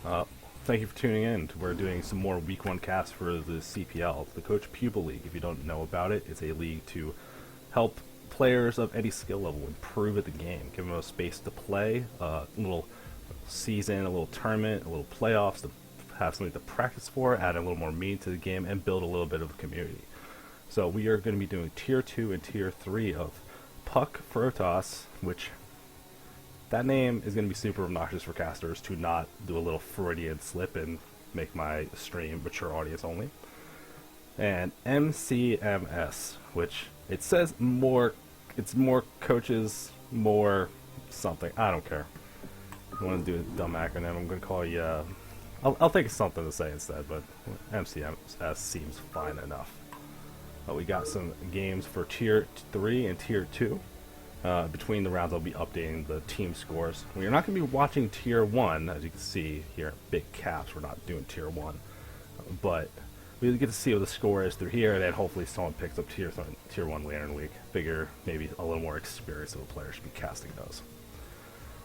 Uh, Thank you for tuning in. We're doing some more Week 1 casts for the CPL, the Coach-Pupil League. If you don't know about it, it's a league to help players of any skill level improve at the game, give them a space to play, a little season, a little tournament, a little playoffs to have something to practice for, add a little more meat to the game, and build a little bit of a community. So we are going to be doing Tier 2 and Tier 3 of Puck Frotoss, which that name is going to be super obnoxious for casters to not do a little Freudian slip and make my stream mature audience only. And MCMS, which it says more, it's more coaches, more something. I don't care. I want to do a dumb acronym. I'm going to call you, I'll think of something to say instead, but MCMS seems fine enough. We got some games for Tier 3 and Tier 2. Between the rounds, I'll be updating the team scores. We're not going to be watching Tier 1, as you can see here, big caps. We're not doing Tier 1. But we get to see what the score is through here, and then hopefully someone picks up Tier 1 later in the week. Figure maybe a little more experience of a player should be casting those.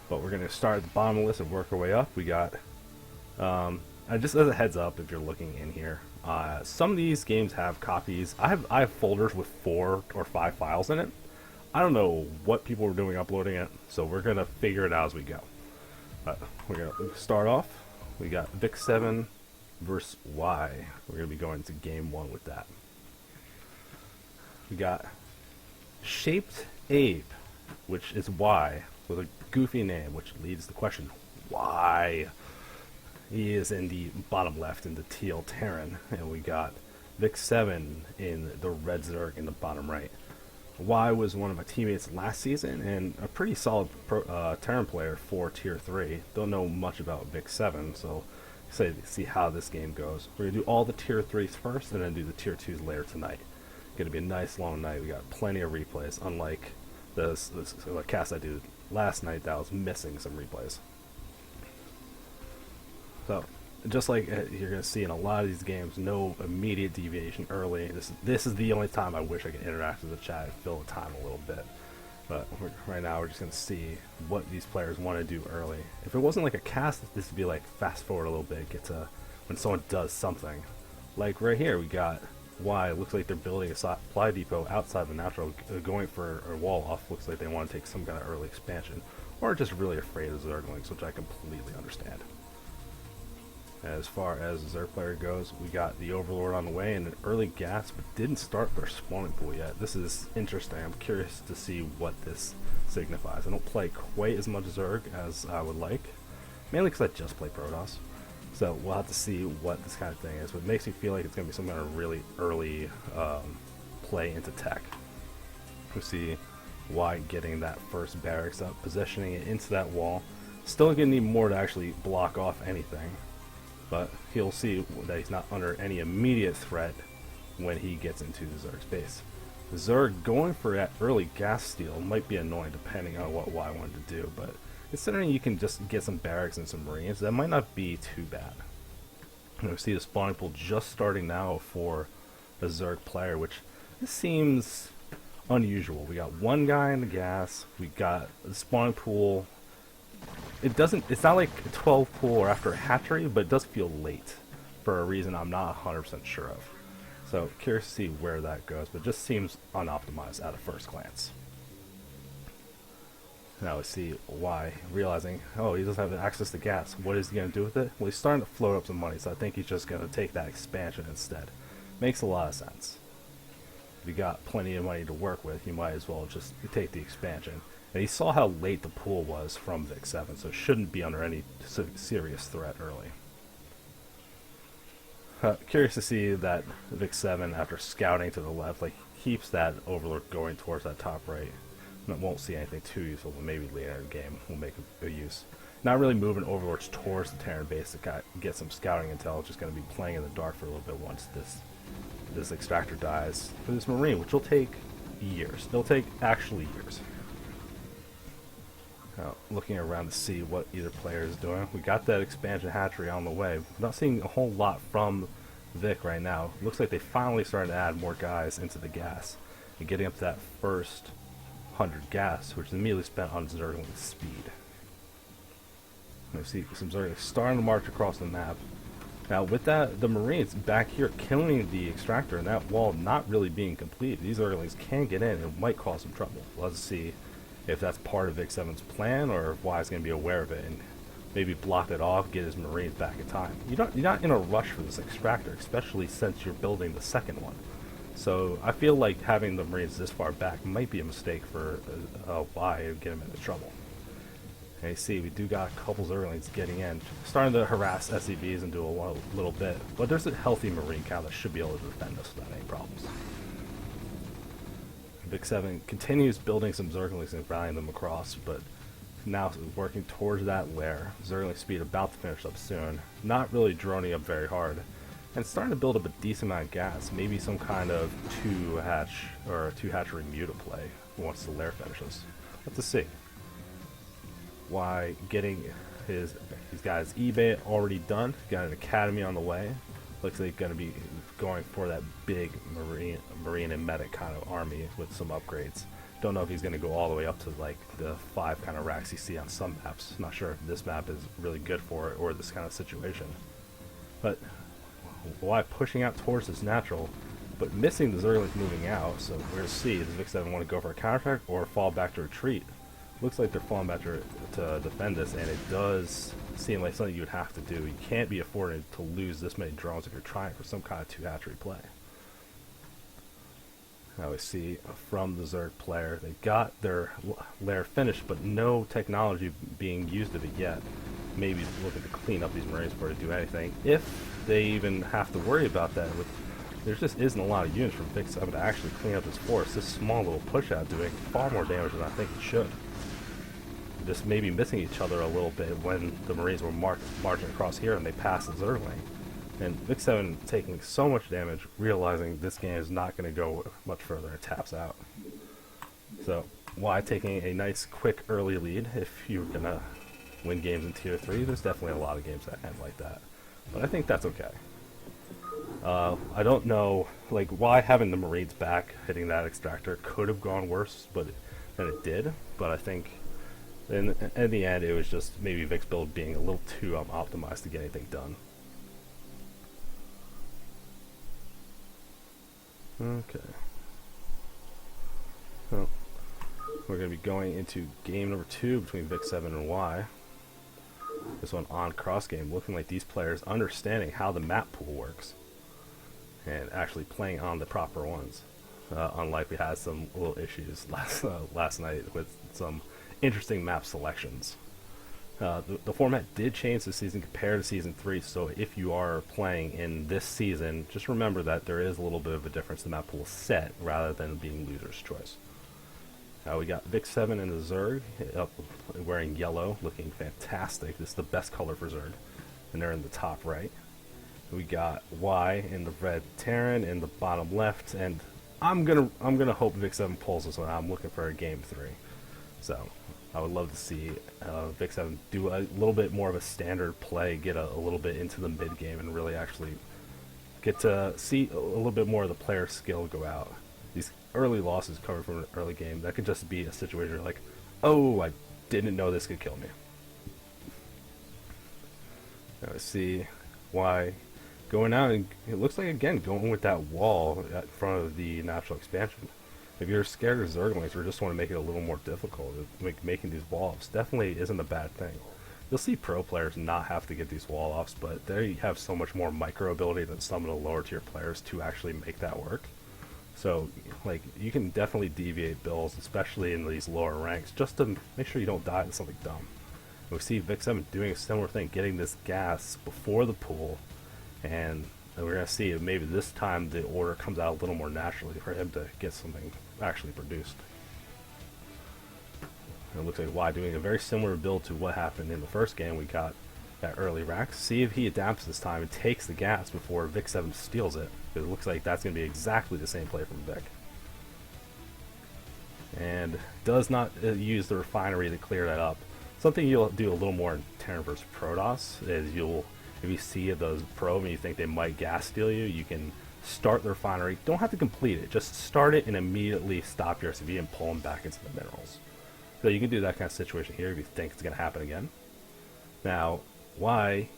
But we're going to start at the bottom of the list and work our way up. We got, just as a heads up, if you're looking in here, some of these games have copies. I have folders with 4 or 5 files in it. I don't know what people were doing uploading it, so we're going to figure it out as we go. We're going to start off. We got Vic 7 versus Y. We're going to be going to game 1 with that. We got Shaped Ape, which is Y, with a goofy name, which leads the question, why? He is in the bottom left in the teal Terran, and we got Vic 7 in the red Zerg in the bottom right. Y was one of my teammates last season and a pretty solid Terran player for Tier 3. Don't know much about Vic 7, so excited to see how this game goes. We're going to do all the Tier 3s first and then do the Tier 2s later tonight. Going to be a nice long night. We got plenty of replays, unlike the cast I did last night that was missing some replays. So, just like you're going to see in a lot of these games, no immediate deviation early. This is the only time I wish I could interact with the chat and fill the time a little bit. But right now we're just going to see what these players want to do early. If it wasn't like a cast, this would be like fast forward a little bit, get to when someone does something. Like right here we got Y, looks like they're building a supply depot outside the natural, going for a wall off. Looks like they want to take some kind of early expansion. Or just really afraid of Zerglings, which I completely understand. As far as the Zerg player goes, we got the Overlord on the way and an early gas, but didn't start their spawning pool yet. This is interesting. I'm curious to see what this signifies. I don't play quite as much Zerg as I would like, mainly because I just play Frotoss. So we'll have to see what this kind of thing is, but it makes me feel like it's going to be some kind of really early play into tech. We see Y getting that first barracks up, positioning it into that wall. Still going to need more to actually block off anything. But he'll see that he's not under any immediate threat when he gets into the Zerg space. The Zerg going for that early gas steal might be annoying depending on what Y wanted to do, but considering you can just get some barracks and some marines, that might not be too bad. We see the spawning pool just starting now for a Zerg player, which this seems unusual. We got one guy in the gas, we got the spawning pool. It's not like a 12 pool or after a hatchery, but it does feel late for a reason I'm not 100% sure of. So curious to see where that goes, but it just seems unoptimized at a first glance. Now we see Y realizing, oh, he doesn't have access to gas. What is he going to do with it? Well, he's starting to float up some money, so I think he's just going to take that expansion instead. Makes a lot of sense. If you got plenty of money to work with, you might as well just take the expansion. And he saw how late the pool was from Vic 7, so it shouldn't be under any serious threat early. Curious to see that Vic 7, after scouting to the left, like keeps that Overlord going towards that top right. And won't see anything too useful, but maybe later in the game will make a use. Not really moving Overlords towards the Terran base to get some scouting intel, just going to be playing in the dark for a little bit once this extractor dies. For this Marine, which will take years. It'll take actually years. Looking around to see what either player is doing. We got that expansion hatchery on the way. I'm not seeing a whole lot from Vic right now. Looks like they finally started to add more guys into the gas and getting up to that first 100 gas, which is immediately spent on Zergling's speed. I see some Zerglings starting to march across the map. Now with that, the Marines back here killing the extractor and that wall not really being complete, these Zerglings can get in and it might cause some trouble. Let's see if that's part of Vic 7's plan or if Y's going to be aware of it and maybe block it off, get his Marines back in time. You're not in a rush for this extractor, especially since you're building the second one. So I feel like having the Marines this far back might be a mistake for Y and get him into trouble. And you see, we do got a couple Zerglings getting in, starting to harass SCVs and do a little bit, but there's a healthy Marine count that should be able to defend us without any problems. Vic 7 continues building some Zerglings and rallying them across, but now working towards that lair. Zergling speed about to finish up soon, not really droning up very hard, and starting to build up a decent amount of gas, maybe some kind of two-hatch or a two-hatchery muta play once the lair finishes. Let's see. Y getting he's got his eBay already done, got an academy on the way. Looks like he's going to be going for that big marine and medic kind of army with some upgrades. Don't know if he's going to go all the way up to like the 5 kind of racks you see on some maps. Not sure if this map is really good for it or this kind of situation. But why pushing out towards this natural, but missing the Zerglings moving out, so we're going to see, does Vic 7 want to go for a counterattack or fall back to retreat? Looks like they're falling back to defend this, and it does seem like something you would have to do. You can't be afforded to lose this many drones if you're trying for some kind of two-hatchery play. Now we see from the Zerg player, they got their lair finished, but no technology being used of it yet. Maybe looking to clean up these Marines before they do anything. If they even have to worry about that, there just isn't a lot of units from Vic 7 to actually clean up this force. This small little push out doing far more damage than I think it should. Just maybe missing each other a little bit when the Marines were marching across here and they passed the Zergling. And Vic 7 taking so much damage, realizing this game is not going to go much further and taps out. So, Y taking a nice, quick, early lead. If you're going to win games in Tier 3, there's definitely a lot of games that end like that. But I think that's okay. I don't know, like, why having the Marines back hitting that extractor could have gone worse than it did. But I think in the end, it was just maybe Vic's build being a little too optimized to get anything done. Okay. So, we're going to be going into game number 2 between Vic 7 and Y. This one on cross game, looking like these players understanding how the map pool works and actually playing on the proper ones. Unlike we had some little issues last night with some interesting map selections. The format did change this season compared to Season 3, so if you are playing in this season, just remember that there is a little bit of a difference. The map pool is set rather than being loser's choice. We got Vic 7 and the Zerg up wearing yellow, looking fantastic. This is the best color for Zerg, and they're in the top right. We got Y in the red Terran in the bottom left, and I'm gonna hope Vic 7 pulls this one. I'm looking for a game 3, so I would love to see Vic 7 do a little bit more of a standard play, get a little bit into the mid game, and really actually get to see a little bit more of the player skill go out. These early losses coming from an early game, that could just be a situation where like, oh, I didn't know this could kill me. Now we see Y going out, and it looks like, again, going with that wall in front of the natural expansion. If you're scared of Zerglings or just want to make it a little more difficult, making these wall-offs definitely isn't a bad thing. You'll see pro players not have to get these wall-offs, but they have so much more micro ability than some of the lower tier players to actually make that work. So, like, you can definitely deviate builds, especially in these lower ranks, just to make sure you don't die to something dumb. And we see Vic 7 doing a similar thing, getting this gas before the pool, and we're going to see if maybe this time the order comes out a little more naturally for him to get something actually produced. And it looks like Y doing a very similar build to what happened in the first game. We got that early rack. See if he adapts this time and takes the gas before Vic 7 steals it. It looks like that's going to be exactly the same play from Vic. And does not use the refinery to clear that up. Something you'll do a little more in Terran vs. Frotoss is if you see those probe and you think they might gas steal you, you can start the refinery. Don't have to complete it. Just start it and immediately stop your SV and pull them back into the minerals. So you can do that kind of situation here if you think it's going to happen again. Now, Y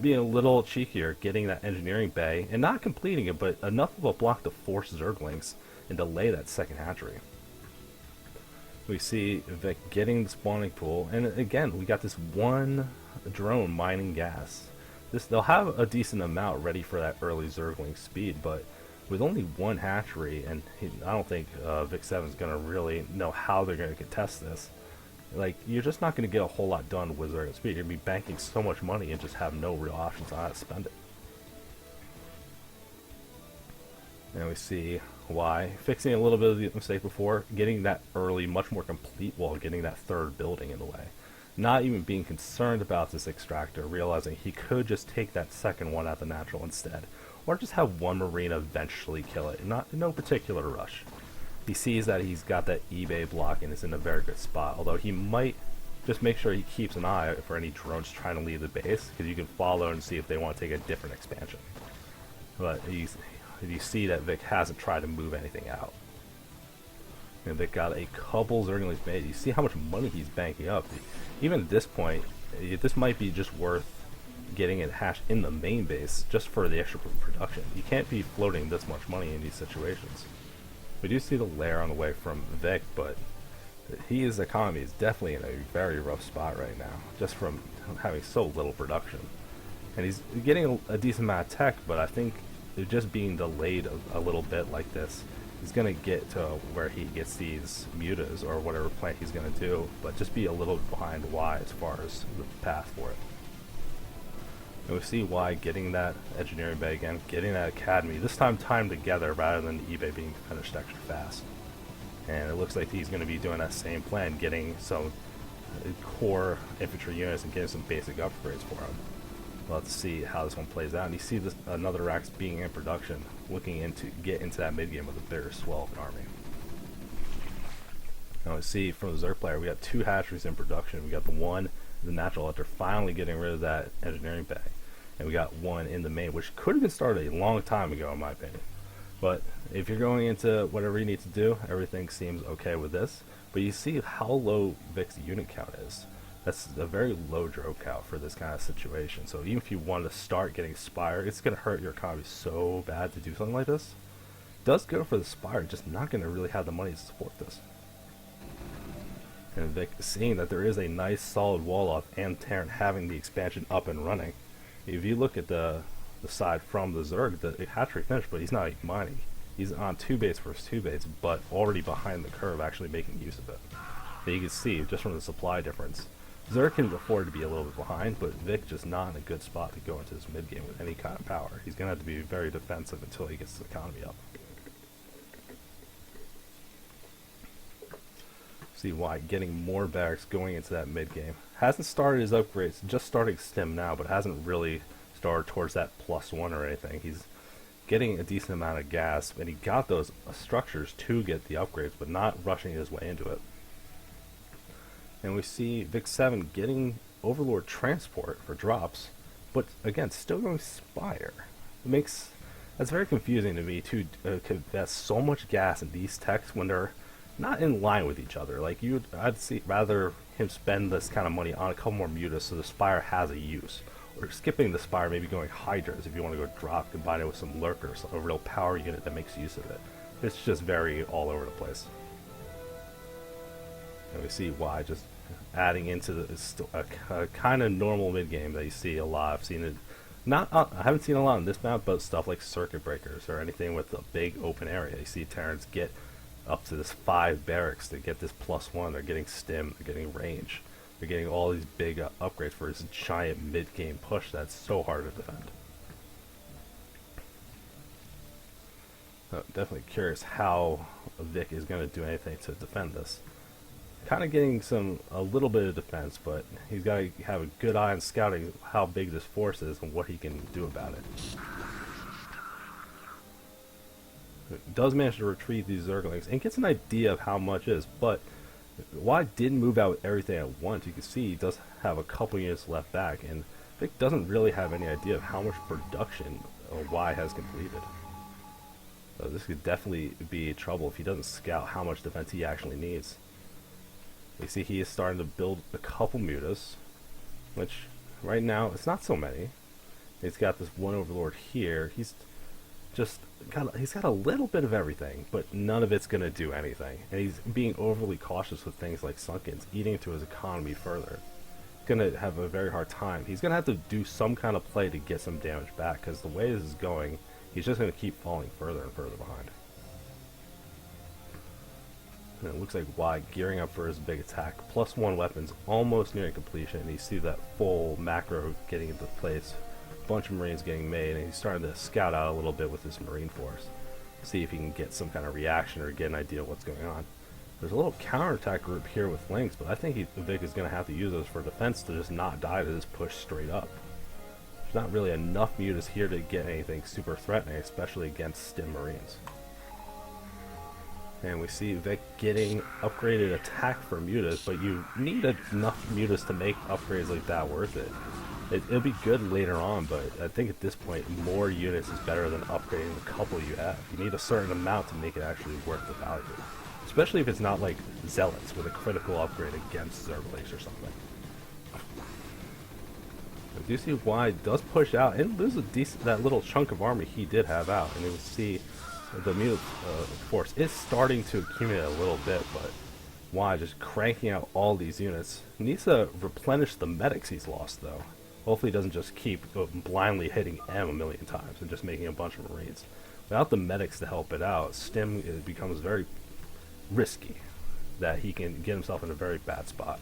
being a little cheekier, getting that engineering bay and not completing it, but enough of a block to force Zerglings and delay that second hatchery. We see Vic getting the spawning pool, and again, we got this one drone mining gas. They'll have a decent amount ready for that early Zergling speed, but with only one hatchery, and I don't think Vic 7 is going to really know how they're going to contest this. Like, you're just not going to get a whole lot done with Zergling speed. You're going to be banking so much money and just have no real options on how to spend it. And we see why fixing a little bit of the mistake before, getting that early, much more complete wall, getting that third building in the way. Not even being concerned about this extractor, realizing he could just take that second one at the natural instead, or just have one marine eventually kill it, not in no particular rush. He sees that he's got that eBay block and is in a very good spot, although he might just make sure he keeps an eye out for any drones trying to leave the base, because you can follow and see if they want to take a different expansion. But you see that Vic hasn't tried to move anything out. And Vic got a couple Zerglings made. You see how much money he's banking up. Even at this point, this might be just worth getting it hashed in the main base just for the extra production. You can't be floating this much money in these situations. We do see the lair on the way from Vic, but his economy is definitely in a very rough spot right now, just from having so little production. And he's getting a decent amount of tech, but I think just being delayed a little bit like this, he's going to get to where he gets these mutas or whatever plant he's going to do, but just be a little behind Y as far as the path for it. And we see Y getting that engineering bay again, getting that academy, this time timed together rather than the eBay being finished extra fast. And it looks like he's going to be doing that same plan, getting some core infantry units and getting some basic upgrades for him. We'll have to see how this one plays out. And you see this another Rax being in production, looking into get into that mid game with a bigger swell army. Now we see from the Zerg player, we got two hatcheries in production. We got the one, the natural hunter, finally getting rid of that engineering bay, and we got one in the main, which could have been started a long time ago, in my opinion. But if you're going into whatever you need to do, everything seems okay with this. But you see how low Vic's unit count is. That's a very low drone count for this kind of situation. So even if you want to start getting Spire, it's going to hurt your economy so bad to do something like this. It does go for the Spire, just not going to really have the money to support this. And Vic seeing that there is a nice solid wall up and Terran having the expansion up and running. If you look at the side from the Zerg, the hatchery finished, but he's not mining. He's on 2 base versus 2 base, but already behind the curve, actually making use of it. And you can see, just from the supply difference, Zerg can afford to be a little bit behind, but Vic just not in a good spot to go into this mid game with any kind of power. He's going to have to be very defensive until he gets the economy up. See why getting more barracks going into that mid game. Hasn't started his upgrades, just starting stim now, but hasn't really started towards that +1 or anything. He's getting a decent amount of gas, and he got those structures to get the upgrades, but not rushing his way into it. And we see Vic 7 getting Overlord transport for drops, but again, still going Spire. That's very confusing to me to invest so much gas in these techs when they're not in line with each other. Like I'd see rather him spend this kind of money on a couple more mutas so the Spire has a use, or skipping the Spire, maybe going Hydras if you want to go drop, combine it with some lurkers, a real power unit that makes use of it. It's just very all over the place. And we see why just adding into a kind of normal mid game that you see a lot. I've seen it I haven't seen a lot on this map, but stuff like circuit breakers or anything with a big open area. You see Terrans get up to this 5 barracks to get this +1. They're getting stim, they're getting range, they're getting all these big upgrades for this giant mid game push that's so hard to defend. Definitely curious how Vic is going to do anything to defend this. Kind of getting a little bit of defense, but he's got to have a good eye on scouting how big this force is and what he can do about it. Does manage to retrieve these Zerglings and gets an idea of how much is, but Y didn't move out with everything at once. You can see he does have a couple units left back, and Vic doesn't really have any idea of how much production Y has completed. So this could definitely be trouble if he doesn't scout how much defense he actually needs. You see he is starting to build a couple mutas, which right now, it's not so many. He's got this one overlord here. He's got a little bit of everything, but none of it's going to do anything. And he's being overly cautious with things like Sunkens, eating into his economy further. He's going to have a very hard time. He's going to have to do some kind of play to get some damage back, because the way this is going, he's just going to keep falling further and further behind. And it looks like Y gearing up for his big attack. +1 weapons almost nearing completion. And you see that full macro getting into place. Bunch of Marines getting made, and he's starting to scout out a little bit with this Marine force. See if he can get some kind of reaction or get an idea of what's going on. There's a little counterattack group here with Lynx, but I think Vic is going to have to use those for defense to just not die to just push straight up. There's not really enough mutas here to get anything super threatening, especially against Stim Marines. And we see Vic getting upgraded attack for mutas, but you need enough mutas to make upgrades like that worth it. It'll be good later on, but I think at this point, more units is better than upgrading the couple you have. You need a certain amount to make it actually worth the value. Especially if it's not like Zealots with a critical upgrade against Zerglace or something. I do see Y does push out and lose that little chunk of army he did have out. And you see the mutant force is starting to accumulate a little bit, but Y just cranking out all these units. He needs to replenish the medics he's lost, though. Hopefully he doesn't just keep blindly hitting M a million times and just making a bunch of Marines. Without the medics to help it out, Stim becomes very risky, that he can get himself in a very bad spot.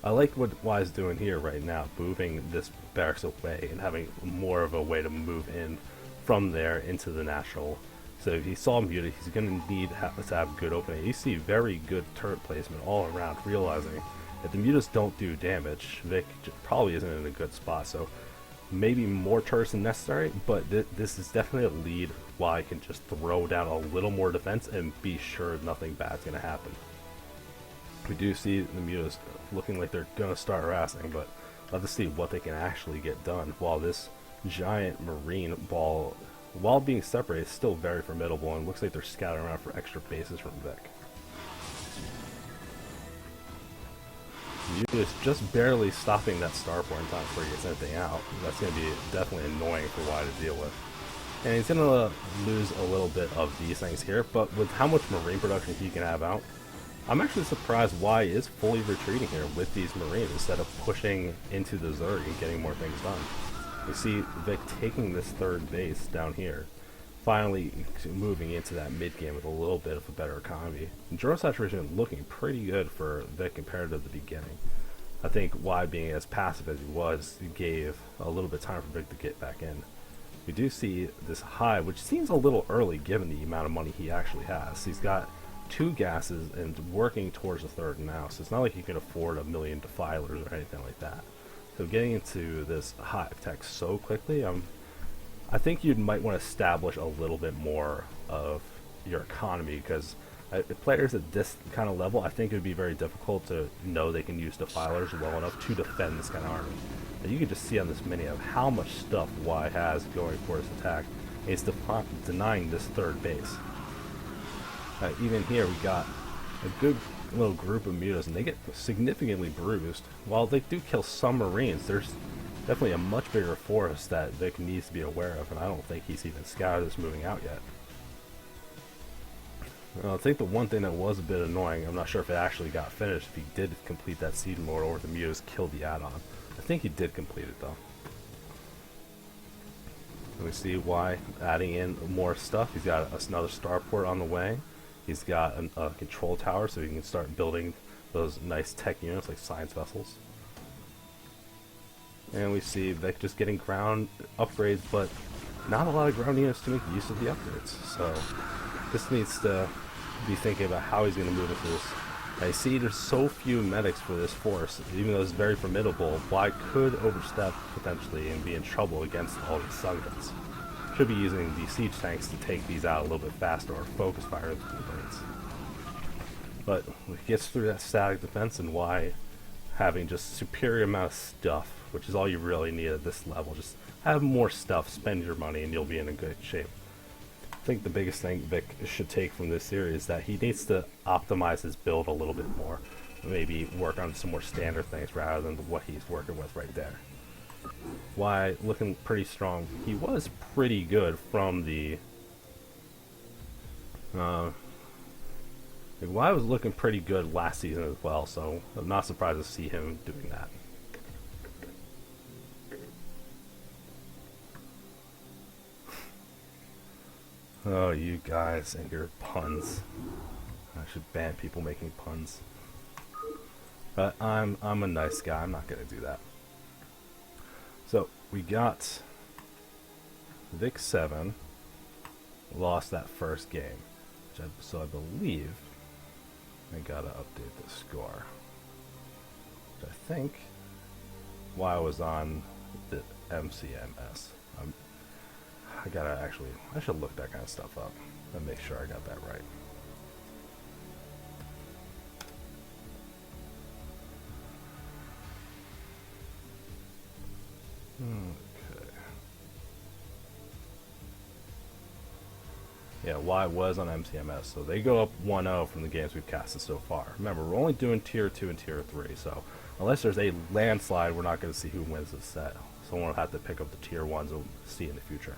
I like what Y's doing here right now, moving this barracks away and having more of a way to move in from there into the national. So if he saw muted, he's going to need to have good opening. You see very good turret placement all around, realizing if the mutas don't do damage, Vic probably isn't in a good spot, so maybe more turrets than necessary, but this is definitely a lead Y can just throw down a little more defense and be sure nothing bad's going to happen. We do see the mutas looking like they're going to start harassing, but let's see what they can actually get done, while this giant Marine ball, while being separated, is still very formidable, and looks like they're scattering around for extra bases from Vic. Mutas just barely stopping that starport in time before he gets anything out. That's going to be definitely annoying for Y to deal with. And he's going to lose a little bit of these things here, but with how much Marine production he can have out, I'm actually surprised Y is fully retreating here with these Marines instead of pushing into the Zerg and getting more things done. We see Vic taking this third base down here, finally moving into that mid game with a little bit of a better economy. And drone saturation looking pretty good for Vic compared to the beginning. I think Y being as passive as he was gave a little bit of time for Vic to get back in. We do see this high, which seems a little early given the amount of money he actually has. He's got 2 gases and working towards a third now, so it's not like he can afford 1 million defilers or anything like that. So getting into this high tech so quickly, I think you might want to establish a little bit more of your economy, because players at this kind of level, I think it would be very difficult to know they can use defilers well enough to defend this kind of army. And you can just see on this mini of how much stuff Y has going for his attack. It's denying this third base. Even here we got a good little group of mutas, and they get significantly bruised. While they do kill some Marines, there's definitely a much bigger force that Vic needs to be aware of, and I don't think he's even scouted this moving out yet. I think the one thing that was a bit annoying, I'm not sure if it actually got finished, if he did complete that seed mode or if the mutas killed the add-on. I think he did complete it though. And we see Y adding in more stuff. He's got another starport on the way. He's got a control tower so he can start building those nice tech units like science vessels. And we see Vic just getting ground upgrades, but not a lot of ground units to make use of the upgrades. So this needs to be thinking about how he's going to move into this. I see there's so few medics for this force, even though it's very formidable. Y could overstep potentially and be in trouble against all these Suggons. Should be using the siege tanks to take these out a little bit faster, or focus fire into the brains. But he gets through that static defense, and Y having just superior amount of stuff, which is all you really need at this level. Just have more stuff, spend your money, and you'll be in a good shape. I think the biggest thing Vic should take from this series is that he needs to optimize his build a little bit more. maybe work on some more standard things rather than what he's working with right there. Why looking pretty strong. He was pretty good from the Why was looking pretty good last season as well, so I'm not surprised to see him doing that. Oh, you guys and your puns. I should ban people making puns. But I'm a nice guy, I'm not gonna do that. So we got Vic 7 lost that first game. So I believe I gotta update the score. Which I think while I was on the MCMS. I should look that kind of stuff up and make sure I got that right. Okay. Yeah, Y was on MCMS, so they go up 1-0 from the games we've casted so far. Remember, we're only doing Tier 2 and Tier 3, so unless there's a landslide, we're not going to see who wins this set. Someone will have to pick up the Tier 1s we'll see in the future.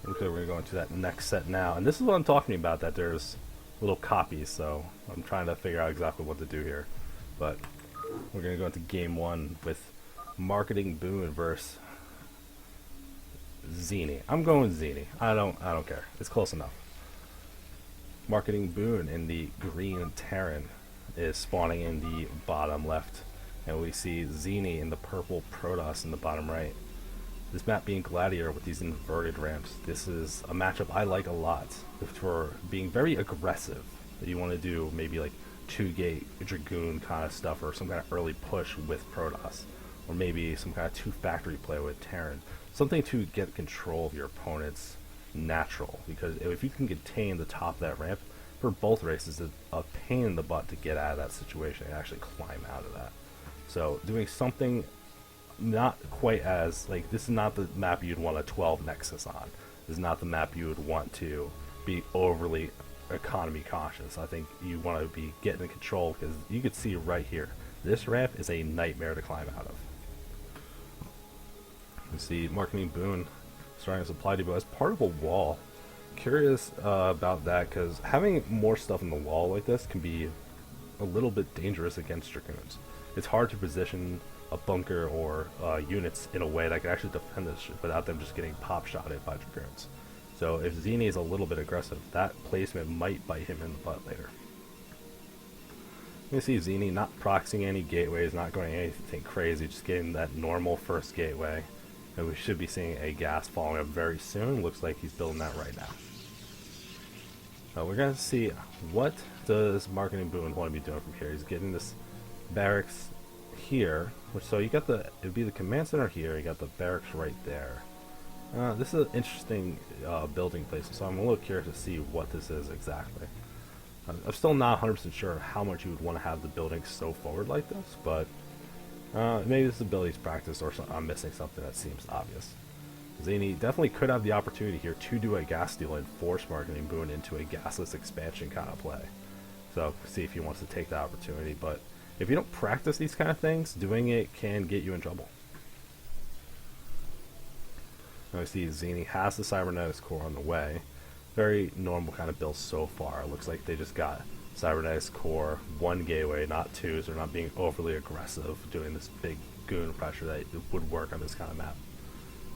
Okay, we're going to go into that next set now. And this is what I'm talking about, that there's little copies, so I'm trying to figure out exactly what to do here. But we're going to go into game 1 with Marketing Boon versus Zini. I'm going Zini. I don't care. It's close enough. Marketing Boon in the green Terran is spawning in the bottom left. And we see Zini in the purple Frotoss in the bottom right. This map being Gladiator with these inverted ramps, this is a matchup I like a lot for being very aggressive. That you want to do maybe like 2-gate Dragoon kind of stuff or some kind of early push with Frotoss. Or maybe some kind of 2-factory play with Terran. Something to get control of your opponent's natural. Because if you can contain the top of that ramp, for both races, it's a pain in the butt to get out of that situation and actually climb out of that. So doing something not quite as, like, this is not the map you'd want a 12 Nexus on. This is not the map you would want to be overly economy cautious. I think you want to be getting in control, because you can see right here, this ramp is a nightmare to climb out of. You see Marketing Boon starting to supply depot as part of a wall. Curious about that, because having more stuff in the wall like this can be a little bit dangerous against Dragoons. It's hard to position a bunker or units in a way that can actually defend this without them just getting pop-shotted by Dragoons. So if Zini is a little bit aggressive, that placement might bite him in the butt later. You see Zini not proxying any gateways, not going anything crazy, just getting that normal first gateway. And we should be seeing a gas following up very soon. Looks like he's building that right now. We're going to see what does Marketing Boon want to be doing from here. He's getting this barracks here, which, so you got the, it'd be the command center here, you got the barracks right there. This is an interesting building place, so I'm a little curious to see what this is exactly. I'm still not 100% sure how much you would want to have the building so forward like this, but maybe this is abilities practice, or I'm missing something that seems obvious. Zini definitely could have the opportunity here to do a gas steal and force Marketing Boon into a gasless expansion kind of play. So see if he wants to take that opportunity, but if you don't practice these kind of things, doing it can get you in trouble. Now we see Zini has the Cybernetics core on the way. Very normal kind of build so far. It looks like they just got Cybernetics core, 1 gateway, not 2, so they're not being overly aggressive, doing this big goon pressure that would work on this kind of map.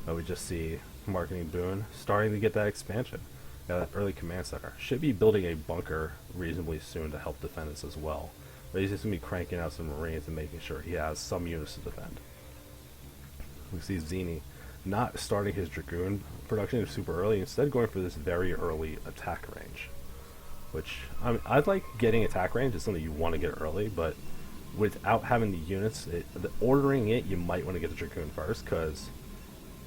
We just see Marketing Boon starting to get that expansion. That early command center. Should be building a bunker reasonably soon to help defend this as well. But he's just going to be cranking out some Marines and making sure he has some units to defend. We see Zini not starting his Dragoon production super early, instead going for this very early attack range. Which, I mean, I'd like getting attack range. It's something you want to get early, but without having the units, ordering it, you might want to get the Dragoon first, because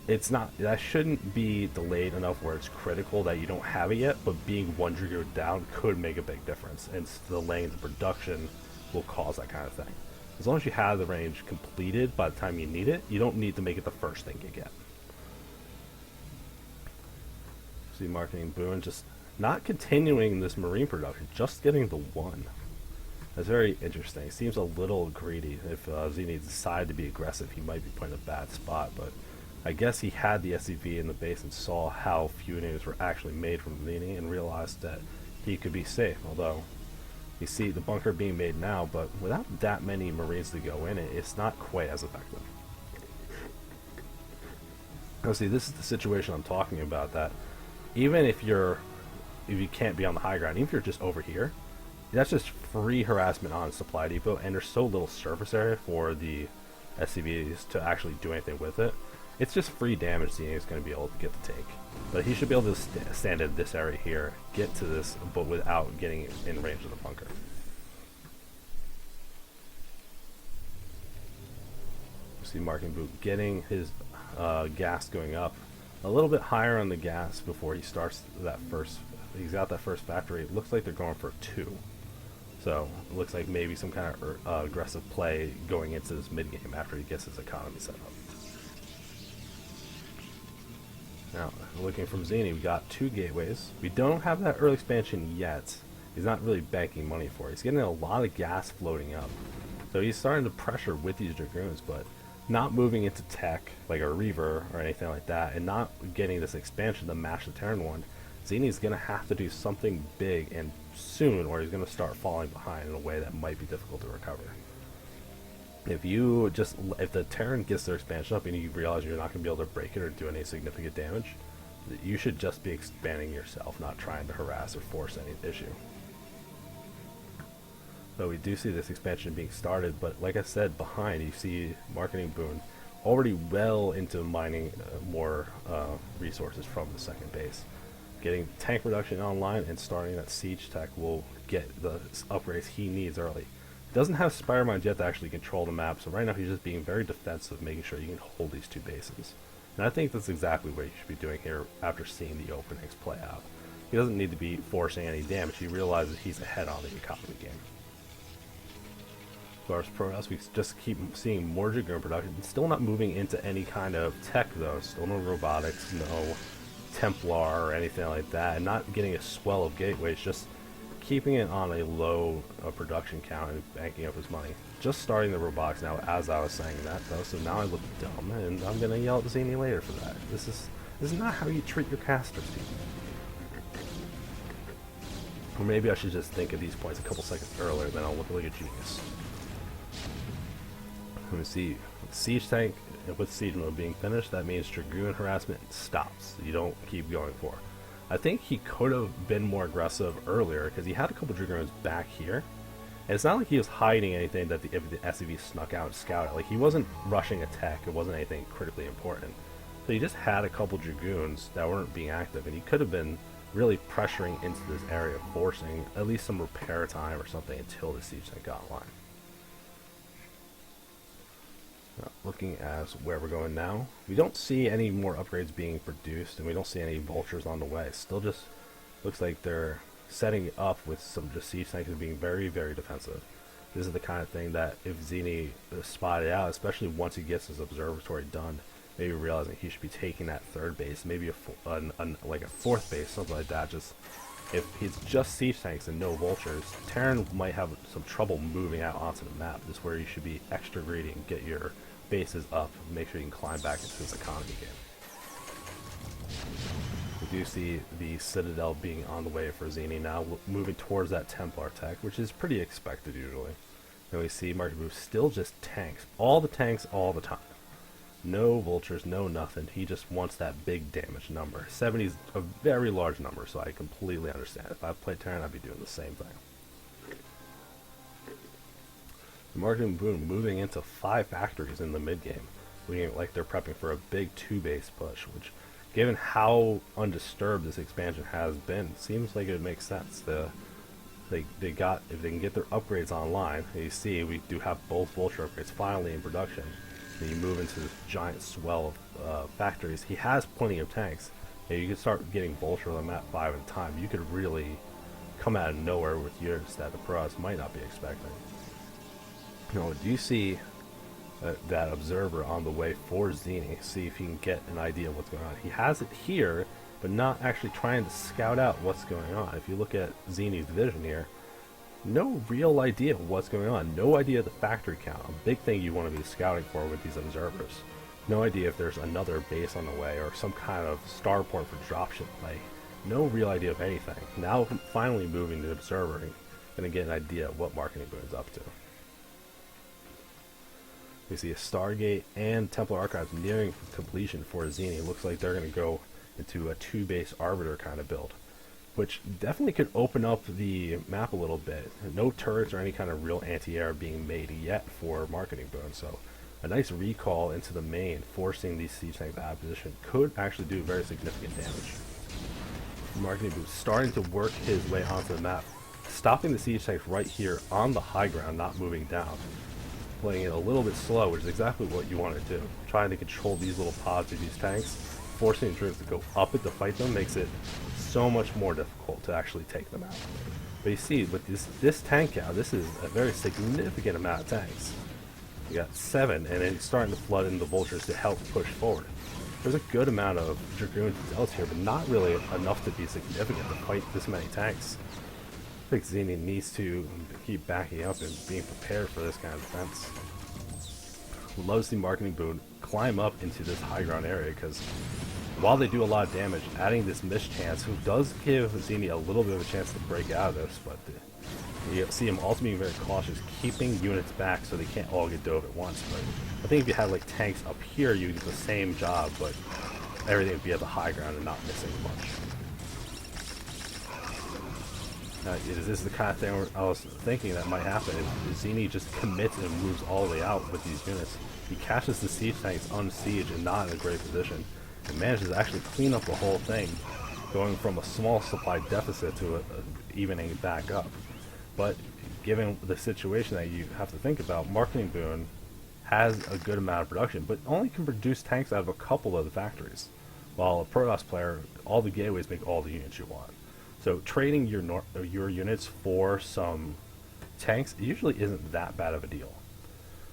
it's not, that shouldn't be delayed enough where it's critical that you don't have it yet, but being 1 Dragoon down could make a big difference, and delaying the production will cause that kind of thing. As long as you have the range completed by the time you need it, you don't need to make it the first thing you get. See Marketing Boon just not continuing this Marine production, just getting the 1. That's very interesting. He seems a little greedy. If Zini decided to be aggressive, he might be put in a bad spot, but I guess he had the SCV in the base and saw how few enemies were actually made from Zini and realized that he could be safe, although you see the bunker being made now, but without that many Marines to go in it, it's not quite as effective. Now see, this is the situation I'm talking about, that even if you can't be on the high ground, even if you're just over here, that's just free harassment on supply depot, and there's so little surface area for the SCVs to actually do anything with it. It's just free damage Zini is going to be able to get to take. But he should be able to stand in this area here, get to this, but without getting in range of the bunker. See Marking Boot getting his gas going up a little bit higher on the gas before he starts that first. He's got that first factory. It looks like they're going for 2. So it looks like maybe some kind of aggressive play going into this mid game after he gets his economy set up. Now, looking from Zini, we got 2 gateways. We don't have that early expansion yet. He's not really banking money for it. He's getting a lot of gas floating up. So he's starting to pressure with these Dragoons, but not moving into tech like a Reaver or anything like that, and not getting this expansion to match the Terran one. Zini's going to have to do something big and soon, or he's going to start falling behind in a way that might be difficult to recover. If the Terran gets their expansion up and you realize you're not going to be able to break it or do any significant damage, you should just be expanding yourself, not trying to harass or force any issue. So we do see this expansion being started, but like I said, behind you see Marketing Boon already well into mining more resources from the second base. Getting tank production online and starting that siege tech will get the upgrades he needs early. Doesn't have Spire Mines yet to actually control the map, so right now he's just being very defensive, making sure you can hold these 2 bases. And I think that's exactly what you should be doing here after seeing the openings play out. He doesn't need to be forcing any damage. He realizes he's ahead on the economy game. As far as Frotoss, we just keep seeing more Dragoon production. Still not moving into any kind of tech though. Still no robotics, no Templar or anything like that, and not getting a swell of gateways, just keeping it on a low production count and banking up his money. Just starting the robotics now as I was saying that though, so now I look dumb and I'm gonna yell at Zini later for that. This is not how you treat your casters, people. Or maybe I should just think of these points a couple seconds earlier, then I'll look like a genius. Let me see. Siege tank with siege mode being finished, that means Dragoon harassment stops. You don't keep going for. I think he could have been more aggressive earlier because he had a couple Dragoons back here. And it's not like he was hiding anything that if the SCV snuck out and scouted. Like, he wasn't rushing attack. It wasn't anything critically important. So he just had a couple Dragoons that weren't being active, and he could have been really pressuring into this area, forcing at least some repair time or something until the siege tank got online. Looking at where we're going now, we don't see any more upgrades being produced, and we don't see any vultures on the way. Still just looks like they're setting up with some just siege tanks being very, very defensive. This is the kind of thing that if Zini spotted out, especially once he gets his observatory done, maybe realizing he should be taking that 3rd base, maybe like a 4th base, something like that. Just if he's just siege tanks and no vultures, Terran might have some trouble moving out onto the map. This is where you should be extra greedy and get your bases up and make sure you can climb back into this economy game. We do see the Citadel being on the way for Zini now, moving towards that Templar tech, which is pretty expected usually. And we see Market Move still just tanks. All the tanks all the time. No vultures, no nothing. He just wants that big damage number. 70 is a very large number, so I completely understand. If I played Terran, I'd be doing the same thing. Marketing Boom moving into 5 factories in the mid game, looking like they're prepping for a big 2-base push, which, given how undisturbed this expansion has been, seems like it makes sense. If they can get their upgrades online, you see we do have both vulture upgrades finally in production. And you move into this giant swell of factories. He has plenty of tanks. And you can start getting vulture on the map 5 at a time. You could really come out of nowhere with units that the pros might not be expecting. Do you see that observer on the way for Zini? See if he can get an idea of what's going on. He has it here, but not actually trying to scout out what's going on. If you look at Zini's vision here, no real idea of what's going on. No idea of the factory count. A big thing you want to be scouting for with these observers. No idea if there's another base on the way or some kind of starport for dropship play. No real idea of anything. Now finally moving to observing and get an idea of what Marketing Boon's up to. We see a Stargate and Templar Archives nearing completion for Zini. Looks like they're going to go into a 2-base Arbiter kind of build, which definitely could open up the map a little bit. No turrets or any kind of real anti-air being made yet for Marketing Boon, so a nice recall into the main, forcing these siege tanks out of position, could actually do very significant damage. Marketing Boon starting to work his way onto the map, stopping the siege tanks right here on the high ground, not moving down. Playing it a little bit slow, which is exactly what you want to do. Trying to control these little pods of these tanks, forcing the troops to go up it to fight them makes it so much more difficult to actually take them out. But you see, with this tank count, this is a very significant amount of tanks. You got 7, and it's starting to flood in the vultures to help push forward. There's a good amount of Dragoons and Zealots here, but not really enough to be significant to fight this many tanks. I think Zini needs to keep backing up and being prepared for this kind of defense. Would love to see Marketing Boon climb up into this high ground area, because while they do a lot of damage, adding this mischance, who does give Zini a little bit of a chance to break out of this, but you see him also being very cautious, keeping units back so they can't all get dove at once. But I think if you had like tanks up here, you would do the same job, but everything would be at the high ground and not missing much. This is the kind of thing where I was thinking that might happen if Zini just commits and moves all the way out with these units. He catches the siege tanks on siege and not in a great position, and manages to actually clean up the whole thing, going from a small supply deficit to a evening back up. But given the situation that you have to think about, Marketing Boon has a good amount of production, but only can produce tanks out of a couple of the factories. While a Frotoss player, all the gateways make all the units you want. So trading your units for some tanks usually isn't that bad of a deal.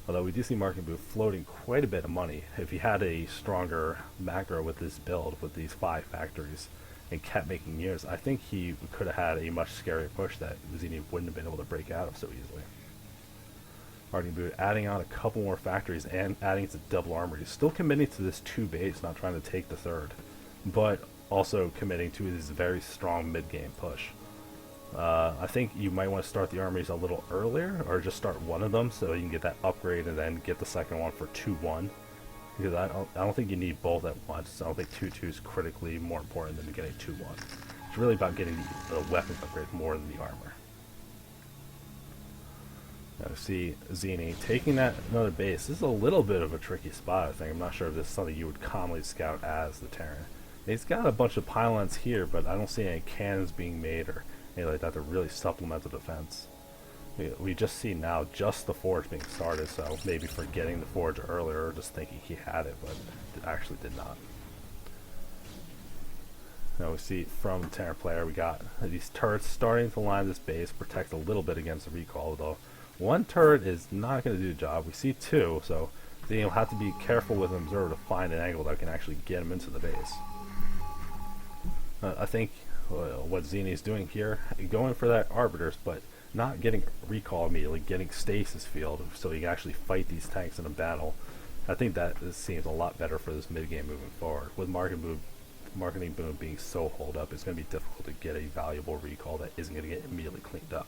Although we do see Marketing Boon floating quite a bit of money. If he had a stronger macro with this build, with these 5 factories, and kept making units, I think he could have had a much scarier push that Zini wouldn't have been able to break out of so easily. Marketing Boon adding on a couple more factories and adding to double armor. He's still committing to this 2 base, not trying to take the 3rd, but also committing to this very strong mid-game push. I think you might want to start the armies a little earlier, or just start one of them so you can get that upgrade and then get the second one for 2-1. Because I don't think you need both at once. I don't think 2-2 is critically more important than getting 2-1. It's really about getting the weapons upgrade more than the armor. Now to see Zini taking that another base. This is a little bit of a tricky spot, I think. I'm not sure if this is something you would commonly scout as the Terran. He's got a bunch of pylons here, but I don't see any cannons being made or anything like that to really supplement the defense. We just see now just the forge being started, so maybe forgetting the forge earlier or just thinking he had it, but it actually did not. Now we see from the Terran player, we got these turrets starting to line this base, protect a little bit against the recall, though one turret is not going to do the job. We see 2, so you'll have to be careful with an observer to find an angle that can actually get him into the base. I think what Zini is doing here, going for that Arbiters, but not getting recall immediately, getting stasis field so he can actually fight these tanks in a battle. I think that seems a lot better for this mid-game moving forward. With Marketing Boon being so holed up, it's going to be difficult to get a valuable recall that isn't going to get immediately cleaned up.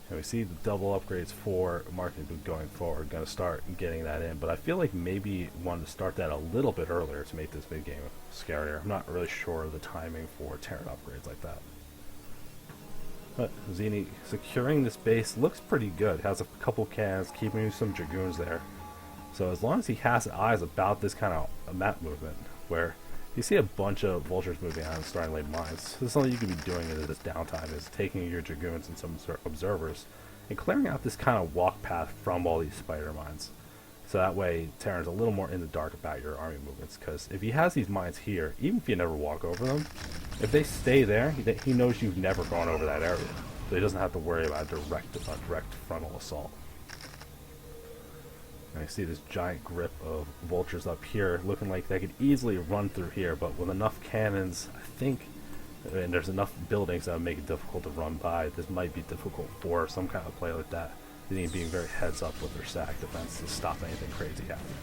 And we see the double upgrades for Marketing Boon going forward, going to start getting that in, but I feel like maybe wanted to start that a little bit earlier to make this big game scarier. I'm not really sure of the timing for Terran upgrades like that. But Zini securing this base looks pretty good. Has a couple cannons, keeping some Dragoons there. So as long as he has eyes about this kind of map movement, where you see a bunch of vultures moving out and starting to lay mines. This is something you could be doing in this downtime, is taking your Dragoons and some observers and clearing out this kind of walk path from all these spider mines. So that way Terran's a little more in the dark about your army movements, because if he has these mines here, even if you never walk over them, if they stay there, he knows you've never gone over that area. So he doesn't have to worry about a direct frontal assault. And I see this giant grip of vultures up here, looking like they could easily run through here, but with enough cannons, I think and there's enough buildings that would make it difficult to run by. This might be difficult for some kind of play like that. They need being very heads up with their stack defense to stop anything crazy happening.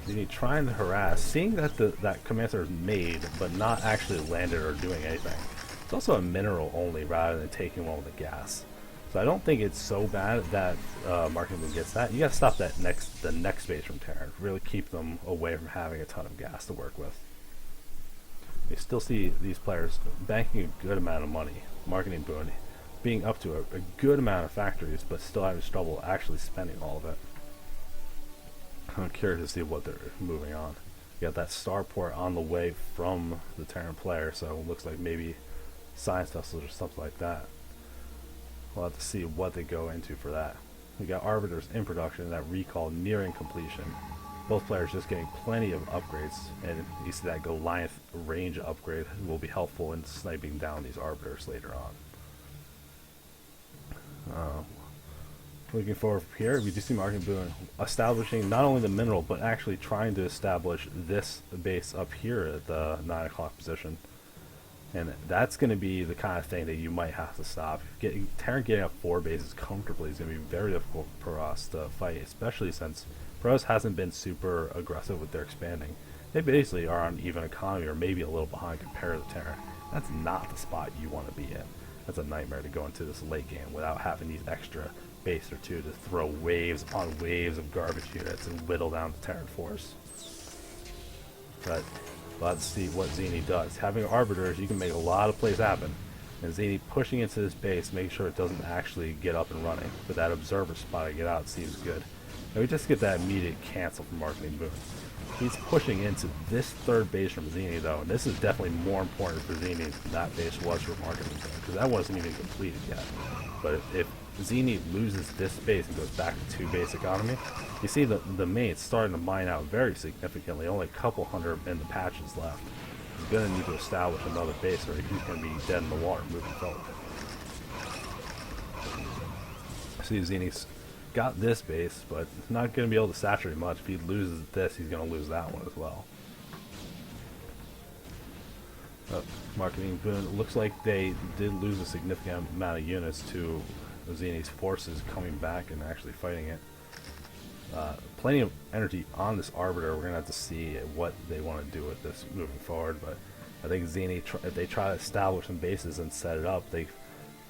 They need trying to harass, seeing that that command center is made but not actually landed or doing anything. It's also a mineral only rather than taking one with the gas. So I don't think it's so bad that Marketing gets that. You gotta stop the next base from Terran. Really keep them away from having a ton of gas to work with. You still see these players banking a good amount of money. Marketing boon being up to a good amount of factories, but still having trouble actually spending all of it. I'm curious to see what they're moving on. You got that starport on the way from the Terran player, so it looks like maybe science vessels or something like that. We'll have to see what they go into for that. We got arbiters in production, that recall nearing completion. Both players just getting plenty of upgrades, and you see that Goliath range upgrade will be helpful in sniping down these arbiters later on. Looking forward from here, we do see Marketing Boon establishing not only the mineral, but actually trying to establish this base up here at the 9 o'clock position. And that's going to be the kind of thing that you might have to stop. Terran getting up 4 bases comfortably is going to be very difficult for us to fight, especially since Frotoss hasn't been super aggressive with their expanding. They basically are on even economy or maybe a little behind compared to Terran. That's not the spot you want to be in. That's a nightmare to go into this late game without having these extra base or two to throw waves upon waves of garbage units and whittle down the Terran force. But we'll have to see what Zini does. Having arbiters, you can make a lot of plays happen. And Zini pushing into this base, making sure it doesn't actually get up and running. But that observer spot to get out seems good. And we just get that immediate cancel from Marketing Boon. He's pushing into this 3rd base from Zini though, and this is definitely more important for Zini than that base was for Marketing Boon, because that wasn't even completed yet. But if Zini loses this base and goes back to 2 base economy, you see the mate's starting to mine out very significantly, only a couple hundred in the patches left. He's going to need to establish another base or he's going to be dead in the water moving forward. See, Zini's got this base, but not going to be able to saturate much. If he loses this, he's going to lose that one as well. Marketing Boon, looks like they did lose a significant amount of units to Zini's forces coming back and actually fighting it. Plenty of energy on this arbiter. We're going to have to see what they want to do with this moving forward, but I think Zini, if they try to establish some bases and set it up, they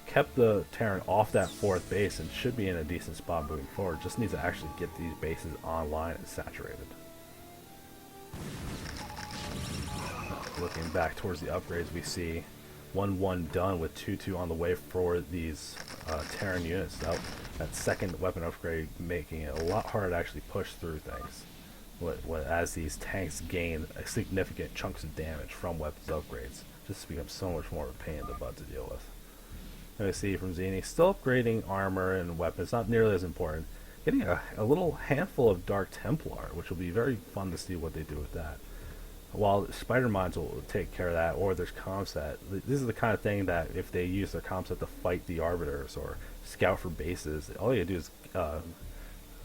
kept the Terran off that 4th base and should be in a decent spot moving forward. Just needs to actually get these bases online and saturated. Looking back towards the upgrades, we see 1-1 done with 2-2 on the way for these Terran units. That 2nd weapon upgrade making it a lot harder to actually push through things. As these tanks gain significant chunks of damage from weapons upgrades, just becomes so much more of a pain in the butt to deal with. And we see from Zini, still upgrading armor and weapons, not nearly as important. Getting a little handful of Dark Templar, which will be very fun to see what they do with that. While Spider Mines will take care of that, or there's Comset. This is the kind of thing that if they use their Comset to fight the Arbiters or scout for bases, all you do is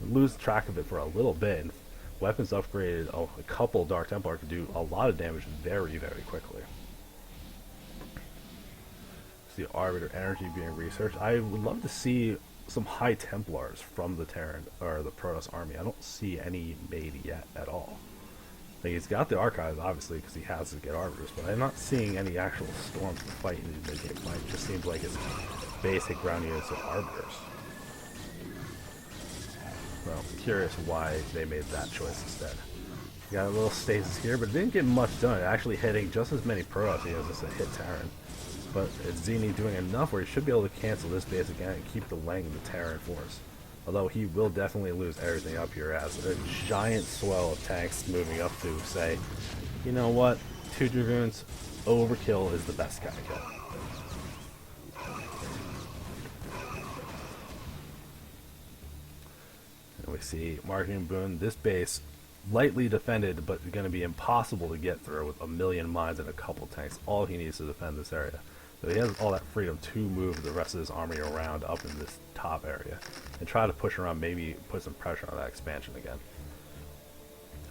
lose track of it for a little bit. And weapons upgraded, a couple Dark Templar can do a lot of damage very, very quickly. The Arbiter energy being researched. I would love to see some High Templars from the Terran or the Protoss army. I don't see any made yet at all. Like, he's got the archives obviously because he has to get arbiters, but I'm not seeing any actual storms to fight in these mid-game fights. It just seems like it's basic ground units of arbiters. So I'm curious why they made that choice instead. Got a little stasis here, but it didn't get much done. Actually hitting just as many Protoss units as it hit Terran. But it's Zini doing enough where he should be able to cancel this base again and keep delaying the Terran force. Although he will definitely lose everything up here as a giant swell of tanks moving up to say, you know what, 2 Dragoons, overkill is the best kind of kill. And we see Marketing Boon, this base lightly defended, but going to be impossible to get through with a million mines and a couple tanks. All he needs to defend this area. So he has all that freedom to move the rest of his army around up in this top area and try to push around, maybe put some pressure on that expansion again.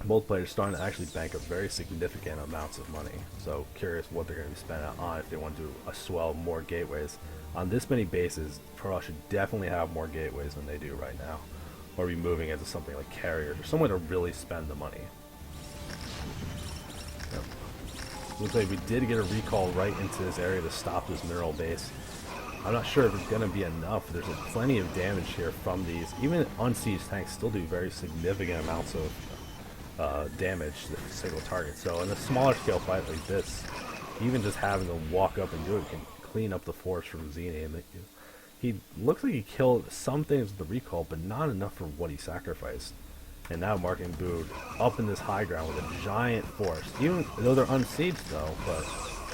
Both players starting to actually bank up very significant amounts of money. So curious what they're going to be spending on if they want to do a swell more gateways. On this many bases, Frotoss should definitely have more gateways than they do right now, or be moving into something like carriers or somewhere to really spend the money. Yep. Looks like we did get a recall right into this area to stop this mineral base. I'm not sure if it's going to be enough. There's plenty of damage here from these. Even unsieged tanks still do very significant amounts of damage to single target. So in a smaller scale fight like this, even just having to walk up and do it can clean up the force from Zini. And he looks like he killed some things with the recall, but not enough for what he sacrificed. And now Marking Bood up in this high ground with a giant force. Even though they're unsieged though, but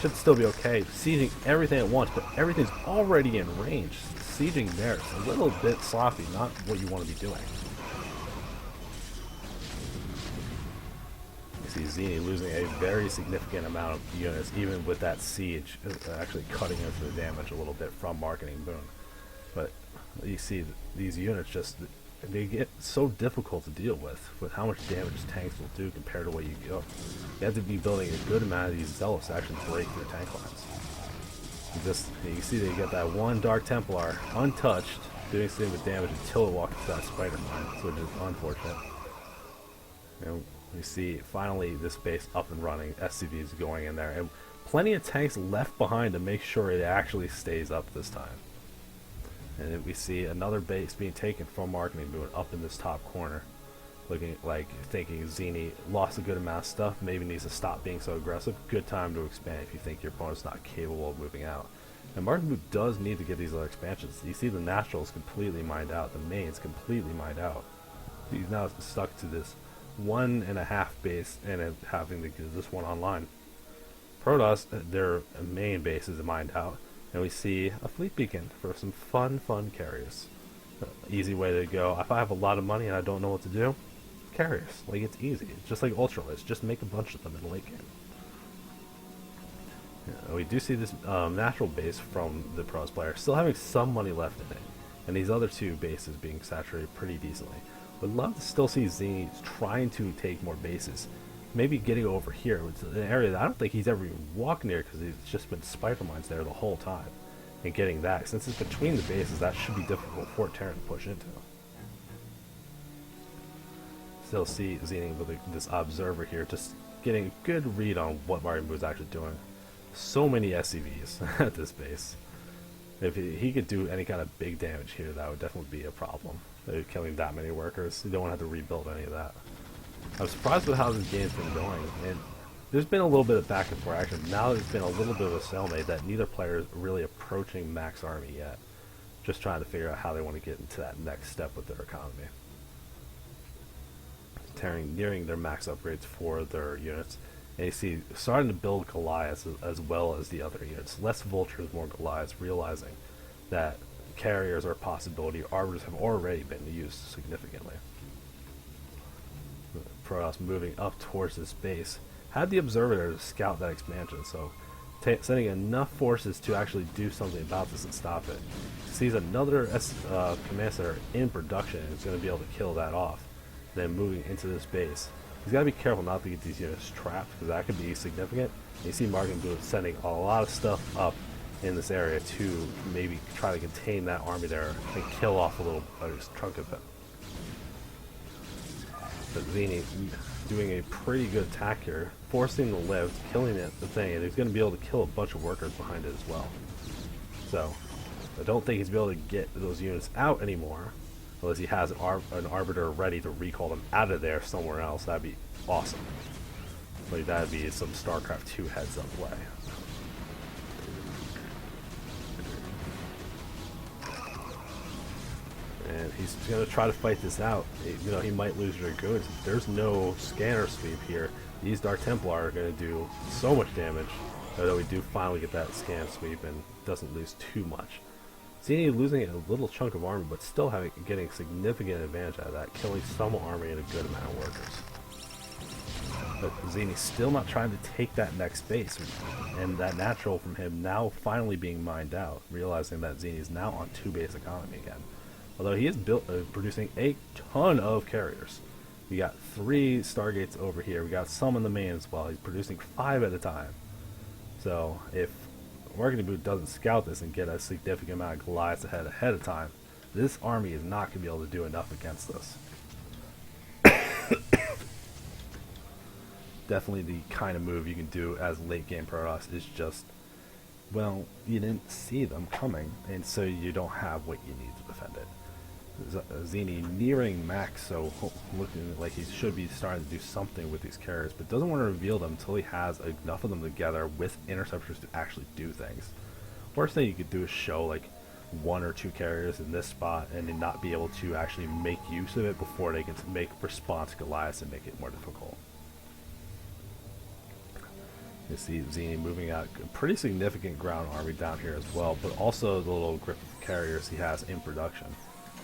should still be okay. Sieging everything at once, but everything's already in range. Sieging there is a little bit sloppy, not what you want to be doing. You see Zini losing a very significant amount of units, even with that siege actually cutting into the damage a little bit from Marketing Boon. But you see these units just, they get so difficult to deal with how much damage tanks will do compared to what you go. You have to be building a good amount of these zealots to actually break through tank lines. You see they get that one Dark Templar untouched, doing significant damage until it walks into that spider mine, which is unfortunate. And we see finally this base up and running, SCVs going in there, and plenty of tanks left behind to make sure it actually stays up this time. And then we see another base being taken from Marketing Boon up in this top corner, looking like thinking Zini lost a good amount of stuff, maybe needs to stop being so aggressive. Good time to expand if you think your opponent's not capable of moving out. And Marketing Boon does need to get these other expansions. You see the naturals completely mined out, the mains completely mined out. He's now stuck to this 1.5 base and having to get this one online. Frotoss, their main base is mined out, and we see a fleet beacon for some fun carriers. Easy way to go. If I have a lot of money and I don't know what to do, carriers. Like, it's easy. It's just like ultralights. Just make a bunch of them in the late game. Yeah, we do see this natural base from the Frotoss player still having some money left in it, and these other two bases being saturated pretty decently. Would love to still see Zini trying to take more bases. Maybe getting over here. It's an area that I don't think he's ever even walked near because he's just been spider mines there the whole time. And getting that, since it's between the bases, that should be difficult for Terran to push into. Still see Zini with this observer here, just getting a good read on what Marketing Boon is actually doing. So many SCVs at this base. If he could do any kind of big damage here, that would definitely be a problem. Killing that many workers, you don't want to have to rebuild any of that. I'm surprised with how this game's been going, and there's been a little bit of back and forth action. Now there's been a little bit of a stalemate that neither player is really approaching max army yet. Just trying to figure out how they want to get into that next step with their economy. Nearing their max upgrades for their units. And you see, starting to build Goliaths as well as the other units. Less Vultures, more Goliaths, realizing that carriers are a possibility. Arbiters have already been used significantly. Frotoss moving up towards this base. Had the observer there to scout that expansion, so sending enough forces to actually do something about this and stop it. Sees another command center in production and is going to be able to kill that off. Then moving into this base. He's got to be careful not to get these units trapped, because that could be significant. And you see Marketing Boon sending a lot of stuff up in this area to maybe try to contain that army there and kill off a little chunk of it. But Zini doing a pretty good attack here, forcing the lift, killing the thing, and he's going to be able to kill a bunch of workers behind it as well. So I don't think he's going to be able to get those units out anymore, unless he has an arbiter ready to recall them out of there somewhere else. That'd be awesome. Like, that'd be some Starcraft 2 heads-up play. And he's going to try to fight this out. You know, he might lose their goods. There's no scanner sweep here. These Dark Templar are going to do so much damage, although we do finally get that scan sweep and doesn't lose too much. Zini losing a little chunk of army, but still getting significant advantage out of that, killing some army and a good amount of workers. But Zini's still not trying to take that next base, and that natural from him now finally being mined out, realizing that Zini's now on 2-base economy again. Although he is producing a ton of carriers. We got 3 Stargates over here. We got some in the main as well. He's producing 5 at a time. So if Marketing Boot doesn't scout this and get a significant amount of Goliaths ahead of time, this army is not going to be able to do enough against this. Definitely the kind of move you can do as late game Protoss is just, well, you didn't see them coming, and so you don't have what you need to defend it. Zini nearing max, so looking like he should be starting to do something with these carriers, but doesn't want to reveal them until he has enough of them together with interceptors to actually do things. Worst thing you could do is show like 1 or 2 carriers in this spot and then not be able to actually make use of it before they can make response Goliaths and make it more difficult. You see Zini moving out a pretty significant ground army down here as well, but also the little grip of carriers he has in production.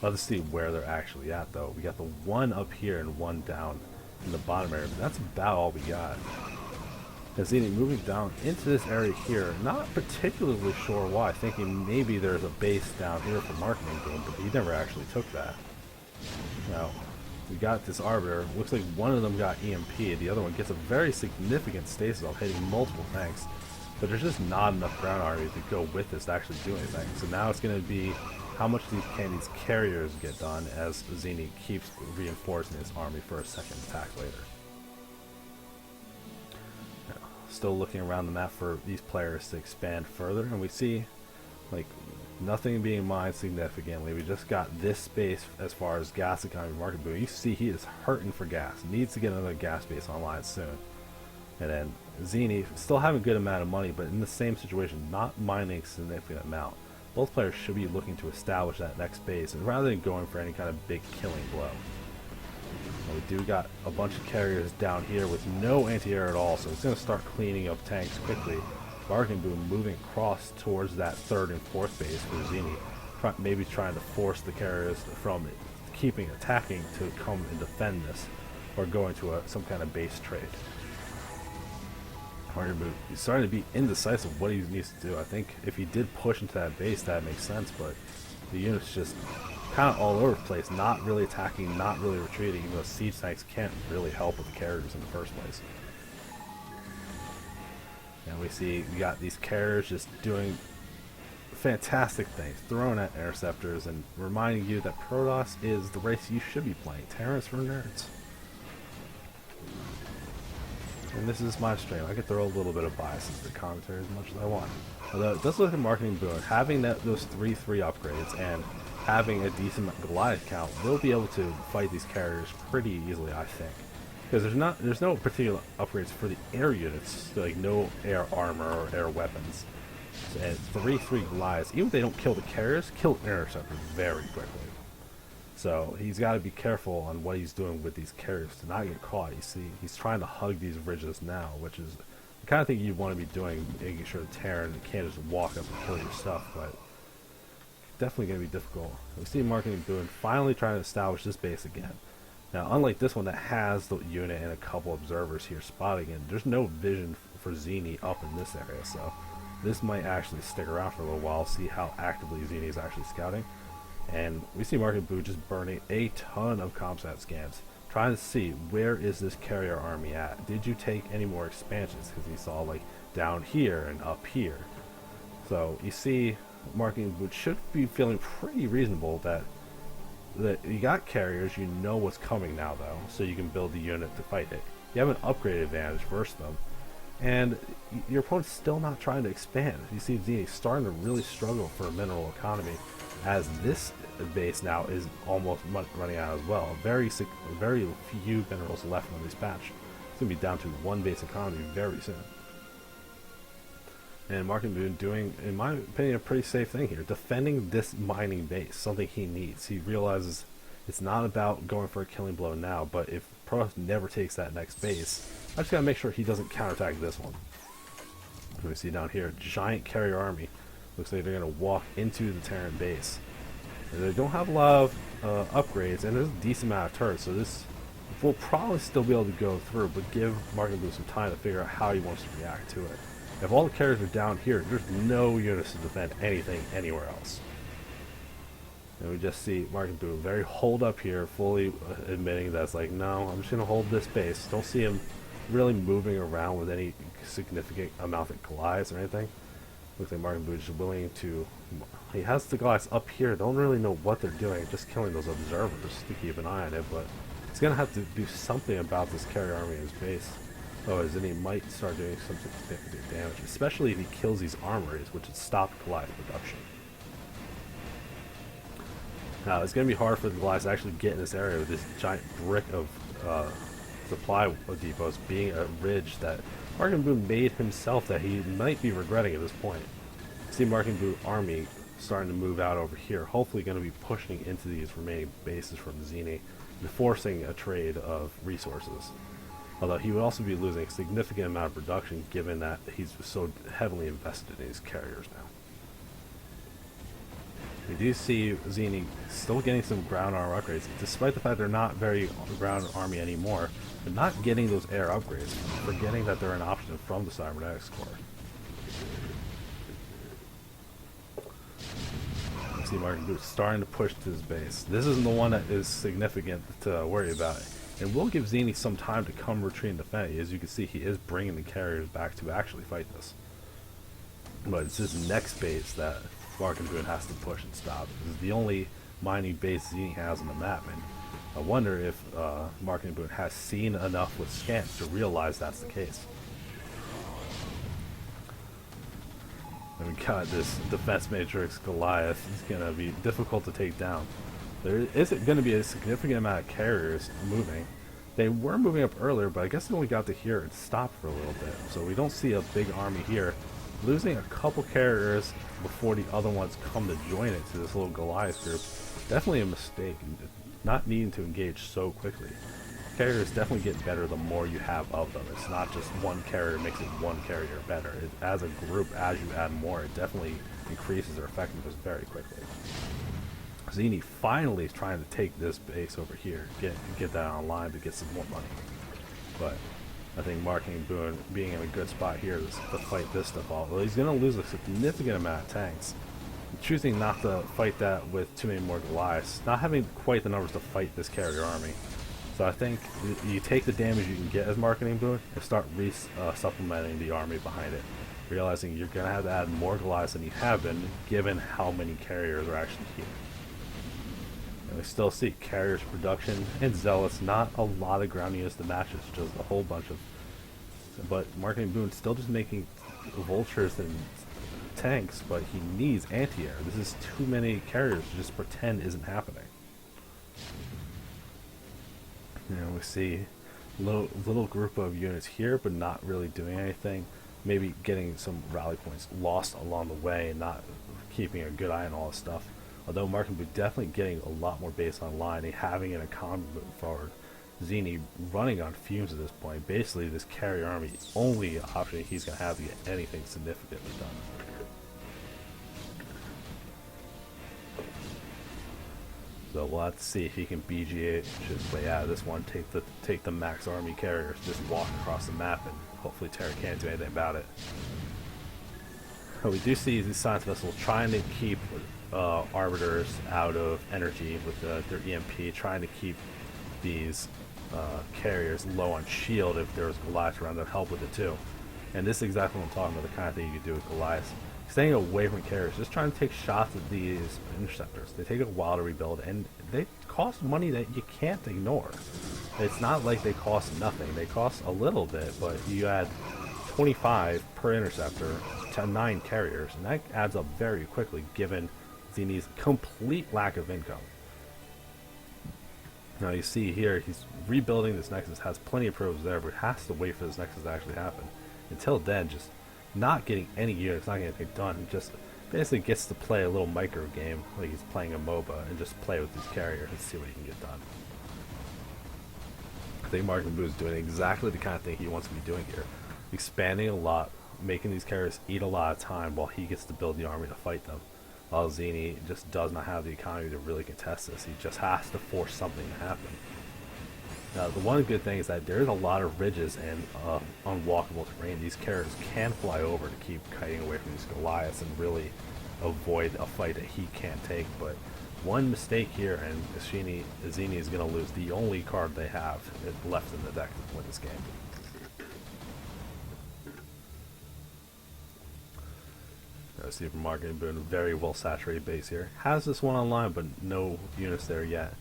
Love to see where they're actually at, though. We got the 1 up here and 1 down in the bottom area, but that's about all we got. And Zini moving down into this area here, not particularly sure why, thinking maybe there's a base down here for Marketing Boom, but he never actually took that. Now, we got this Arbiter. Looks like one of them got EMP, the other one gets a very significant stasis off, hitting multiple tanks. But there's just not enough ground army to go with this to actually do anything. So now it's going to be how much can these carriers get done as Zini keeps reinforcing his army for a second attack later. Now, still looking around the map for these players to expand further, and we see like nothing being mined significantly. We just got this space as far as gas economy market boom. You see he is hurting for gas, needs to get another gas base online soon. And then Zini still having a good amount of money, but in the same situation, not mining a significant amount. Both players should be looking to establish that next base, and rather than going for any kind of big killing blow. Now we do got a bunch of carriers down here with no anti-air at all, so it's going to start cleaning up tanks quickly. Marketing Boom moving across towards that 3rd and 4th base for Zini, maybe trying to force the carriers from keeping attacking to come and defend this, or going to some kind of base trade. He's starting to be indecisive what he needs to do. I think if he did push into that base, that makes sense, but the unit's just kind of all over the place, not really attacking, not really retreating, even though siege tanks can't really help with the carriers in the first place. And we see we got these carriers just doing fantastic things, throwing at interceptors and reminding you that Protoss is the race you should be playing. Terrans for nerds. And this is my stream. I could throw a little bit of bias into the commentary as much as I want. Although it does look at Marketing Boom, having those 3-3 upgrades and having a decent Goliath count, we'll be able to fight these carriers pretty easily, I think. Because there's no particular upgrades for the air units, so like no air armor or air weapons. So, and 3-3 Goliaths, even if they don't kill the carriers, kill interceptors very quickly. So he's got to be careful on what he's doing with these carriers to not get caught. You see, he's trying to hug these ridges now, which is the kind of thing you want to be doing, making sure the Terran can't just walk up and kill your stuff, but definitely going to be difficult. We see Marketing Boom finally trying to establish this base again. Now, unlike this one that has the unit and a couple observers here spotting it, there's no vision for Zini up in this area, so this might actually stick around for a little while, see how actively Zini is actually scouting. And we see Marketing Boom just burning a ton of ComSat scans, trying to see where is this carrier army at. Did you take any more expansions? Because he saw like down here and up here. So you see Marketing Boom should be feeling pretty reasonable that you got carriers, you know what's coming now though, so you can build the unit to fight it. You have an upgrade advantage versus them, and your opponent's still not trying to expand. You see Zini starting to really struggle for a mineral economy, as this base now is almost running out as well. Very few minerals left on this patch. It's going to be down to 1 base economy very soon. And Marketing Boom doing, in my opinion, a pretty safe thing here. Defending this mining base, something he needs. He realizes it's not about going for a killing blow now, but if Protoss never takes that next base, I just got to make sure he doesn't counterattack this one. We see down here, giant carrier army. Looks like they're going to walk into the Terran base. And they don't have a lot of upgrades, and there's a decent amount of turrets, so this will probably still be able to go through, but give Marketing Boom some time to figure out how he wants to react to it. If all the carriers are down here, there's no units to defend anything anywhere else. And we just see Mark and Boone very holed up here, fully admitting that it's like, no, I'm just going to hold this base. Don't see him really moving around with any significant amount of Goliaths or anything. Looks like Mark and Boone is willing to... He has the Goliaths up here. Don't really know what they're doing. Just killing those observers to keep an eye on it. But he's going to have to do something about this carrier army in his base. Otherwise, then he might start doing some significant damage. Especially if he kills these armories, which would stop Goliath production. Now, it's going to be hard for the Goliaths to actually get in this area with this giant brick of supply depots being a ridge that Mark and Boone made himself that he might be regretting at this point. See Mark and Boone army starting to move out over here, hopefully going to be pushing into these remaining bases from Zini and forcing a trade of resources. Although he would also be losing a significant amount of production given that he's so heavily invested in his carriers now. We do see Zini still getting some ground armor upgrades, despite the fact they're not very ground army anymore. They're not getting those air upgrades, forgetting that they're an option from the Cybernetics Corps. You see Mark and Boone starting to push to his base. This isn't the one that is significant to worry about. And will give Zini some time to come retreat and defend. As you can see, he is bringing the carriers back to actually fight this. But it's this next base that Mark and Boone has to push and stop. This is the only mining base Zini has on the map, and I wonder if Mark and Boone has seen enough with scans to realize that's the case. And we got this defense matrix Goliath. It's going to be difficult to take down. There isn't going to be a significant amount of carriers moving. They were moving up earlier, but I guess they only got to here and stopped for a little bit. So we don't see a big army here. Losing a couple carriers before the other ones come to join it to this little Goliath group, definitely a mistake. Not needing to engage so quickly. Carriers definitely get better the more you have of them. It's not just one carrier makes it one carrier better. As a group, as you add more, it definitely increases their effectiveness very quickly. Zini finally is trying to take this base over here, get that online to get some more money. But I think Mark and Boone being in a good spot here to fight this stuff off. Well, he's going to lose a significant amount of tanks. Choosing not to fight that with too many more Goliaths, not having quite the numbers to fight this carrier army. So I think you take the damage you can get as Mark and Boone and start supplementing the army behind it. Realizing you're going to have to add more Goliaths than you have been, given how many carriers are actually here. And we still see carriers production and zealots, not a lot of ground units to match it, just a whole bunch of. But Mark and Boone still just making vultures and tanks, but he needs anti-air. This is too many carriers to just pretend isn't happening. You know, we see little group of units here, but not really doing anything. Maybe getting some rally points lost along the way and not keeping a good eye on all this stuff. Although Mark and Boone definitely getting a lot more base online and having an economy moving forward. Zini running on fumes at this point. Basically, this carrier army is the only option he's going to have to get anything significantly done. So we'll have to see if he can BGH his way out of this one, take the max army carriers, just walk across the map, and hopefully Terra can't do anything about it. But we do see these science vessels trying to keep arbiters out of energy with their EMP, trying to keep these carriers low on shield if there's Goliath around to help with it too. And this is exactly what I'm talking about, the kind of thing you can do with Goliath. Staying away from carriers, just trying to take shots at these interceptors. They take a while to rebuild, and they cost money that you can't ignore. It's not like they cost nothing. They cost a little bit, but you add 25 per interceptor to 9 carriers, and that adds up very quickly given Zini's complete lack of income. Now you see here, he's rebuilding this Nexus, has plenty of probes there, but has to wait for this Nexus to actually happen. Until then, just not getting any units, not getting anything done, just basically gets to play a little micro game like he's playing a MOBA and just play with these carriers and see what he can get done. I think Mark and Boone is doing exactly the kind of thing he wants to be doing here. Expanding a lot, making these carriers eat a lot of time while he gets to build the army to fight them. While Zini just does not have the economy to really contest this. He just has to force something to happen. Now, the one good thing is that there's a lot of ridges and unwalkable terrain. These carriers can fly over to keep kiting away from these Goliaths and really avoid a fight that he can't take. But One mistake here, and Zini is going to lose the only card they have left in the deck to win this game. Supermarket and Boone, very well saturated base here. Has this one online, but no units there yet.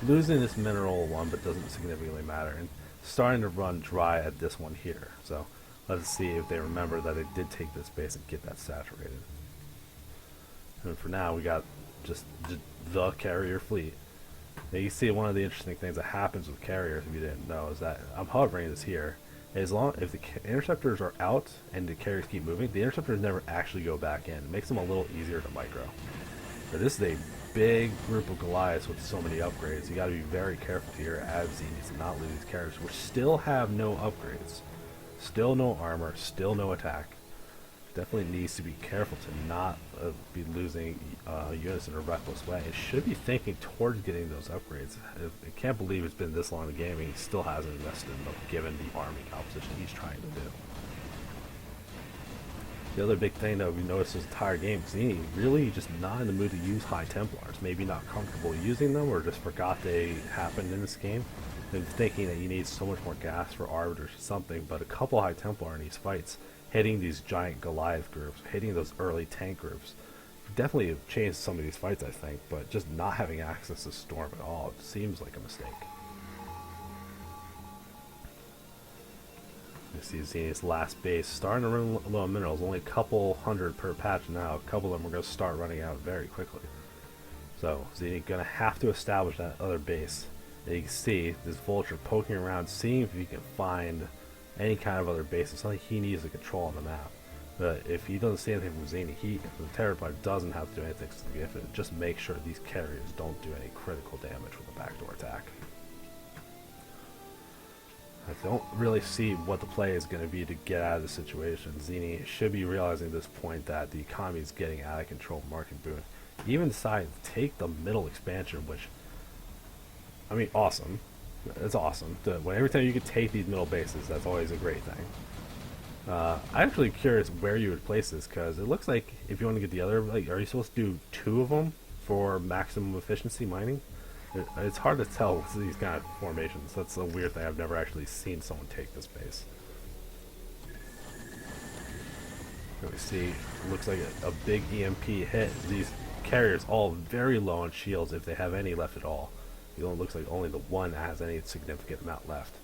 Losing this mineral one, but doesn't significantly matter. And starting to run dry at this one here. So let's see if they remember that they did take this base and get that saturated. And for now, we got just the carrier fleet. Now you see one of the interesting things that happens with carriers, if you didn't know, is that I'm hovering this here. As long if the interceptors are out and the carriers keep moving, the interceptors never actually go back in. It makes them a little easier to micro. But this is a big group of Goliaths with so many upgrades. You got to be very careful here as Zenies to not lose these carriers, which still have no upgrades, still no armor, still no attack. Definitely needs to be careful to not be losing units in a reckless way. It should be thinking towards getting those upgrades. I can't believe it's been this long in the game and he still hasn't invested in them, given the army composition he's trying to do. The other big thing that we noticed this entire game, Zini really just not in the mood to use High Templars. Maybe not comfortable using them, or just forgot they happened in this game. And thinking that you need so much more gas for Arbiters or something, but a couple High Templar in these fights, hitting these giant Goliath groups, hitting those early tank groups, definitely have changed some of these fights, I think, but just not having access to Storm at all seems like a mistake. You see Zeni's last base starting to run low on minerals, only a couple hundred per patch now. A couple of them are going to start running out very quickly. So Zeni going to have to establish that other base. And you can see this Vulture poking around, seeing if he can find any kind of other bases, something he needs to control on the map. But if he doesn't see anything from Zeni, if the Terrapire doesn't have to do anything significant, just make sure these carriers don't do any critical damage with a backdoor attack. I don't really see what the play is going to be to get out of the situation. Zeni should be realizing at this point that the economy is getting out of control. Mark and Boone even decide to take the middle expansion, which, I mean, awesome. It's awesome. Every time you can take these middle bases, that's always a great thing. I'm actually curious where you would place this, because it looks like if you want to get the other, like, are you supposed to do 2 of them for maximum efficiency mining? It's hard to tell with these kind of formations. That's a weird thing. I've never actually seen someone take this base. We see, looks like a big EMP hit. These carriers all very low on shields, if they have any left at all. It looks like only the one has any significant amount left.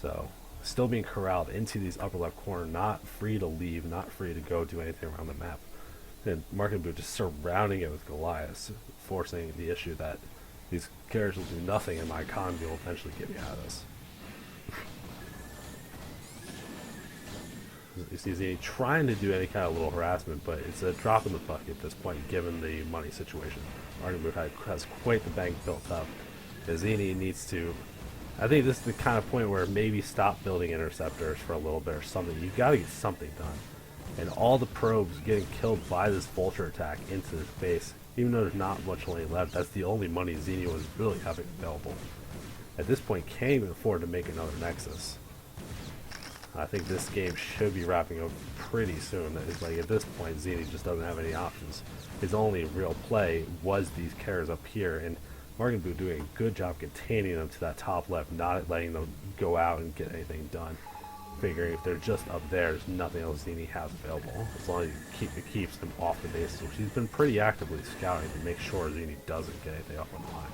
So, still being corralled into these upper left corner, not free to leave, not free to go do anything around the map. And Mark and Boot just surrounding it with Goliaths, forcing the issue that these carriers will do nothing and my economy will eventually get me out of this. You see Z trying to do any kind of little harassment, but it's a drop in the bucket at this point, given the money situation. Mark and Boot has quite the bank built up. Zini needs to, I think this is the kind of point where maybe stop building interceptors for a little bit or something. You've got to get something done. And all the probes getting killed by this Vulture attack into this base, even though there's not much money left, that's the only money Zini was really having available. At this point, can't even afford to make another Nexus. I think this game should be wrapping up pretty soon. It's like at this point, Zini just doesn't have any options. His only real play was these carriers up here, and Morgan Boot doing a good job containing them to that top left, not letting them go out and get anything done. Figuring if they're just up there, there's nothing else Zini has available. As long as it keeps them off the bases, which he's been pretty actively scouting to make sure Zini doesn't get anything up on the line.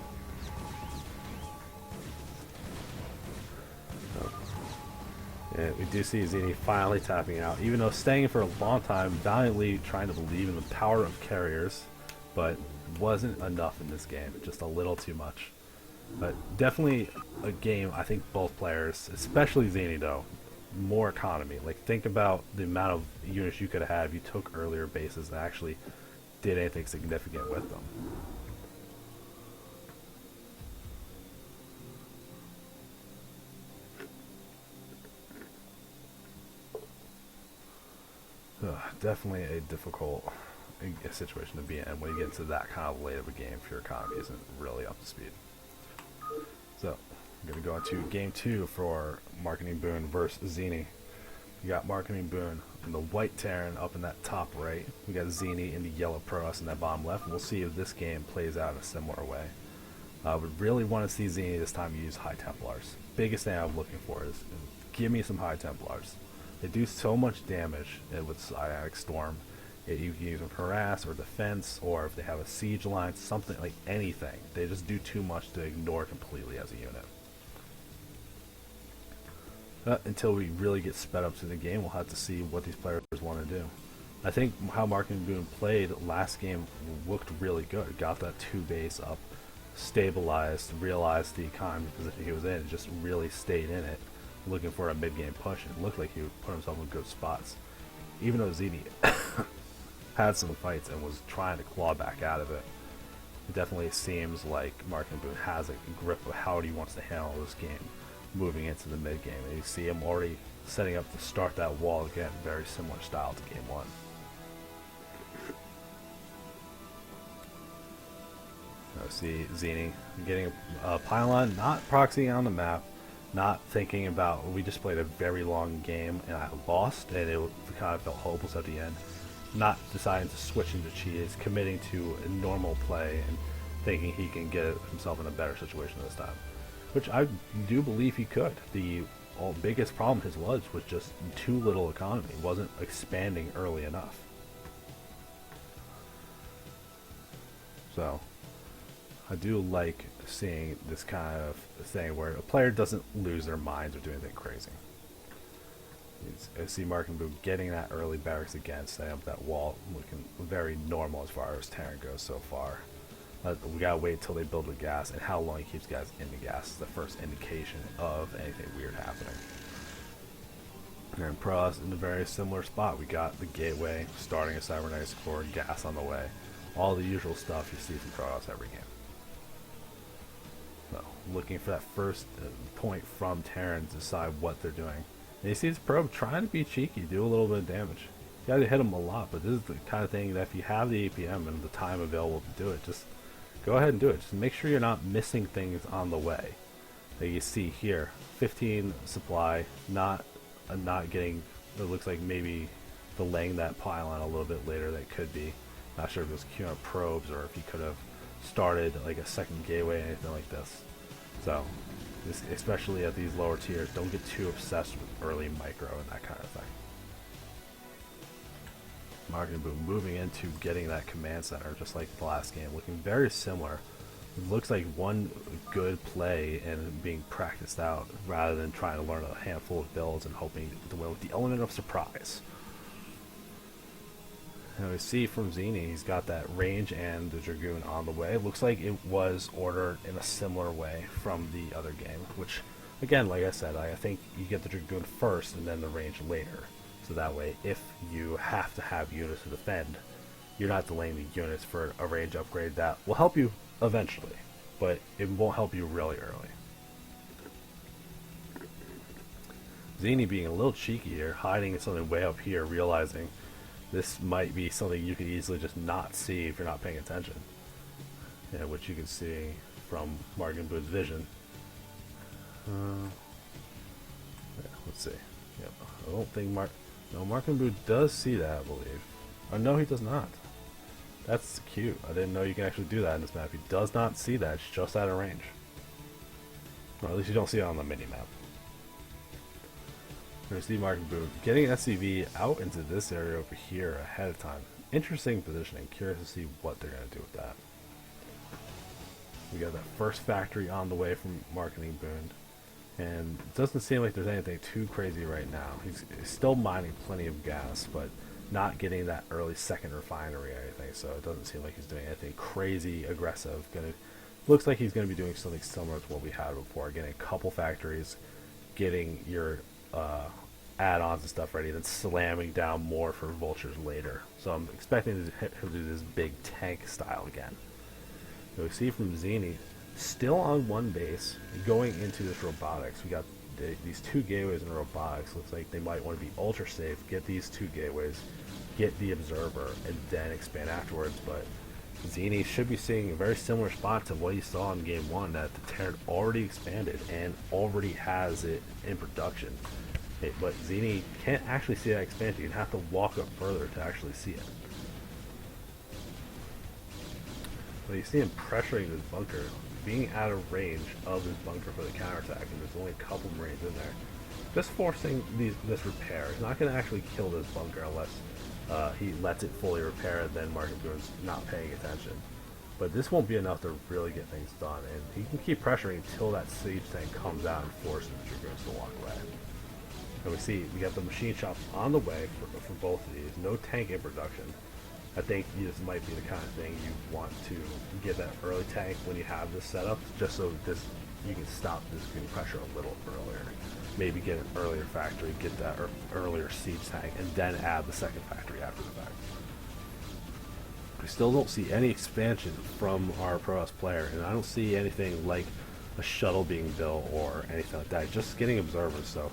And we do see Zini finally tapping out, even though staying for a long time, valiantly trying to believe in the power of carriers, but wasn't enough in this game, just a little too much. But definitely a game, I think both players, especially Zini though, more economy. Like, think about the amount of units you could have had if you took earlier bases that actually did anything significant with them. Definitely a difficult situation to be in when you get into that kind of late of a game if your economy isn't really up to speed. So, I'm going to go into game 2 for Marketing Boone versus Zini. You got Marketing Boon and the white Terran up in that top right. We got Zini in the yellow Protoss in that bottom left. And we'll see if this game plays out in a similar way. I would really want to see Zini this time use High Templars. Biggest thing I'm looking for is give me some High Templars. They do so much damage with Psionic Storm. You can use them for harass or defense, or if they have a siege line, something like anything. They just do too much to ignore completely as a unit. Until we really get sped up to the game, we'll have to see what these players want to do. I think how Marketing Boon played last game looked really good. Got that 2 base up, stabilized, realized the economy position he was in, and just really stayed in it, looking for a mid-game push. It looked like he would put himself in good spots. Even though Zini had some fights and was trying to claw back out of it, it definitely seems like Marketing Boon has a grip of how he wants to handle this game moving into the mid-game. And you see him already setting up to start that wall again, very similar style to game 1. Now see Zini getting a pylon, not proxying on the map, not thinking about, we just played a very long game and I lost and it kind of felt hopeless at the end. Not deciding to switch into cheese, committing to a normal play and thinking he can get himself in a better situation this time. Which I do believe he could. The biggest problem his was just too little economy. It wasn't expanding early enough. So I do like seeing this kind of thing where a player doesn't lose their minds or do anything crazy. I see Marketing Boon getting that early barracks again, setting up that wall, looking very normal as far as Terran goes so far. We gotta wait till they build the gas, and how long he keeps guys in the gas is the first indication of anything weird happening. And Pros in a very similar spot. We got the gateway, starting a Cybernetics core, gas on the way. All the usual stuff you see from Pros every game. So, looking for that first point from Terran to decide what they're doing. And you see this probe trying to be cheeky, do a little bit of damage. You gotta hit him a lot, but this is the kind of thing that if you have the APM and the time available to do it, just go ahead and do it. Just make sure you're not missing things on the way. That you see here, 15 supply, not getting. It looks like maybe delaying that pylon a little bit later. That could be. Not sure if it was queuing up probes or if he could have started like a second gateway or anything like this. So, especially at these lower tiers, don't get too obsessed with early micro and that kind of thing. Marketing Boon moving into getting that command center just like the last game, looking very similar. It looks like one good play and being practiced out rather than trying to learn a handful of builds and hoping to win with the element of surprise. And we see from Zini, he's got that range and the Dragoon on the way. It looks like it was ordered in a similar way from the other game, which, again, like I said, I think you get the Dragoon first and then the range later. So that way, if you have to have units to defend, you're not delaying the units for a range upgrade that will help you eventually, but it won't help you really early. Zini being a little cheeky here, hiding something way up here, realizing this might be something you could easily just not see if you're not paying attention. Yeah, which you can see from Marketing Boon's vision. Yeah, let's see. Yep. I don't think Marketing Boon does see that, I believe. Oh, no, he does not. That's cute. I didn't know you can actually do that in this map. He does not see that. It's just out of range. Or at least you don't see it on the mini-map. We're going to see Marketing Boon getting SCV out into this area over here ahead of time. Interesting positioning. Curious to see what they're going to do with that. We got that first factory on the way from Marketing Boon. And it doesn't seem like there's anything too crazy right now. He's still mining plenty of gas, but not getting that early second refinery or anything. So it doesn't seem like he's doing anything crazy aggressive. Looks like he's going to be doing something similar to what we had before. Getting a couple factories, getting your add-ons and stuff ready, then slamming down more for vultures later. So I'm expecting him to do this big tank style again. So we see from Zini, still on one base, going into this robotics. We got these 2 gateways in robotics. Looks like they might want to be ultra safe, get these 2 gateways, get the observer, and then expand afterwards. But Zini should be seeing a very similar spot to what he saw in game 1, that the Terran already expanded and already has it in production. But Zini can't actually see that expansion. You'd have to walk up further to actually see it. But you see him pressuring this bunker, being out of range of his bunker for the counterattack, and there's only a couple Marines in there. Just forcing this repair. He's not going to actually kill this bunker unless he lets it fully repair, and then Market Boone's not paying attention. But this won't be enough to really get things done, and he can keep pressuring until that siege tank comes out and forces the Dragoons to walk away. And we got the machine shop on the way for both of these. No tank in production. I think this might be the kind of thing you want to get that early tank when you have this set up, just so you can stop this green pressure a little earlier. Maybe get an earlier factory, get that earlier siege tank, and then add the second factory after the fact. We still don't see any expansion from our Frotoss player, and I don't see anything like a shuttle being built or anything like that. Just getting observers, so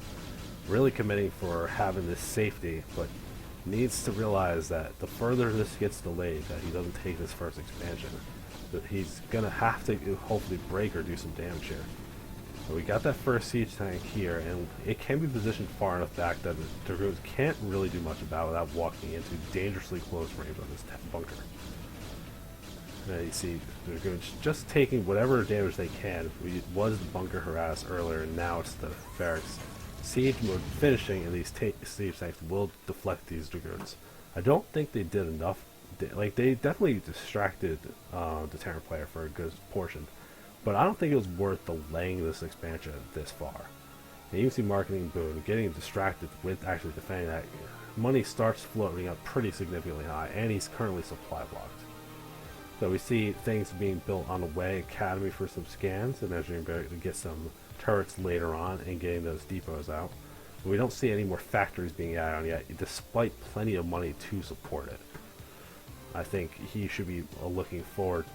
really committing for having this safety, but needs to realize that the further this gets delayed, that he doesn't take this first expansion, that he's going to have to hopefully break or do some damage here. But we got that first siege tank here, and it can be positioned far enough back that the Dragoons can't really do much about it without walking into dangerously close range on this bunker. And you see the Dragoons just taking whatever damage they can. It was the bunker harass earlier, and now it's the barracks. Siege mode finishing, and these siege tanks will deflect these Dragoons. I don't think they did enough. They definitely distracted the Terran player for a good portion, but I don't think it was worth delaying this expansion this far. And you can see Marketing Boone getting distracted with actually defending that. Money starts floating up pretty significantly high, and he's currently supply blocked. So we see things being built on the way, Academy for some scans, and as you're going to get some turrets later on and getting those depots out. We don't see any more factories being added on yet, despite plenty of money to support it. I think he should be looking forward.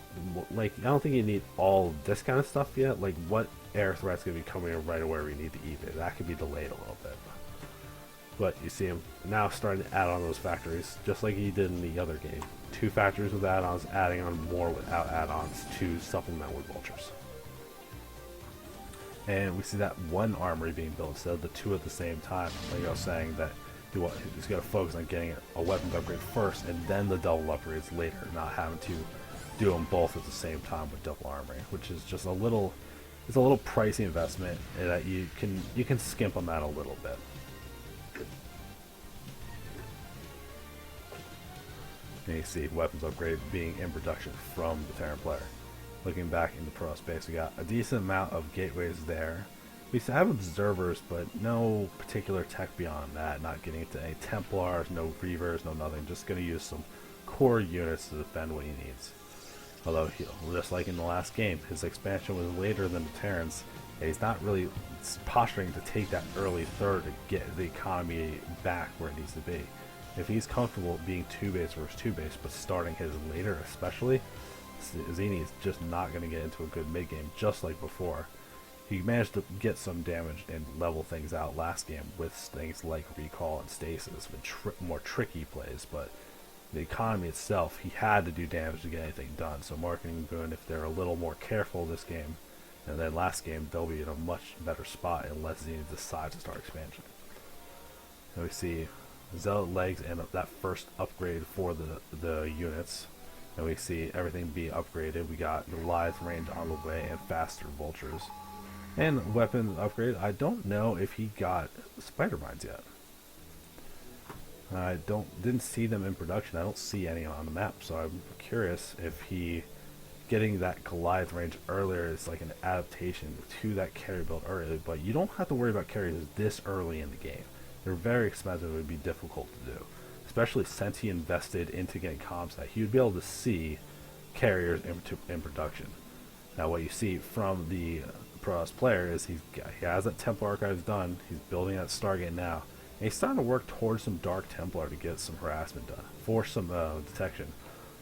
I don't think you need all this kind of stuff yet. What air threat's going to be coming in right away we need to eat it. That could be delayed a little bit. But you see him now starting to add on those factories, just like he did in the other game. 2 factories with add-ons, adding on more without add-ons to supplement with vultures. And we see that 1 armory being built instead of the 2 at the same time. Like I was saying, that he's got to focus on getting a weapons upgrade first and then the double upgrades later, not having to do them both at the same time with double armory, which is just it's a little pricey investment, and that you can skimp on that a little bit. And you see weapons upgrade being in production from the Terran player. Looking back in the pro space, we got a decent amount of gateways there. We have observers, but no particular tech beyond that. Not getting into any Templars, no Reavers, no nothing. Just going to use some core units to defend what he needs. Although, just like in the last game, his expansion was later than the Terrans, and he's not really posturing to take that early third to get the economy back where it needs to be. If he's comfortable being 2 base versus 2 base, but starting his later especially, Zini is just not going to get into a good mid game, just like before. He managed to get some damage and level things out last game with things like recall and stasis, with more tricky plays, but the economy itself, he had to do damage to get anything done. So Marketing Boone, if they're a little more careful this game, and then last game, they'll be in a much better spot unless Zini decides to start expansion. And we see Zealot legs and that first upgrade for the units. And we see everything be upgraded. We got Goliath range on the way and faster vultures. And weapons upgrade. I don't know if he got spider mines yet. I didn't see them in production. I don't see any on the map, so I'm curious if he getting that Goliath range earlier is like an adaptation to that carry build early. But you don't have to worry about carriers this early in the game. They're very expensive. It would be difficult to do, especially since he invested into getting comsat. He would be able to see carriers in production. Now, what you see from the Frotoss player is he has that Templar Archives done. He's building that Stargate now, and he's starting to work towards some Dark Templar to get some harassment done, force some detection.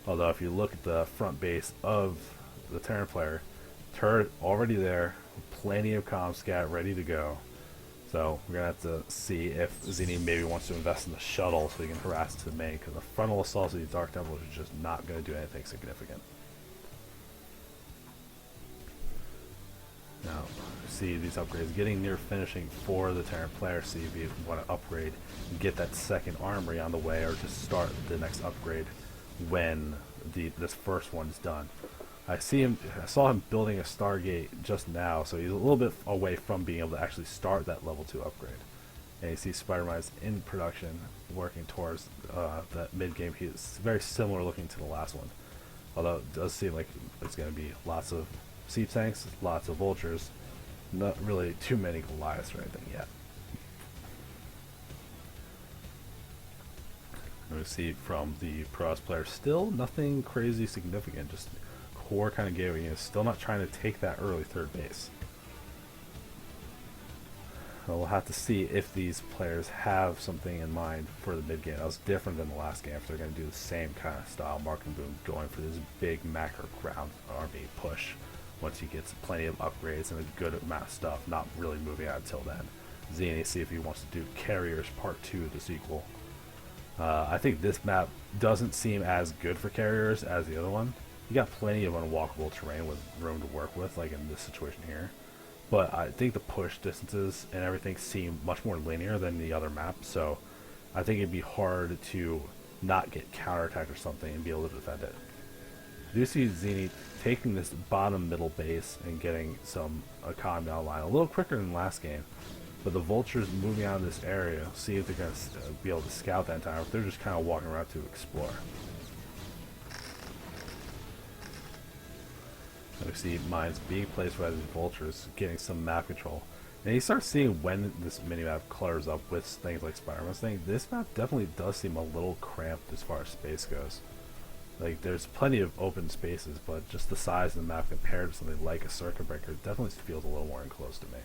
Although, if you look at the front base of the Terran player, turret already there, plenty of comscat ready to go. So we're going to have to see if Zini maybe wants to invest in the shuttle so he can harass to the main, because the frontal assaults of these Dark Templars is just not going to do anything significant. Now, see these upgrades getting near finishing for the Terran player. See if you want to upgrade and get that second armory on the way, or just start the next upgrade when this first one's done. I saw him building a Stargate just now, so he's a little bit away from being able to actually start that level 2 upgrade. And you see Spider-Man is in production, working towards that mid-game. He's very similar looking to the last one, although it does seem like it's going to be lots of sea tanks, lots of vultures, not really too many Goliaths or anything yet. And we see from the Frotoss player, still nothing crazy significant, just core kind of gateway. Still not trying to take that early third base. We'll have to see if these players have something in mind for the mid game that was different than the last game. If they're going to do the same kind of style, Marking Boom going for this big macro ground army push once he gets plenty of upgrades and a good amount of stuff, not really moving out until then. Zini, see if he wants to do Carriers Part 2, the sequel. I think this map doesn't seem as good for Carriers as the other one. You got plenty of unwalkable terrain with room to work with, like in this situation here. But I think the push distances and everything seem much more linear than the other map, so I think it'd be hard to not get counterattacked or something and be able to defend it. I do see Zini taking this bottom middle base and getting some economy online a little quicker than last game, but the vultures moving out of this area, see if they're going to be able to scout that time, if they're just kind of walking around to explore. And we see mines being placed by these vultures, getting some map control. And you start seeing when this minimap clutters up with things like Spider-Man's thing. This map definitely does seem a little cramped as far as space goes. Like, there's plenty of open spaces, but just the size of the map compared to something like a circuit breaker definitely feels a little more enclosed to me.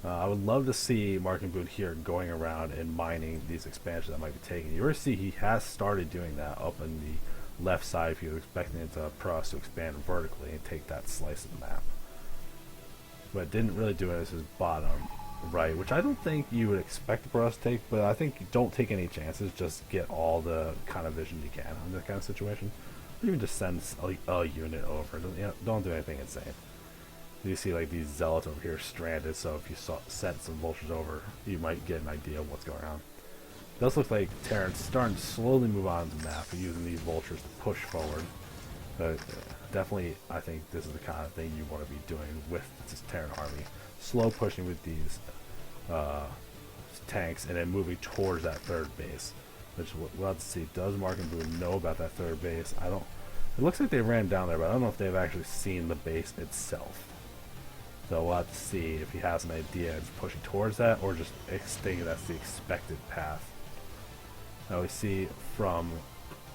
I would love to see Marking Boom here going around and mining these expansions that might be taken. You already see he has started doing that up in the left side if you're expecting it to Frotoss to expand vertically and take that slice of the map. But didn't really do it as his bottom right, which I don't think you would expect Frotoss to take, but I think you don't take any chances, just get all the kind of vision you can in that kind of situation. Or even just send a unit over, don't do anything insane. You see like these zealots over here stranded, so if you sent some vultures over, you might get an idea of what's going on. It does look like Terran's starting to slowly move on the map, using these vultures to push forward. Definitely, I think this is the kind of thing you want to be doing with this Terran army. Slow pushing with these tanks, and then moving towards that third base. Which we'll have to see. Does Marking Boom know about that third base? I don't. It looks like they ran down there, but I don't know if they've actually seen the base itself. So we'll have to see if he has an idea of pushing towards that, or just thinking that's the expected path. Now we see from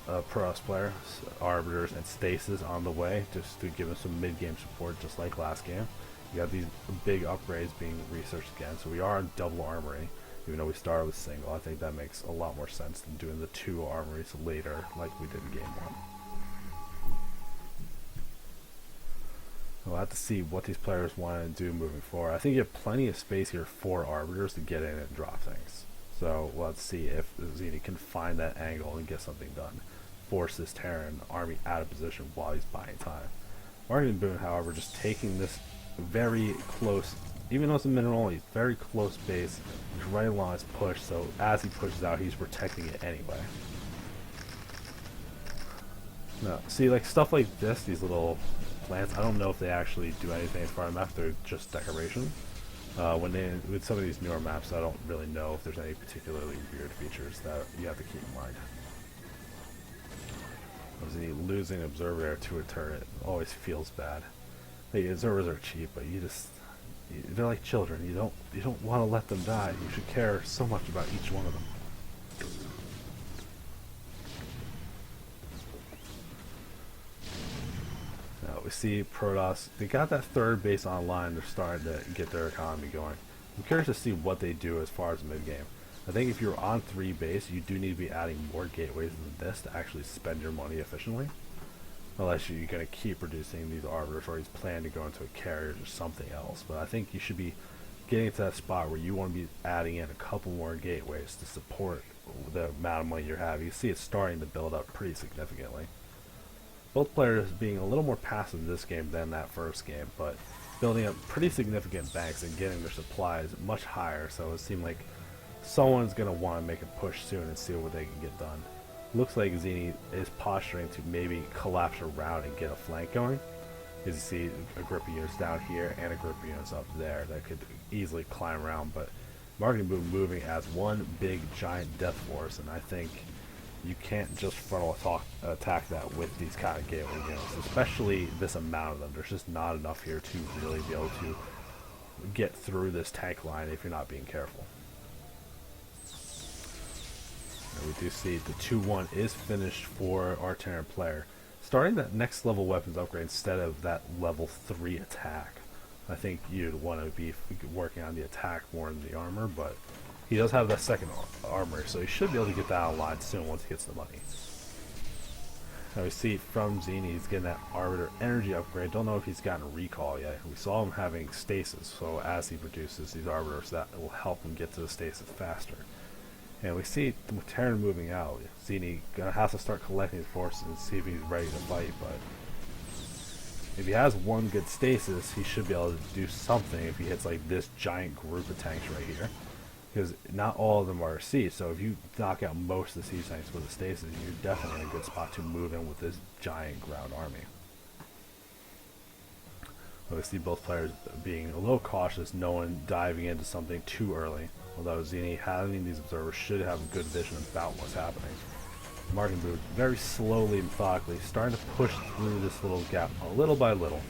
Frotoss player, Arbiters and Stasis on the way, just to give him some mid-game support, just like last game. You got these big upgrades being researched again, so we are on double armory, even though we started with single. I think that makes a lot more sense than doing the 2 armories later, like we did in game 1. We'll have to see what these players want to do moving forward. I think you have plenty of space here for Arbiters to get in and drop things. So we'll have to see if Zini can find that angle and get something done. Force this Terran army out of position while he's buying time. Marking Boom, however, just taking this very close, even though it's a mineral only, very close base, right along his push, so as he pushes out, he's protecting it anyway. No, see, like stuff like this, these little plants, I don't know if they actually do anything as far as maps, they're just decoration. With some of these newer maps, I don't really know if there's any particularly weird features that you have to keep in mind. Obviously, losing an observer there to a turret always feels bad. The observers are cheap, but they're like children. You don't want to let them die. You should care so much about each one of them. We see Frotoss, they got that third base online, they're starting to get their economy going. I'm curious to see what they do as far as mid-game. I think if you're on 3 base, you do need to be adding more gateways than this to actually spend your money efficiently. Unless you're going to keep producing these Arbiters, or he's planning to go into a Carriers or something else. But I think you should be getting to that spot where you want to be adding in a couple more gateways to support the amount of money you're having. You see it's starting to build up pretty significantly. Both players being a little more passive this game than that first game, but building up pretty significant banks and getting their supplies much higher, so it seemed like someone's going to want to make a push soon and see what they can get done. Looks like Zini is posturing to maybe collapse around and get a flank going. As you see a group of units down here and a group of units up there that could easily climb around, but Marketing Boom moving as one big giant death force, and I think you can't just frontal attack that with these kind of gateway units, especially this amount of them. There's just not enough here to really be able to get through this tank line if you're not being careful. And we do see the 2-1 is finished for our Terran player, starting that next level weapons upgrade instead of that level 3 attack. I think you'd want to be working on the attack more than the armor, but he does have that second armor, so he should be able to get that online soon once he gets the money. Now we see from Zini he's getting that Arbiter energy upgrade. Don't know if he's gotten a recall yet. We saw him having stasis, so as he produces these Arbiters, that will help him get to the stasis faster. And we see the Terran moving out. Zini gonna have to start collecting his forces and see if he's ready to fight, but if he has one good stasis, he should be able to do something if he hits like this giant group of tanks right here. Because not all of them are siege, so if you knock out most of the siege tanks with a stasis, you're definitely in a good spot to move in with this giant ground army. We see both players being a little cautious, no one diving into something too early. Although Zini having these observers should have a good vision about what's happening. Martin Boot very slowly and methodically starting to push through this little gap little by little.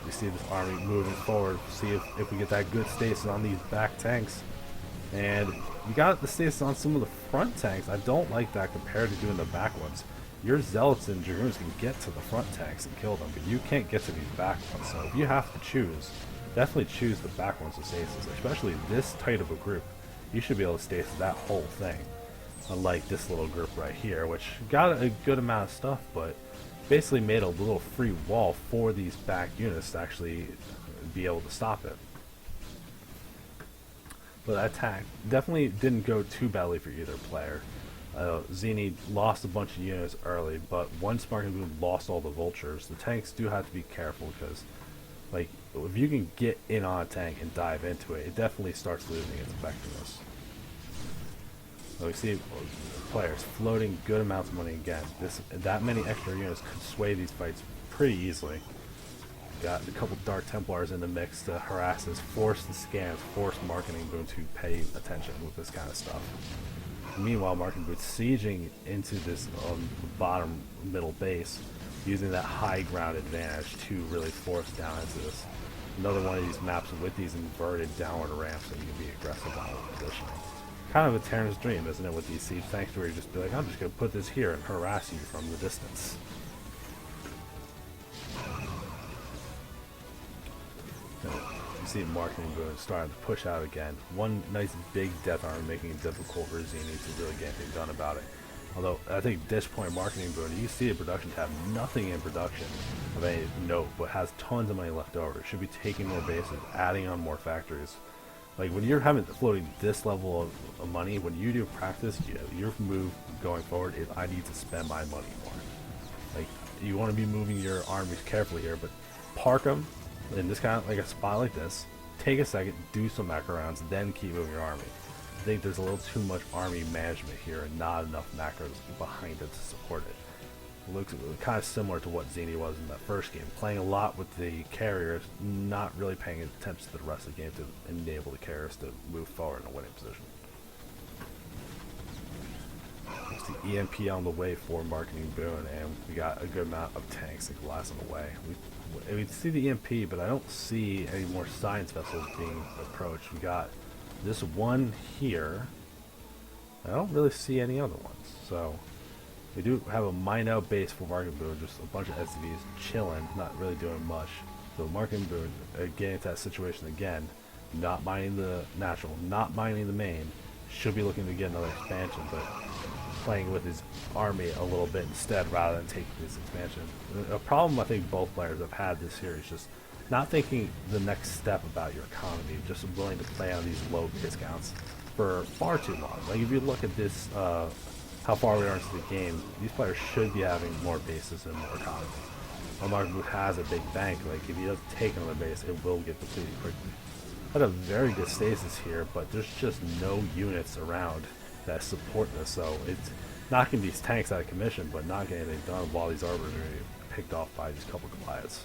We see this army moving forward, see if we get that good stasis on these back tanks. And we got the stasis on some of the front tanks. I don't like that compared to doing the back ones. Your Zealots and Dragoons can get to the front tanks and kill them, but you can't get to these back ones. So if you have to choose, definitely choose the back ones to stasis, especially this tight of a group. You should be able to stasis that whole thing. Unlike this little group right here, which got a good amount of stuff, but basically made a little free wall for these back units to actually be able to stop it. But that attack definitely didn't go too badly for either player. Zini lost a bunch of units early, but once Marketing Boom lost all the vultures, the tanks do have to be careful because, like, if you can get in on a tank and dive into it, it definitely starts losing its effectiveness. So we see players floating good amounts of money again. That many extra units could sway these fights pretty easily. Got a couple Dark Templars in the mix to harass us, force the scans, force Marketing Boom to pay attention with this kind of stuff. Meanwhile, Marketing Boom sieging into this bottom middle base, using that high ground advantage to really force down into this. Another one of these maps with these inverted downward ramps so you can be aggressive on the positioning. Kind of a Terran's dream, isn't it, with these siege tanks where you just be like, I'm just going to put this here and harass you from the distance. You see Marketing Boom starting to push out again. One nice big death army making it difficult for Zini to really get anything done about it. Although, I think at this point, Marketing Boom, you see a production tab, nothing in production of any note, but has tons of money left over. Should be taking more bases, adding on more factories. Like, when you're having floating this level of money, when you do practice, your move going forward is, I need to spend my money more. Like, you want to be moving your armies carefully here, but park them in this kind of, like a spot like this, take a second, do some macro rounds, then keep moving your army. I think there's a little too much army management here and not enough macros behind it to support it. It looks kind of similar to what Zini was in that first game, playing a lot with the carriers, not really paying attention to the rest of the game to enable the carriers to move forward in a winning position. There's the EMP on the way for Marketing Boom, and we got a good amount of tanks and glass on the way. We see the EMP, but I don't see any more science vessels being approached. We got this one here. I don't really see any other ones, so we do have a mine out base for Marketing Boom, just a bunch of SCVs chilling, not really doing much. So Marketing Boom getting into that situation again, not mining the natural, not mining the main, should be looking to get another expansion, but playing with his army a little bit instead rather than taking this expansion. A problem I think both players have had this series, just not thinking the next step about your economy, just willing to play on these low discounts for far too long. Like, if you look at this, how far we are into the game, these players should be having more bases and more economy. Markin has a big bank. Like, if he does take another base, it will get depleted quickly. Had a very good stasis here, but there's just no units around that support this, so it's knocking these tanks out of commission, but not getting anything done while these arbiters are getting picked off by these couple Goliaths.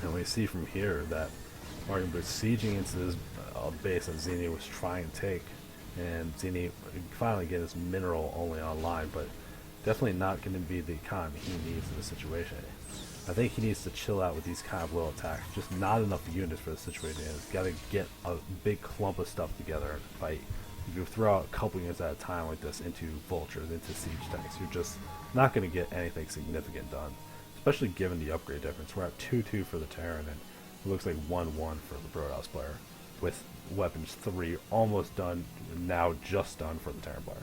And we see from here that Markin was sieging into this base that Zini was trying to take, and Zini finally get his mineral only online, but definitely not going to be the economy he needs in this situation. I think he needs to chill out with these kind of little attacks. Just not enough units for the situation. He's got to get a big clump of stuff together and fight. If you throw out a couple units at a time like this into vultures, into siege tanks, you're just not going to get anything significant done. Especially given the upgrade difference. We're at 2-2 for the Terran, and it looks like 1-1 for the Frotoss player. With weapons 3 almost done, now just done for the Terran player.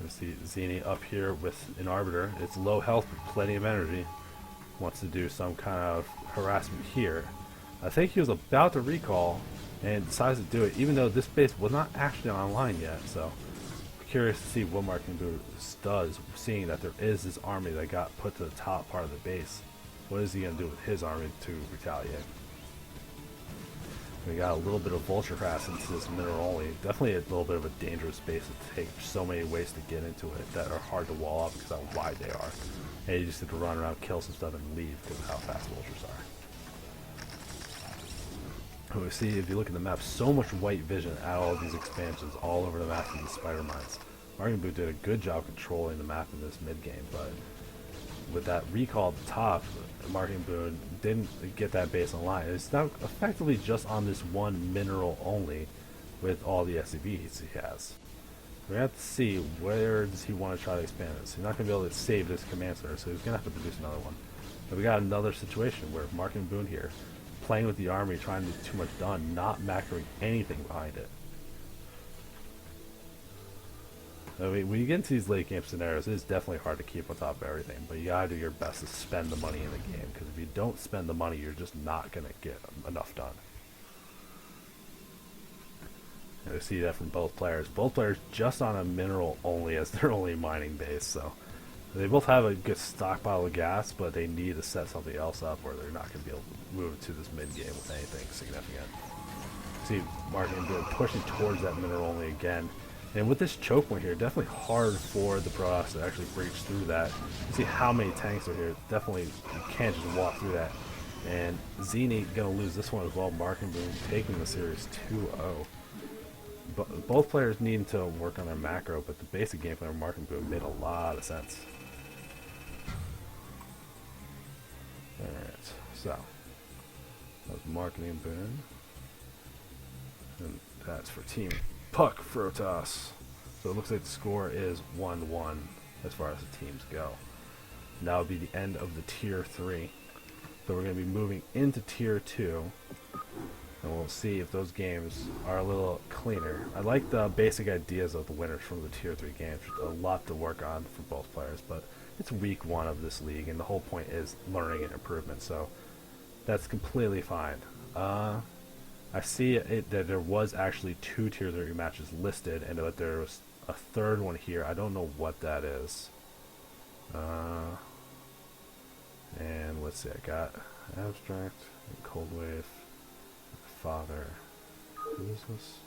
You see Zini up here with an Arbiter. It's low health but plenty of energy. Wants to do some kind of harassment here. I think he was about to recall and decides to do it, even though this base was not actually online yet. So, curious to see what Markin does, seeing that there is this army that got put to the top part of the base. What is he going to do with his army to retaliate? We got a little bit of vulture harass into this mineral only. Definitely a little bit of a dangerous space to take. So many ways to get into it that are hard to wall up because of how wide they are. And you just have to run around, kill some stuff, and leave because of how fast vultures are. And we see, if you look at the map, so much white vision at all of these expansions all over the map in these spider mines. Markin did a good job controlling the map in this mid game, but with that recall at the top, Markin Boone didn't get that base online. It's now effectively just on this one mineral only with all the SCVs he has. We have to see where does he want to try to expand this. He's not going to be able to save this command center, so he's going to have to produce another one. But we got another situation where Markin Boone here, playing with the army, trying to get too much done, not macroing anything behind it. I mean, when you get into these late game scenarios, it is definitely hard to keep on top of everything, but you gotta do your best to spend the money in the game, because if you don't spend the money, you're just not gonna get enough done. And we see that from both players. Both players just on a mineral only as their only mining base, so they both have a good stockpile of gas, but they need to set something else up, or they're not gonna be able to move to this mid game with anything significant. See Markin pushing towards that mineral only again. And with this choke point here, definitely hard for the Frotoss to actually breach through that. You see how many tanks are here. Definitely, you can't just walk through that. And Zini gonna lose this one as well. Markin Boone taking the series 2-0. But both players need to work on their macro, but the basic game plan of Markin Boone made a lot of sense. Alright, so that was Markin Boone. And that's for Team Puck Frotoss. So it looks like the score is 1-1 as far as the teams go. And that would be the end of the Tier 3. So we're going to be moving into Tier 2. And we'll see if those games are a little cleaner. I like the basic ideas of the winners from the Tier 3 games. There's a lot to work on for both players. But it's week 1 of this league. And the whole point is learning and improvement. So that's completely fine. I see that there was actually 2 Tier 3 matches listed, and that there was a third one here. I don't know what that is. And let's see, I got Abstract, Cold Wave, Father. Who is this?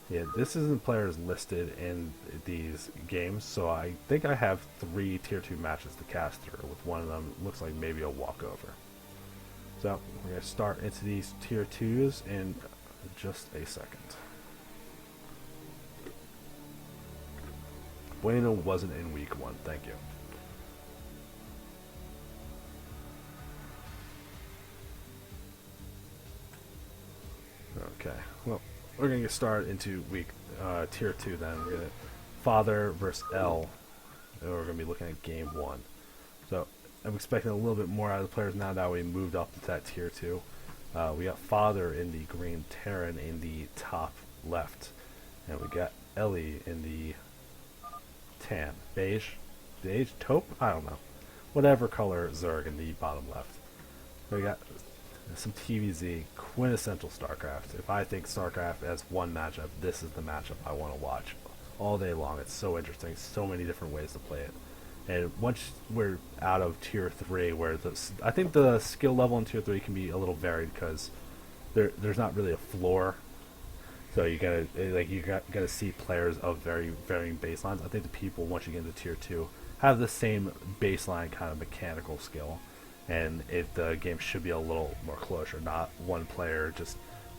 Yeah, this isn't players listed in these games, so I think I have 3 Tier 2 matches to cast through, with one of them looks like maybe a walkover. So, we're going to start into these Tier 2s in just a second. Bueno wasn't in week 1, thank you. Okay, well, we're going to get started into week Tier 2 then. We're going to Father versus L, and we're going to be looking at game 1. So, I'm expecting a little bit more out of the players now that we moved up to that Tier 2. We got Father in the green, Terran in the top left. And we got Ellie in the tan. Beige? Taupe? I don't know. Whatever color Zerg in the bottom left. We got some TVZ, quintessential Starcraft. If I think Starcraft as one matchup, this is the matchup I want to watch all day long. It's so interesting, so many different ways to play it. And once we're out of tier 3, where I think the skill level in tier 3 can be a little varied because there's not really a floor. So you gotta see players of very varying baselines. I think the people, once you get into tier 2, have the same baseline kind of mechanical skill, and the game should be a little more closer. Not one player just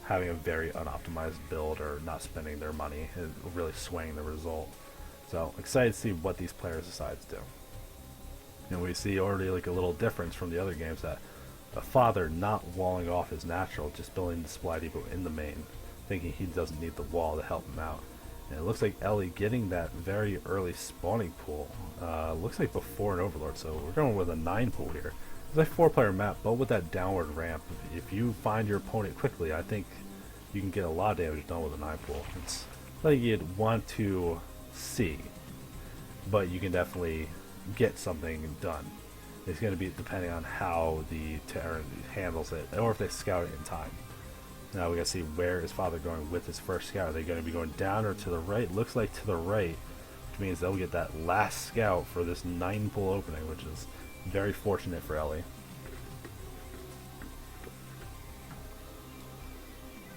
having a very unoptimized build or not spending their money and really swaying the result. So excited to see what these players decide to do. And we see already like a little difference from the other games, that a father not walling off his natural, just building the supply depot in the main, thinking he doesn't need the wall to help him out. And it looks like Ellie getting that very early spawning pool. Looks like before an overlord, so we're going with a 9 pool here. It's a 4-player map, but with that downward ramp, if you find your opponent quickly, I think you can get a lot of damage done with a 9 pool. It's like you'd want to see, but you can definitely get something done. It's going to be depending on how the Terran handles it, or if they scout it in time. Now we got to see where is Father going with his first scout. Are they going to be going down or to the right? Looks like to the right, which means they'll get that last scout for this 9 pool opening, which is very fortunate for Ellie.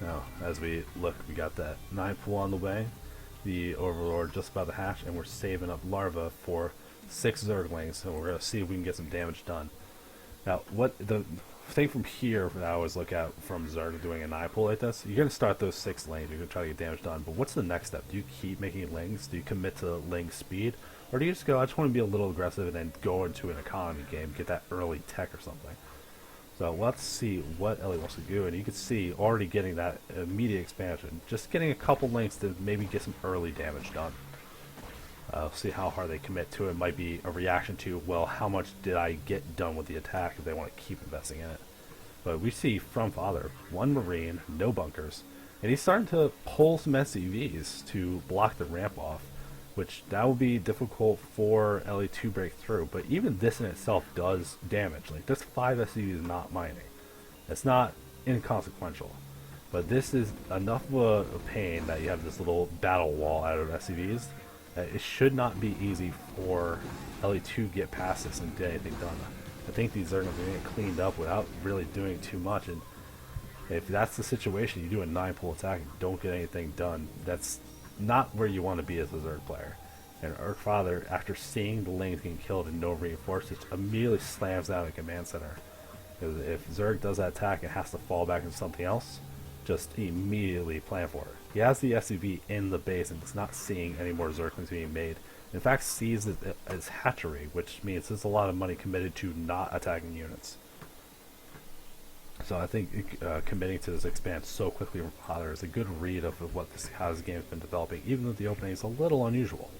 Now, as we look, we got that 9 pool on the way, the Overlord just about to hatch, and we're saving up larva for 6 Zerglings, so we're going to see if we can get some damage done. Now, what the thing from here that I always look at from Zerg doing a 9 pool like this, you're going to start those 6 lanes, you're going to try to get damage done, but what's the next step? Do you keep making lings? Do you commit to ling speed? Or do you just go, I just want to be a little aggressive and then go into an economy game, get that early tech or something? So let's see what Ellie wants to do, and you can see already getting that immediate expansion, just getting a couple links to maybe get some early damage done. See how hard they commit to it. Might be a reaction to, well, how much did I get done with the attack if they want to keep investing in it. But we see from Father, 1 Marine, no bunkers, and he's starting to pull some SCVs to block the ramp off, which that will be difficult for Ellie to break through. But even this in itself does damage. Like, this 5 SCVs not mining. It's not inconsequential. But this is enough of a pain that you have this little battle wall out of SCVs. It should not be easy for Ellie to get past this and get anything done. I think these are going to get cleaned up without really doing too much. And if that's the situation, you do a 9 pull attack and don't get anything done, that's not where you want to be as a Zerg player. And Father, after seeing the Lings getting killed and no reinforcements, immediately slams down a command center. Because if Zerg does that attack and has to fall back into something else, just immediately plan for it. He has the SUV in the base and is not seeing any more Zerglings being made. In fact, sees it as hatchery, which means there's a lot of money committed to not attacking units. So I think committing to this expand so quickly from Father is a good read of how this game's been developing, even though the opening is a little unusual.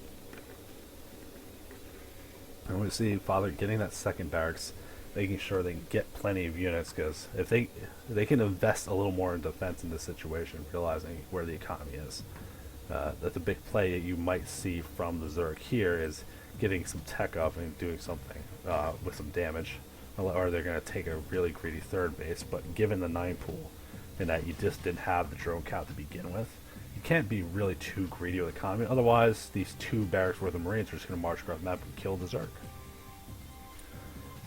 And we see Father getting that second barracks, making sure they can get plenty of units, because if they can invest a little more in defense in this situation, realizing where the economy is. That's a big play that you might see from the Zerg here, is getting some tech up and doing something with some damage. Or they're going to take a really greedy third base, but given the 9 pool, and that you just didn't have the drone count to begin with, you can't be really too greedy with economy, otherwise these 2 barracks worth of Marines are just going to march across the map and kill the Zerg.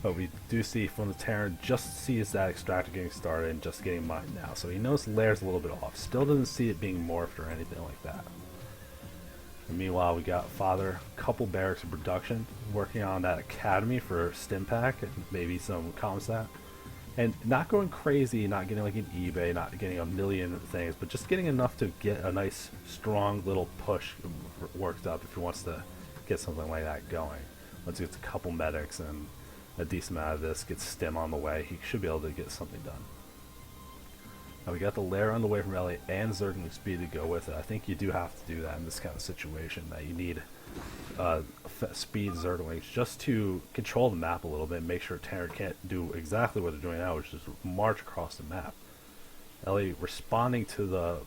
But we do see from the Terran, just sees that extractor getting started and just getting mined now, so he knows the layer's a little bit off, still doesn't see it being morphed or anything like that. And meanwhile, we got Father, a couple barracks in production, working on that academy for Stimpak and maybe some Comsat. And not going crazy, not getting like an eBay, not getting a million things, but just getting enough to get a nice, strong little push worked up if he wants to get something like that going. Once he gets a couple medics and a decent amount of this, gets Stim on the way, he should be able to get something done. Now we got the lair on the way from LA and Zergling speed to go with it. I think you do have to do that in this kind of situation, that you need speed Zerglings just to control the map a little bit and make sure Terran can't do exactly what they're doing now, which is march across the map. LA responding to the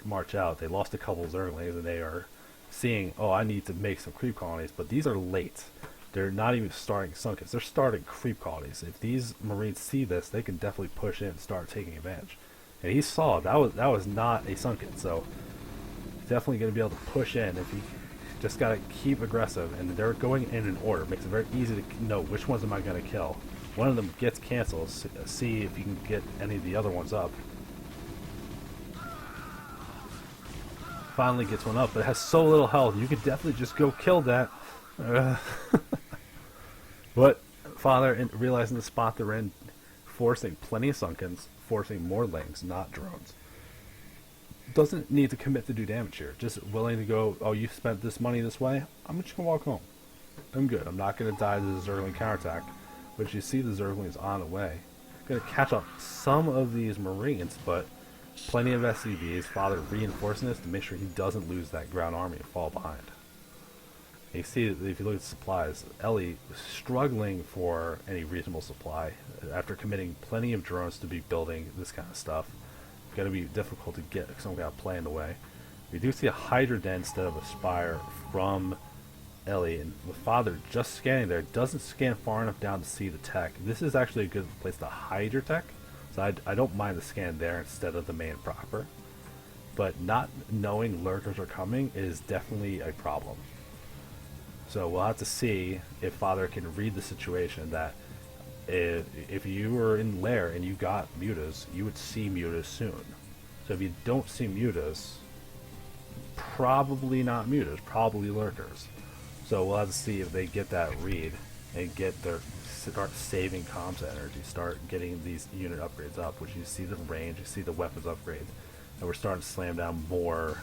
march out, they lost a couple Zerglings and they are seeing, oh, I need to make some creep colonies, but these are late. They're not even starting Sunkets, they're starting creep colonies. If these Marines see this, they can definitely push in and start taking advantage. And he saw that was not a Sunken, so definitely going to be able to push in if you just got to keep aggressive. And they're going in an order. Makes it very easy to know which ones am I going to kill. One of them gets canceled. See if you can get any of the other ones up. Finally gets one up, but it has so little health. You could definitely just go kill that. But Father, realizing the spot they're in, forcing plenty of Sunkens, forcing more lings, not drones. Doesn't need to commit to do damage here. Just willing to go, oh, you spent this money this way? I'm just going to walk home. I'm good. I'm not going to die to the Zergling counterattack. But you see the Zerglings on the way. Going to catch up some of these Marines, but plenty of SCVs. Father reinforcing this to make sure he doesn't lose that ground army and fall behind. You see, if you look at supplies, Ellie was struggling for any reasonable supply after committing plenty of drones to be building this kind of stuff. It's going to be difficult to get some kind of play in the way. We do see a Hydra Den instead of a Spire from Ellie, and the Father just scanning there doesn't scan far enough down to see the tech. This is actually a good place to hide your tech, so I don't mind the scan there instead of the main proper. But not knowing lurkers are coming is definitely a problem. So we'll have to see if Father can read the situation that if you were in Lair and you got mutas, you would see mutas soon. So if you don't see mutas, probably not mutas, probably lurkers. So we'll have to see if they get that read and start saving comms energy, start getting these unit upgrades up, which you see the range, you see the weapons upgrades, and we're starting to slam down more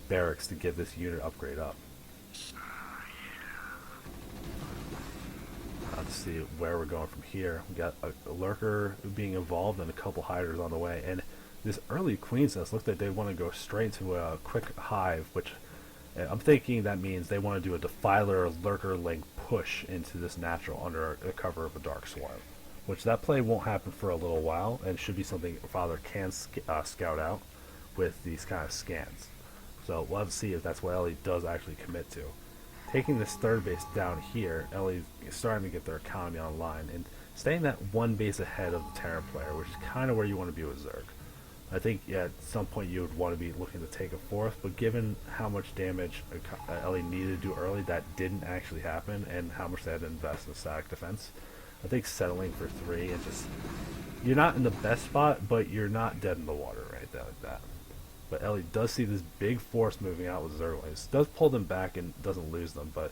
barracks to get this unit upgrade up. Let's see where we're going from here. We got a lurker being involved and a couple hiders on the way, and this early Queen's Nest looks like they want to go straight to a quick hive, which I'm thinking that means they want to do a defiler lurker link push into this natural under the cover of a dark swarm, which that play won't happen for a little while and should be something Father can scout out with these kind of scans. So we'll have to see if that's what Ellie does actually commit to. Taking this third base down here, Ellie's starting to get their economy online and staying that one base ahead of the Terran player, which is kind of where you want to be with Zerg. I think at some point you would want to be looking to take a fourth, but given how much damage Ellie needed to do early, that didn't actually happen, and how much they had to invest in static defense, I think settling for 3 and just, you're not in the best spot, but you're not dead in the water right there like that. But Ellie does see this big force moving out with Zerglings. Does pull them back and doesn't lose them, but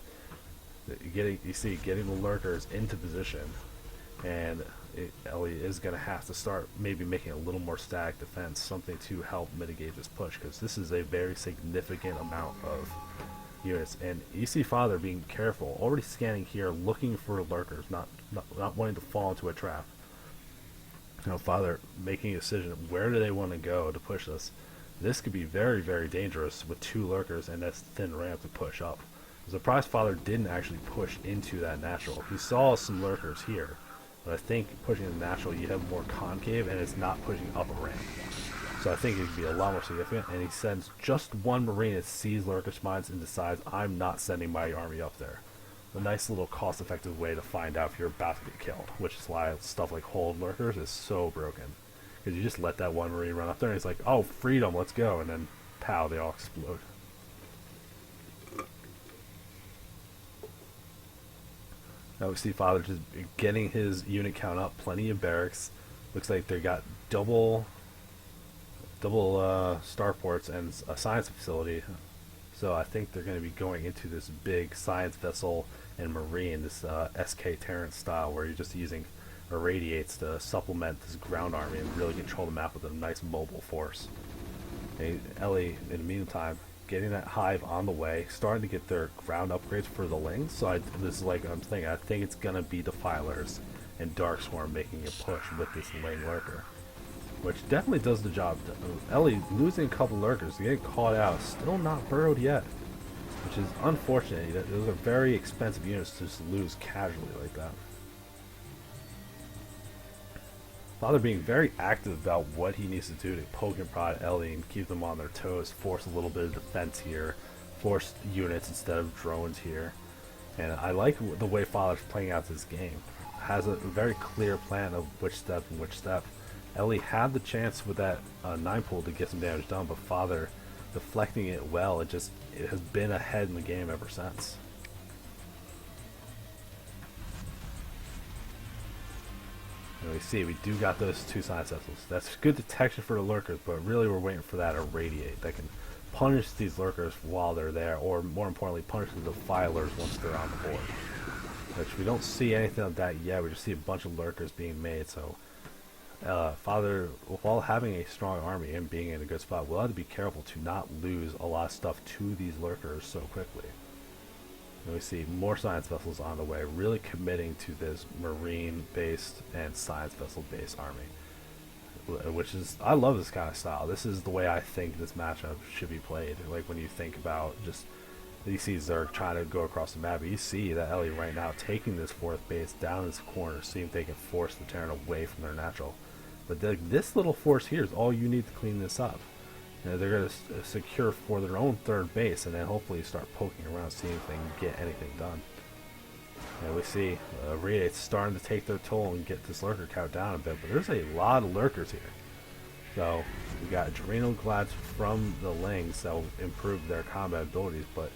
getting the lurkers into position, and Ellie is going to have to start maybe making a little more static defense, something to help mitigate this push, because this is a very significant amount of units. And you see Father being careful, already scanning here, looking for lurkers, not wanting to fall into a trap. You know, Father making a decision, where do they want to go to push this? This could be very, very dangerous with 2 lurkers and that thin ramp to push up. I'm surprised Father didn't actually push into that natural. He saw some lurkers here, but I think pushing the natural, you have more concave and it's not pushing up a ramp. So I think it could be a lot more significant, and he sends just 1 Marine that sees lurker spines and decides, I'm not sending my army up there. A nice little cost-effective way to find out if you're about to get killed, which is why stuff like hold lurkers is so broken. Because you just let that 1 Marine run up there and he's like, oh, freedom, let's go, and then pow, they all explode. Now we see Father just getting his unit count up, plenty of barracks. Looks like they got double starports and a science facility. So I think they're going to be going into this big science vessel and marine, this SK Terran style, where you're just using irradiates to supplement this ground army and really control the map with a nice mobile force. And Ellie, in the meantime, getting that hive on the way, starting to get their ground upgrades for the lings. So this is like I'm thinking. I think it's gonna be defilers and dark swarm making a push with this ling lurker, which definitely does the job. Ellie losing a couple lurkers, getting caught out, still not burrowed yet, which is unfortunate. Those are very expensive units to just lose casually like that. Father being very active about what he needs to do to poke and prod Ellie and keep them on their toes, force a little bit of defense here, force units instead of drones here. And I like the way Father's playing out this game. Has a very clear plan of which step and which step. Ellie had the chance with that 9 pool to get some damage done, but Father deflecting it well. It has been ahead in the game ever since. And we see we do got those 2 science vessels. That's good detection for the lurkers, but really we're waiting for that irradiate that can punish these lurkers while they're there, or more importantly, punish the defilers once they're on the board. Which we don't see anything of that yet. We just see a bunch of lurkers being made. So Father, while having a strong army and being in a good spot, we'll have to be careful to not lose a lot of stuff to these lurkers so quickly. And we see more science vessels on the way, really committing to this marine-based and science vessel-based army. Which is, I love this kind of style. This is the way I think this matchup should be played. Like when you think about just, you see Zerg trying to go across the map, but you see that Ellie right now taking this 4th base down this corner, seeing if they can force the Terran away from their natural. But this little force here is all you need to clean this up. You know, they're going to secure for their own 3rd base, and then hopefully start poking around, seeing if they can get anything done. And we see Radiate's starting to take their toll and get this lurker count down a bit, but there's a lot of lurkers here. So we got Adrenal Glads from the Lings that will improve their combat abilities, but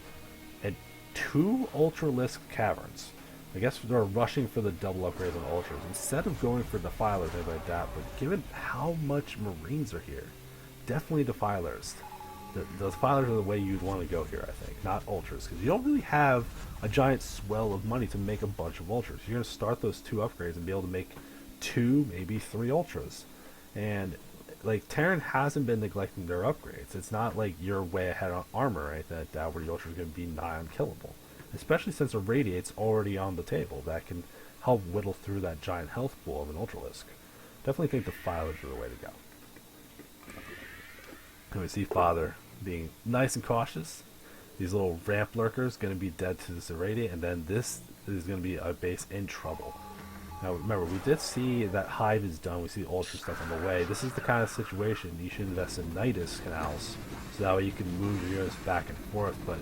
at 2 Ultralisk Caverns. I guess they're rushing for the double upgrades on Ultras instead of going for Defilers, things like that, but given how much Marines are here, definitely Defilers. The Defilers are the way you'd want to go here, I think, not Ultras, because you don't really have a giant swell of money to make a bunch of Ultras. You're going to start those 2 upgrades and be able to make 2, maybe 3 Ultras. And like, Terran hasn't been neglecting their upgrades. It's not like you're way ahead on armor or anything like that, where the Ultra is going to be nigh unkillable. Especially since a Radiate's already on the table. That can help whittle through that giant health pool of an Ultralisk. Definitely think the Defilers are the way to go. And we see Father being nice and cautious. These little ramp lurkers going to be dead to this Irradiate, and then this is going to be a base in trouble. Now remember, we did see that Hive is done. We see Ultra stuff on the way. This is the kind of situation you should invest in Nidus canals, so that way you can move your units back and forth. But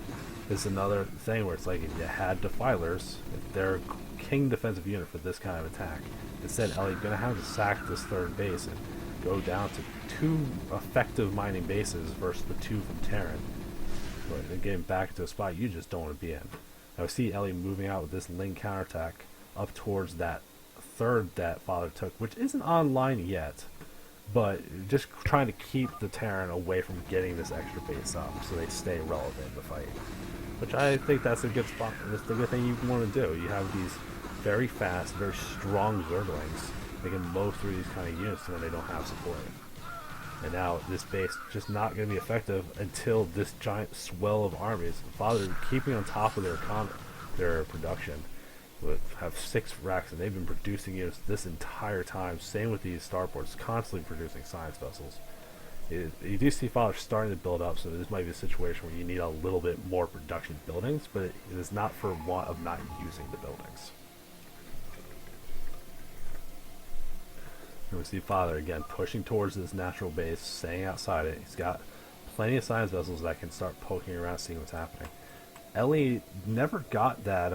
this is another thing where it's like, if you had Defilers, if they're king defensive unit for this kind of attack, instead Ellie's going to have to sack this 3rd base and go down to 2 effective mining bases versus the 2 from Terran. But getting back to a spot you just don't want to be in. Now we see Ellie moving out with this Ling counterattack up towards that 3rd that Father took, which isn't online yet, but just trying to keep the Terran away from getting this extra base up so they stay relevant in the fight. Which I think that's a good spot. That's the good thing you want to do. You have these very fast, very strong Zerglings. They can mow through these kind of units when they don't have support. And now this base just not going to be effective until this giant swell of armies. Father keeping on top of their production. Have 6 racks, and they've been producing units this entire time. Same with these starports, constantly producing science vessels. You do see Father starting to build up, so this might be a situation where you need a little bit more production buildings, but it is not for want of not using the buildings. And we see Father again pushing towards this natural base, staying outside it. He's got plenty of science vessels that can start poking around, seeing what's happening. Ellie never got that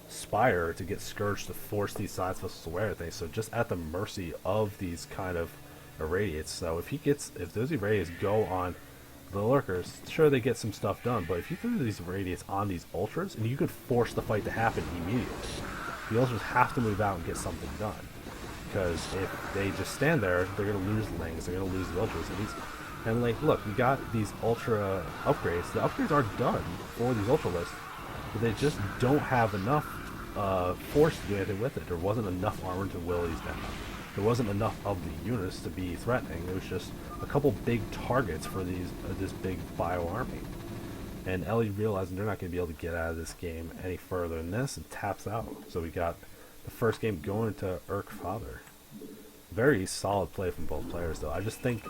Spire to get Scourge to force these science vessels away with things, so just at the mercy of these kind of Irradiates. So if those Irradiates go on the Lurkers, sure, they get some stuff done, but if you throw these Irradiates on these Ultras, and you could force the fight to happen immediately. The Ultras have to move out and get something done, because if they just stand there, they're going to lose the Lings, they're going to lose the Ultras, and like, look, we got these Ultra upgrades. The upgrades are done for these Ultra lists, but they just don't have enough force to do anything with it. There wasn't enough armor to will these down. There wasn't enough of the units to be threatening. It was just a couple big targets for this big bio army. And Ellie realizing they're not going to be able to get out of this game any further than this, and taps out. So we got the first game going to Urk Father. Very solid play from both players, though. I just think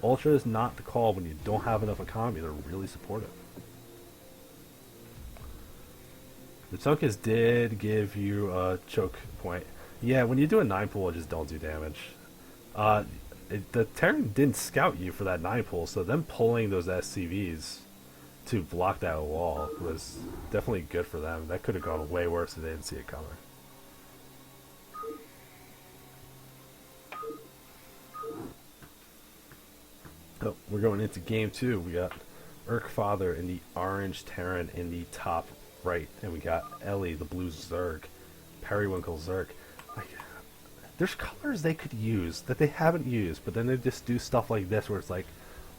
Ultra is not the call when you don't have enough economy to really support it. The Tunkus did give you a choke point. Yeah, when you do a 9 pull, just don't do damage. The Terran didn't scout you for that 9 pull, so them pulling those SCVs to block that wall was definitely good for them. That could have gone way worse if they didn't see it coming. Oh, we're going into game 2. We got Urkfather in the orange Terran in the top right, and we got Ellie, the blue Zerg, Periwinkle Zerg. Like, there's colors they could use that they haven't used, but then they just do stuff like this where it's like,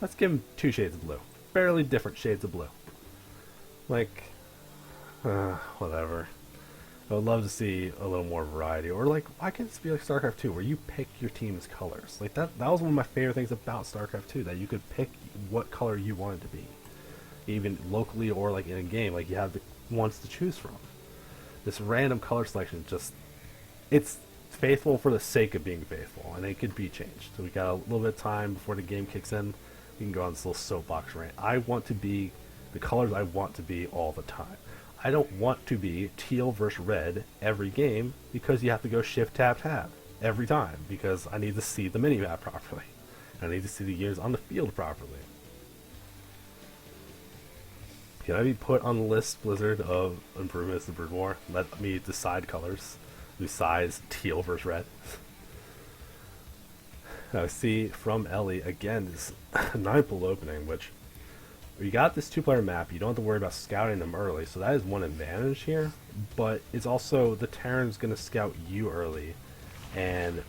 let's give them 2 shades of blue. Barely different shades of blue. Like, whatever. I would love to see a little more variety. Or like, why can't this be like StarCraft 2 where you pick your team's colors? Like that was one of my favorite things about StarCraft 2, that you could pick what color you wanted to be. Even locally or like in a game, like you have the ones to choose from. This random color selection just, it's faithful for the sake of being faithful, and it could be changed. So we got a little bit of time before the game kicks in. We can go on this little soapbox rant. I want to be the colors I want to be all the time. I don't want to be teal versus red every game, because you have to go shift tab tab every time, because I need to see the minimap properly. I need to see the units on the field properly. Can I be put on the list, Blizzard, of improvements to Brood War? Let me decide colors besides teal versus red. Now see from Ellie again this 9-pool opening, which we got this 2-player map. You don't have to worry about scouting them early, so that is one advantage here. But it's also the Terran's going to scout you early, and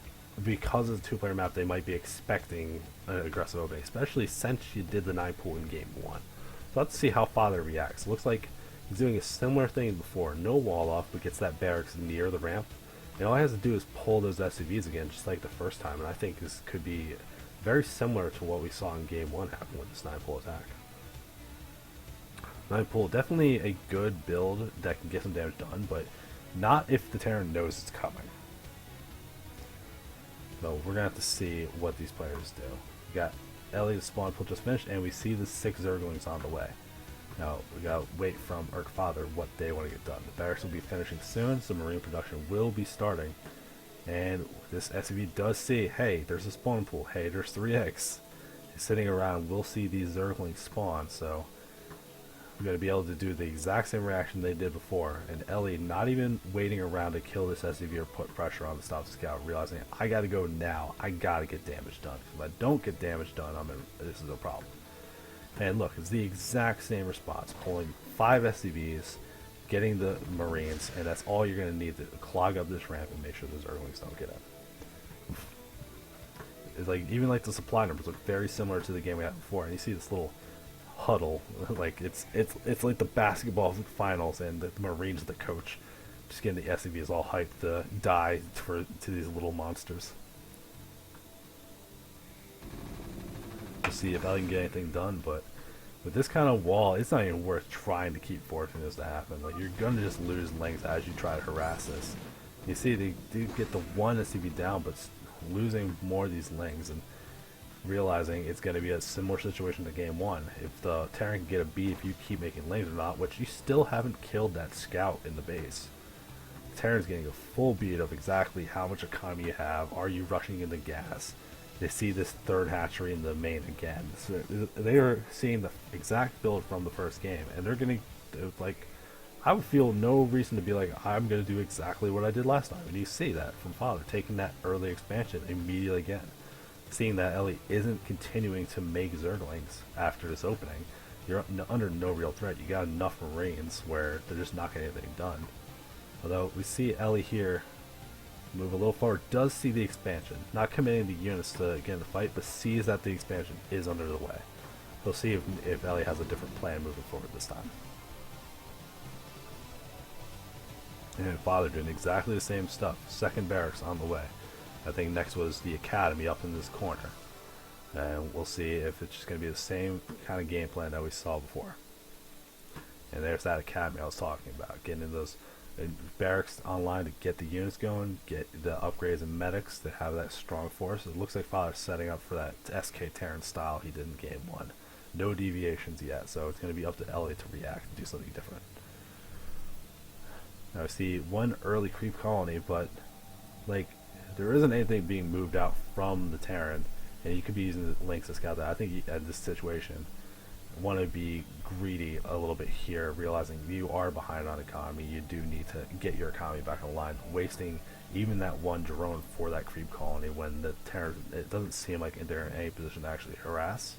because of the 2-player map, they might be expecting an aggressive opening, especially since you did the 9-pool in game 1. So let's see how Father reacts. It looks like he's doing a similar thing before. No wall off, but gets that barracks near the ramp. And all he has to do is pull those SCVs again, just like the first time. And I think this could be very similar to what we saw in game 1 happen with this 9-pool attack. 9-pool, definitely a good build that can get some damage done, but not if the Terran knows it's coming. So we're going to have to see what these players do. We got Ellie, the spawn pool just finished, and we see the 6 Zerglings on the way. Now, we gotta wait from Urkfather what they want to get done. The barracks will be finishing soon, so marine production will be starting. And this SCV does see, hey, there's a spawn pool. Hey, there's 3 eggs. He's sitting around, we'll see these Zerglings spawn, so we're going to be able to do the exact same reaction they did before. And Ellie not even waiting around to kill this SCV or put pressure on the stop scout, realizing I got to go now. I got to get damage done. If I don't get damage done, this is a problem. And look, it's the exact same response. Pulling 5 SCVs, getting the Marines, and that's all you're going to need to clog up this ramp and make sure those Earthlings don't get in. It's like, even like the supply numbers look very similar to the game we had before. And you see this little huddle, like it's like the basketball finals, and the Marines, the coach, just getting the SCVs all hyped to die to these little monsters. We'll see if I can get anything done, but with this kind of wall, it's not even worth trying to keep forcing this to happen. Like, you're gonna just lose length as you try to harass this. You see, they do get the 1 SCV down, but losing more of these lings and realizing it's going to be a similar situation to game 1. If the Terran can get a beat if you keep making lanes or not, which you still haven't killed that scout in the base. The Terran's getting a full beat of exactly how much economy you have. Are you rushing into gas? They see this 3rd hatchery in the main again. So they are seeing the exact build from the first game, and they're going to, like, I would feel no reason to be like, I'm going to do exactly what I did last time. And you see that from Father, taking that early expansion immediately again. Seeing that Ellie isn't continuing to make Zerglings after this opening, you're under no real threat. You got enough Marines where they're just not getting anything done. Although we see Ellie here move a little forward, does see the expansion, not committing the units to get in the fight, but sees that the expansion is under the way. We'll see if Ellie has a different plan moving forward this time. And Father doing exactly the same stuff. 2nd barracks on the way. I think next was the academy up in this corner. And we'll see if it's just going to be the same kind of game plan that we saw before. And there's that academy I was talking about. Getting in those barracks online to get the units going, get the upgrades and medics to have that strong force. It looks like Father's setting up for that SK Terran style he did in game 1. No deviations yet, so it's going to be up to Ellie to react and do something different. Now I see 1 early creep colony, but like, there isn't anything being moved out from the Terran, and you could be using the links to scout that. I think at this situation, want to be greedy a little bit here, realizing you are behind on economy. You do need to get your economy back online. Wasting even that 1 drone for that creep colony when the Terran, it doesn't seem like they're in any position to actually harass,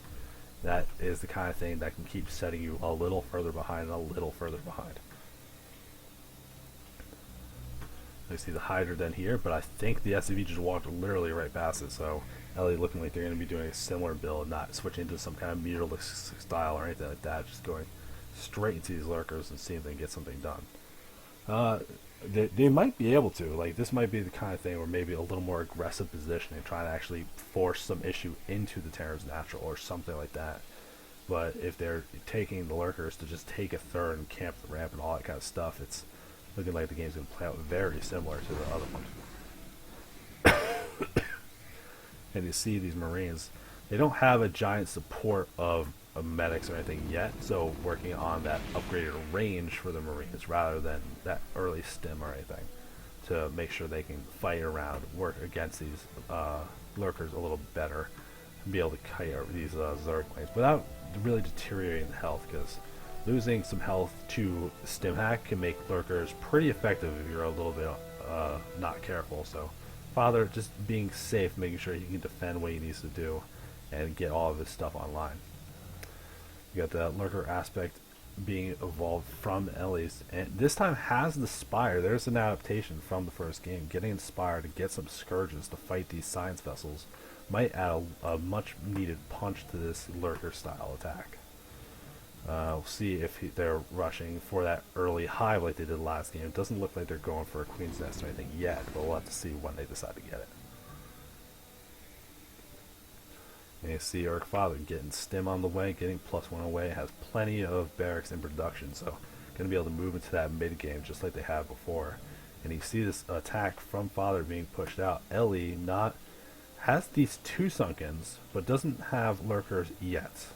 that is the kind of thing that can keep setting you a little further behind and a little further behind. You see the Hydra then here, but I think the SCV just walked literally right past it, so LA looking like they're going to be doing a similar build, not switching to some kind of meterless style or anything like that, just going straight into these lurkers and seeing if they can get something done. They might be able to. Like, this might be the kind of thing where maybe a little more aggressive positioning, trying to actually force some issue into the Terran's natural or something like that. But if they're taking the lurkers to just take a third and camp the ramp and all that kind of stuff, it's looking like the game's going to play out very similar to the other one. And you see these Marines, they don't have a giant support of medics or anything yet, so working on that upgraded range for the Marines rather than that early stim or anything to make sure they can fight around, work against these lurkers a little better, and be able to kite over these Zerg lanes without really deteriorating the health, because losing some health to stim hack can make lurkers pretty effective if you're a little bit not careful. So Father just being safe, making sure he can defend what he needs to do and get all of his stuff online. You got the lurker aspect being evolved from Ellie's, and this time has the Spire. There's an adaptation from the first game. Getting Inspired to get some Scourges to fight these science vessels might add a much needed punch to this lurker style attack. We'll see if they're rushing for that early hive like they did last game. It doesn't look like they're going for a Queen's Nest or anything yet, but we'll have to see when they decide to get it. And you see Urk Father getting stim on the way, getting +1 away, has plenty of barracks in production, so going to be able to move into that mid game just like they have before. And you see this attack from Father being pushed out. Ellie has these 2 Sunkens, but doesn't have lurkers yet.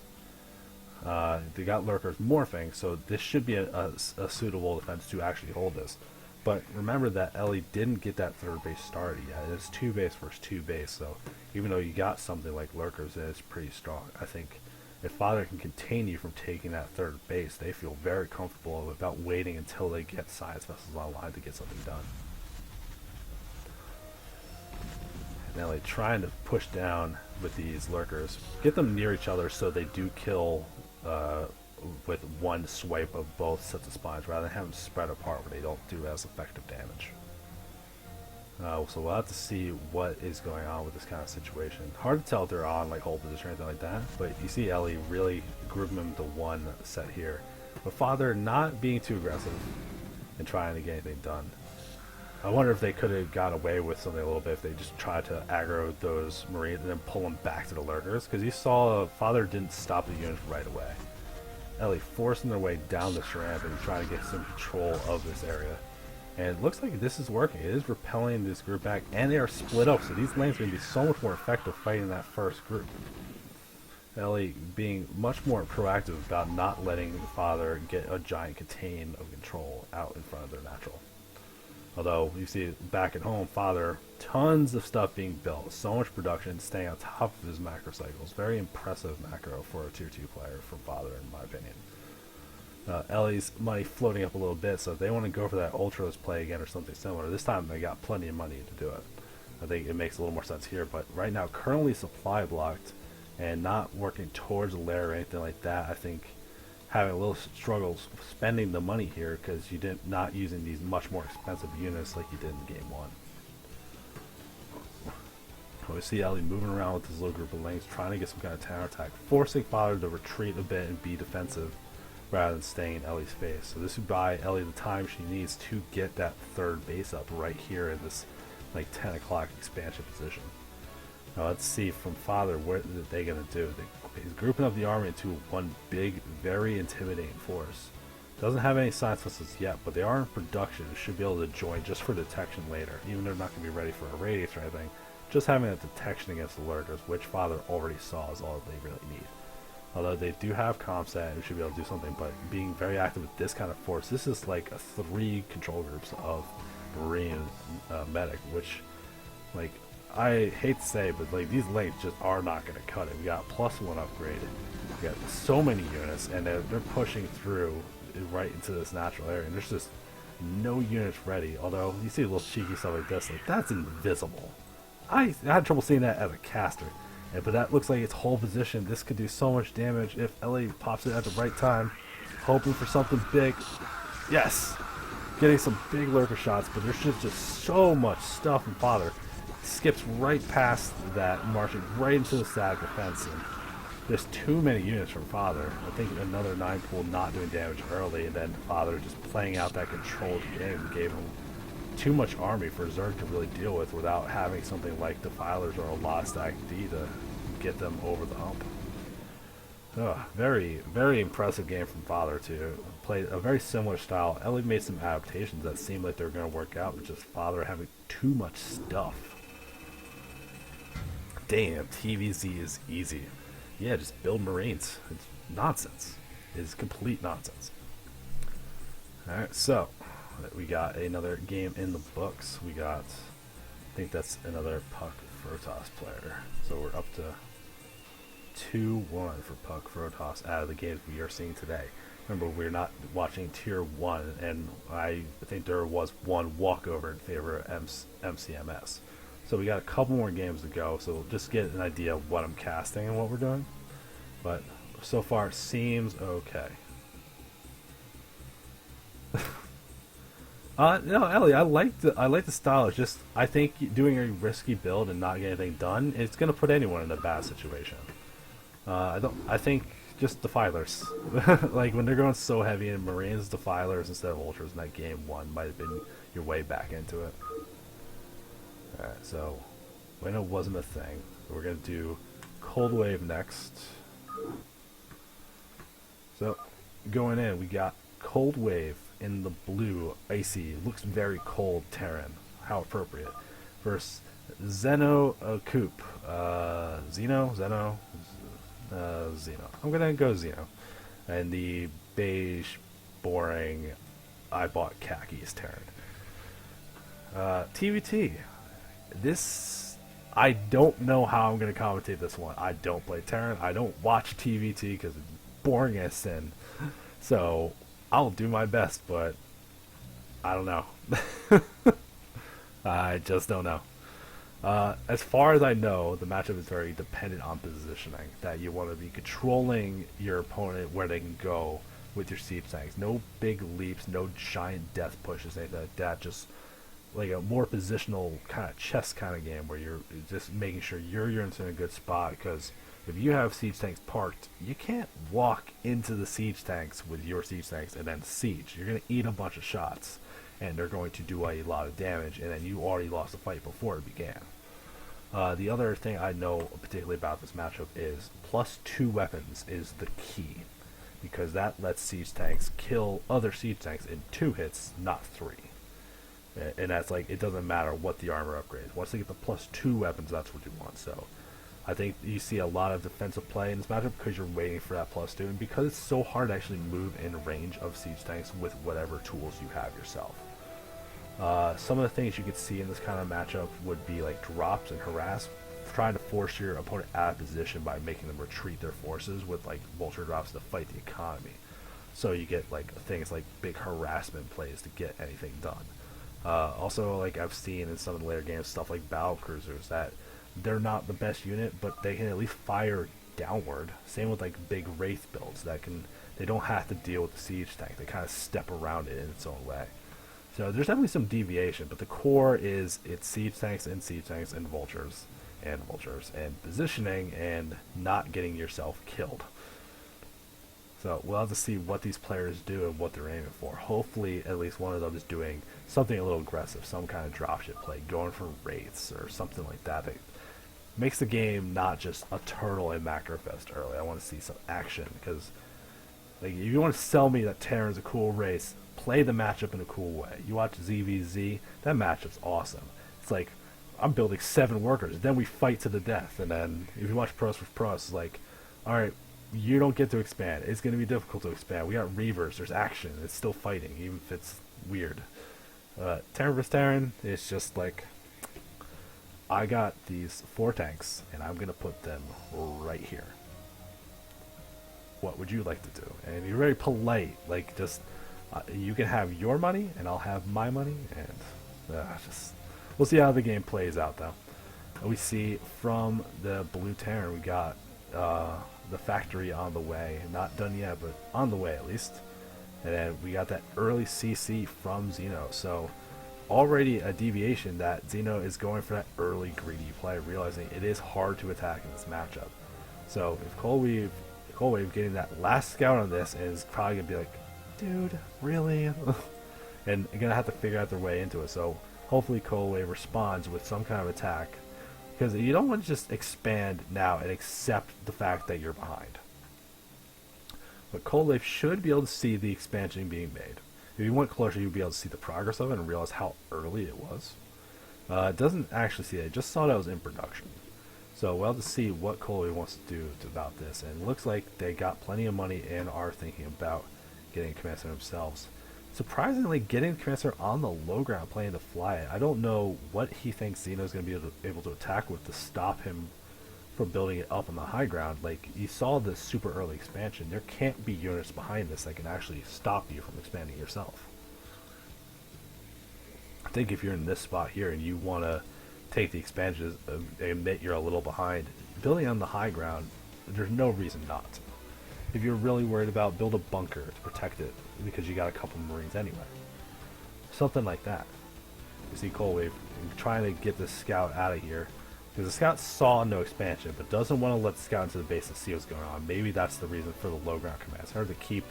They got lurkers morphing, so this should be a suitable defense to actually hold this. But remember that Ellie didn't get that third base started yet. It's 2 base versus 2 base, so even though you got something like lurkers, it's pretty strong. I think if Father can contain you from taking that third base, they feel very comfortable about waiting until they get science vessels online to get something done. And Ellie trying to push down with these lurkers, get them near each other so they do kill with one swipe of both sets of spines rather than have them spread apart where they don't do as effective damage. So we'll have to see what is going on with this kind of situation. Hard to tell if they're on like hold position or anything like that, but you see Ellie really grouping them to one set here. But Father not being too aggressive and trying to get anything done. I wonder if they could have got away with something a little bit if they just tried to aggro those Marines and then pull them back to the lurkers, because you saw Father didn't stop the units right away. Ellie forcing their way down this ramp and trying to get some control of this area. And it looks like this is working. It is repelling this group back, and they are split up, so these lanes are going to be so much more effective fighting that first group. Ellie being much more proactive about not letting Father get a giant contain of control out in front of their natural. Although you see back at home, Father, tons of stuff being built, so much production, staying on top of his macro cycles. Very impressive macro for a tier 2 player from Father, in my opinion. Ellie's money floating up a little bit, so if they want to go for that Ultras play again or something similar, this time they got plenty of money to do it. I think it makes a little more sense here, but right now currently supply blocked and not working towards a lair or anything like that. I think having a little struggles spending the money here because you didn't not using these much more expensive units like you did in game 1. We see Ellie moving around with this little group of lanes, trying to get some kind of counter attack, forcing Father to retreat a bit and be defensive rather than staying in Ellie's face. So this would buy Ellie the time she needs to get that third base up right here in this like 10 o'clock expansion position. Now let's see from Father what are they going to do. He's grouping up the army into one big, very intimidating force. Doesn't have any science vessels yet, but they are in production and should be able to join just for detection later. Even if they're not going to be ready for a radius or anything, just having that detection against the lurkers, which Father already saw, is all they really need. Although they do have ComSat and should be able to do something, but being very active with this kind of force, this is like a 3 control groups of Marine medic, which, like, I hate to say, but like these lanes just are not going to cut it. We got +1 upgrade. We got so many units, and they're pushing through right into this natural area, and there's just no units ready. Although you see a little cheeky stuff like this, like that's invisible. I had trouble seeing that as a caster. But that looks like its whole position. This could do so much damage if LA pops it at the right time. Hoping for something big. Yes! Getting some big lurker shots, but there's just so much stuff from Father. Skips right past that, marching right into the static defense. And there's too many units from Father. I think another 9 pool not doing damage early, and then Father just playing out that controlled game gave him too much army for Zerg to really deal with without having something like Defilers or a lot of static D to get them over the hump. Very, very impressive game from Father too. Played a very similar style. Ellie made some adaptations that seemed like they were going to work out, but just Father having too much stuff. Damn, TVZ is easy. Yeah, just build Marines. It's nonsense. It's complete nonsense. Alright, so we got another game in the books. We got, I think that's another Puck Frotoss player. So we're up to 2-1 for Puck Frotoss out of the games we are seeing today. Remember, we're not watching Tier 1, and I think there was one walkover in favor of MCMS. So we got a couple more games to go, so we'll just get an idea of what I'm casting and what we're doing. But so far, it seems okay. No, Ellie, I like the style. It's just, I think doing a risky build and not getting anything done, it's gonna put anyone in a bad situation. I think just Defilers. Like when they're going so heavy in Marines, Defilers instead of Ultras in that game 1 might have been your way back into it. Alright, so Winnow wasn't a thing. We're gonna do Cold Wave next. So going in, we got Cold Wave in the blue, icy, looks very cold Terran. How appropriate. Versus Zeno Coop. Zeno. I'm gonna go Zeno. And the beige, boring, I bought khakis Terran. TVT. This, I don't know how I'm gonna commentate this one. I don't play Terran. I don't watch TVT because it's boring as sin. So I'll do my best, but I don't know. I just don't know. As far as I know, the matchup is very dependent on positioning. That you want to be controlling your opponent where they can go with your siege tanks. No big leaps, no giant death pushes, anything like that. Just like a more positional kind of chess kind of game where you're just making sure your unit's in a good spot. Because if you have siege tanks parked, you can't walk into the siege tanks with your siege tanks and then siege. You're going to eat a bunch of shots, and they're going to do a lot of damage, and then you already lost the fight before it began. The other thing I know particularly about this matchup is +2 weapons is the key, because that lets siege tanks kill other siege tanks in 2 hits, not 3. And that's like, it doesn't matter what the armor upgrades. Once they get the +2 weapons, that's what you want. So I think you see a lot of defensive play in this matchup because you're waiting for that +2, and because it's so hard to actually move in range of siege tanks with whatever tools you have yourself. Some of the things you could see in this kind of matchup would be like drops and harass, trying to force your opponent out of position by making them retreat their forces with like vulture drops to fight the economy. So you get like things like big harassment plays to get anything done. Also, like I've seen in some of the later games, stuff like battle cruisers that they're not the best unit, but they can at least fire downward. Same with like big wraith builds that they don't have to deal with the siege tank. They kind of step around it in its own way. So there's definitely some deviation, but the core is it's siege tanks and vultures and positioning and not getting yourself killed. So we'll have to see what these players do and what they're aiming for. Hopefully at least one of them is doing something a little aggressive, some kind of dropship play, going for wraiths or something like that. That makes the game not just a turtle and Macrofest early. I want to see some action, because like, if you want to sell me that Terran's a cool race, play the matchup in a cool way. You watch ZVZ, that matchup's awesome. It's like, I'm building 7 workers, then we fight to the death. And then if you watch Pros vs. Pros, it's like, alright, you don't get to expand. It's going to be difficult to expand. We got Reavers, there's action, it's still fighting, even if it's weird. Terran vs. Terran, it's just like, I got these 4 tanks, and I'm going to put them right here. What would you like to do? And you're very polite, like just, you can have your money, and I'll have my money, and just, we'll see how the game plays out, though. We see from the blue Terran we got the factory on the way. Not done yet, but on the way at least. And then we got that early CC from Xeno. So already a deviation that Xeno is going for that early greedy play, realizing it is hard to attack in this matchup. So if Cold Wave getting that last scout on this is probably going to be like, dude, really? And going to have to figure out their way into it. So hopefully Cold Wave responds with some kind of attack. Because you don't want to just expand now and accept the fact that you're behind. But Cold Wave should be able to see the expansion being made. If you went closer, you'd be able to see the progress of it and realize how early it was. It doesn't actually see it. It just saw that it was in production. So we'll have to see what Cold Wave wants to do about this. And it looks like they got plenty of money and are thinking about getting a command center themselves. Surprisingly, getting the command center on the low ground, playing to fly it. I don't know what he thinks Xeno's going to be able to attack with to stop him from building it up on the high ground. Like, you saw this super early expansion. There can't be units behind this that can actually stop you from expanding yourself. I think if you're in this spot here and you want to take the expansions, admit you're a little behind, building on the high ground, there's no reason not to. If you're really worried about, build a bunker to protect it because you got a couple Marines anyway. Something like that. You see Cold Wave trying to get this scout out of here because the scout saw no expansion but doesn't want to let the scout into the base and see what's going on. Maybe that's the reason for the low ground command center, to keep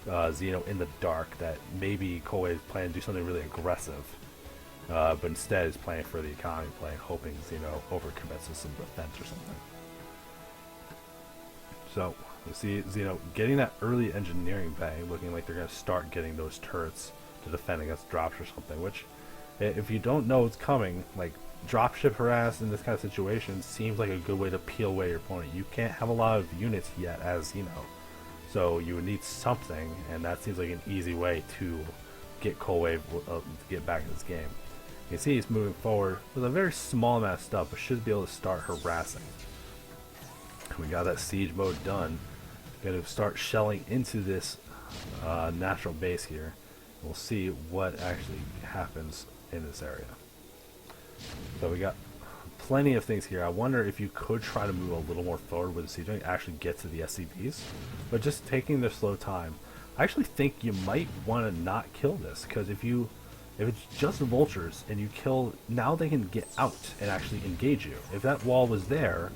Xeno in the dark, that maybe Cold Wave is planning to do something really aggressive, but instead is playing for the economy play, hoping Xeno overcommits with some defense or something. So you see Xeno getting that early engineering bang, looking like they're going to start getting those turrets to defend against drops or something, which, if you don't know it's coming, like dropship harass in this kind of situation seems like a good way to peel away your opponent. You can't have a lot of units yet as Xeno, so you would need something, and that seems like an easy way to get Cold Wave to get back in this game. You can see he's moving forward with a very small amount of stuff, but should be able to start harassing. We got that siege mode done. Going to start shelling into this natural base here. We'll see what actually happens in this area. So we got plenty of things here. I wonder if you could try to move a little more forward with the siege and actually get to the SCVs, but just taking their slow time. I actually think you might want to not kill this, because if it's just vultures and you kill, now they can get out and actually engage you. If that wall was there,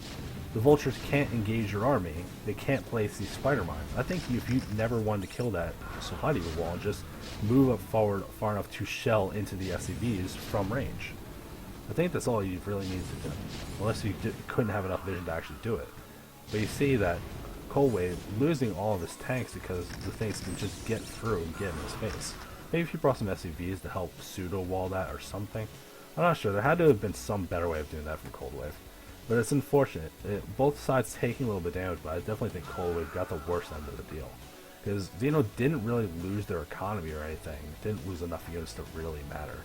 the vultures can't engage your army. They can't place these spider mines. I think if you never wanted to kill that supply depot wall, just move up forward far enough to shell into the SCVs from range. I think that's all you really need to do, unless you couldn't have enough vision to actually do it. But you see that Cold Wave losing all of his tanks because the things can just get through and get in his face. Maybe if you brought some SCVs to help pseudo wall that or something. I'm not sure. There had to have been some better way of doing that from Cold Wave. But it's unfortunate. Both sides taking a little bit of damage, but I definitely think Cold Wave got the worst end of the deal. Because Xeno didn't really lose their economy or anything. Didn't lose enough units to really matter.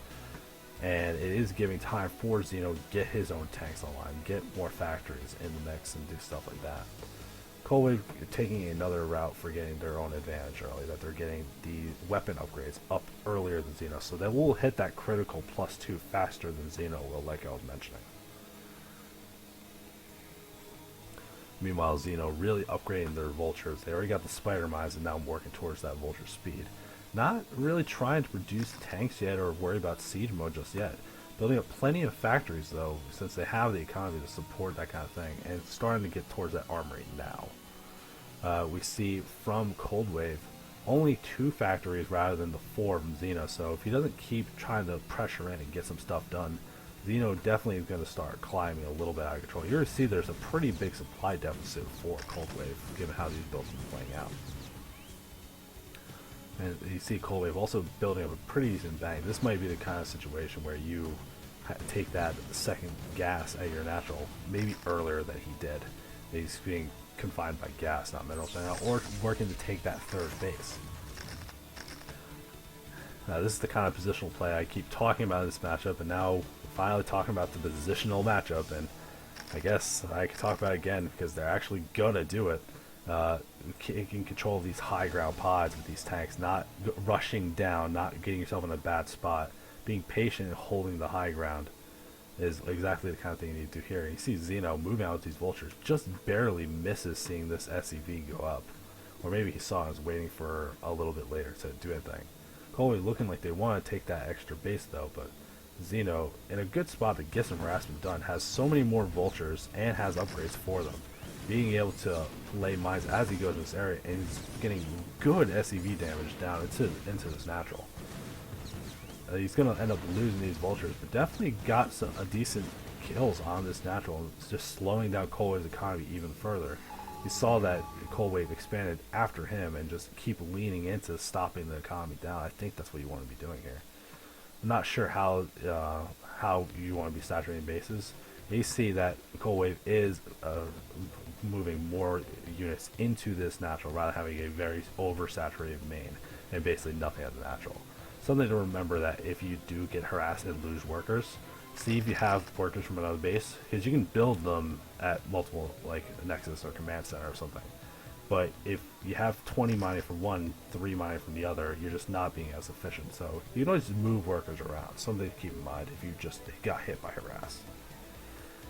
And it is giving time for Xeno to get his own tanks online, get more factories in the mix, and do stuff like that. Cold Wave taking another route for getting their own advantage early, that they're getting the weapon upgrades up earlier than Xeno, so they will hit that critical +2 faster than Xeno will, like I was mentioning. Meanwhile, Xeno really upgrading their vultures. They already got the spider mines and now working towards that vulture speed. Not really trying to produce tanks yet or worry about siege mode just yet. Building up plenty of factories though, since they have the economy to support that kind of thing, and starting to get towards that armory now. We see from Cold Wave only 2 factories rather than the 4 from Xeno, so if he doesn't keep trying to pressure in and get some stuff done, Xeno definitely is going to start climbing a little bit out of control. You're going to see there's a pretty big supply deficit for Cold Wave, given how these builds are playing out. And you see Cold Wave also building up a pretty decent bang. This might be the kind of situation where you take that second gas at your natural, maybe earlier than he did. He's being confined by gas, not minerals right now, or working to take that third base. Now this is the kind of positional play I keep talking about in this matchup, and now finally talking about the positional matchup, and I guess I can talk about it again because they're actually gonna do it. Taking control of these high ground pods with these tanks, not rushing down, not getting yourself in a bad spot, being patient and holding the high ground. is exactly the kind of thing you need to do here. You see Xeno moving out with these vultures, just barely misses seeing this SCV go up. Or maybe he saw and was waiting for a little bit later to do anything. Cold looking like they want to take that extra base though, but Xeno, in a good spot to get some harassment done, has so many more vultures and has upgrades for them. Being able to lay mines as he goes in this area, and he's getting good SCV damage down into this natural. He's going to end up losing these vultures, but definitely got a decent kills on this natural, just slowing down Cold Wave's economy even further. You saw that Cold Wave expanded after him and just keep leaning into stopping the economy down. I think that's what you want to be doing here. I'm not sure how you want to be saturating bases. You see that Cold Wave is moving more units into this natural rather than having a very oversaturated main and basically nothing at the natural. Something to remember that if you do get harassed and lose workers, see if you have workers from another base, because you can build them at multiple, like Nexus or Command Center or something. But if you have 20 mining from one, 3 mining from the other, you're just not being as efficient. So you can always move workers around. Something to keep in mind if you just got hit by harass.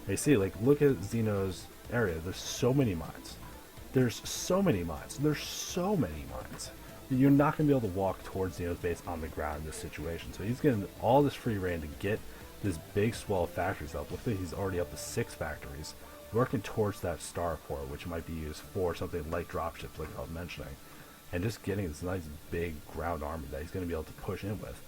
And you see, like, look at Xeno's area. There's so many mines. There's so many mines. There's so many mines. You're not going to be able to walk towards Xeno's base on the ground in this situation. So he's getting all this free reign to get this big swell of factories up. Looks like he's already up to 6 factories, working towards that starport, which might be used for something like dropships, like I was mentioning, and just getting this nice big ground army that he's going to be able to push in with.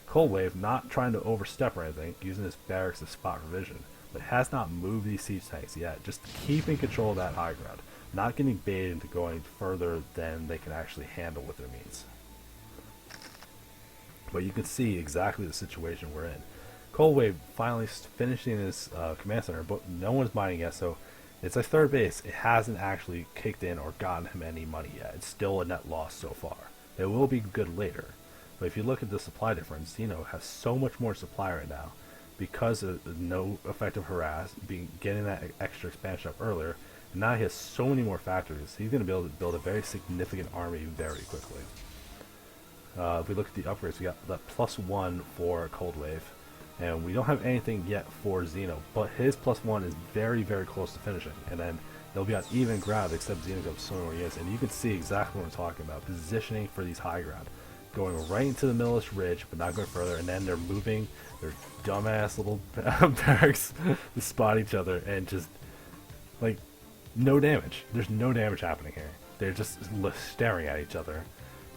Cold Wave, not trying to overstep or anything, using his barracks as spot provision, but has not moved these siege tanks yet, just keeping control of that high ground, not getting baited into going further than they can actually handle with their means. But you can see exactly the situation we're in. Cold Wave finally finishing his command center, but no one's mining yet, so it's a third base. It hasn't actually kicked in or gotten him any money yet. It's still a net loss so far. It will be good later. But if you look at the supply difference, Xeno has so much more supply right now because of no effective harass, getting that extra expansion up earlier, and now he has so many more factories. He's going to be able to build a very significant army very quickly. If we look at the upgrades, we got that +1 for Cold Wave. And we don't have anything yet for Xeno, but his +1 is very, very close to finishing. And then they'll be on even ground, except Xeno goes so many more units. And you can see exactly what I'm talking about. Positioning for these high ground. Going right into the middle of this ridge, but not going further. And then they're moving their dumbass little barracks to spot each other. And just, like, no damage. There's no damage happening here. They're just staring at each other.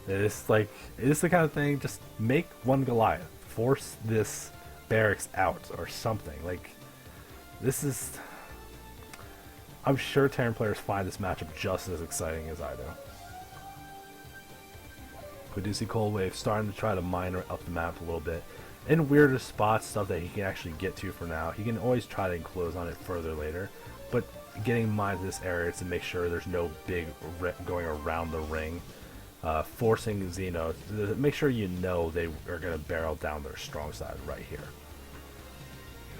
It's like, it's the kind of thing, just make one Goliath. Force this barracks out or something. Like, this is, I'm sure Terran players find this matchup just as exciting as I do. We do see Cold Wave starting to try to mine up the map a little bit in weirder spots, stuff that he can actually get to for now. He can always try to enclose on it further later, but getting mines to this area to make sure there's no big going around the ring, forcing Xeno to make sure you know they are going to barrel down their strong side right here.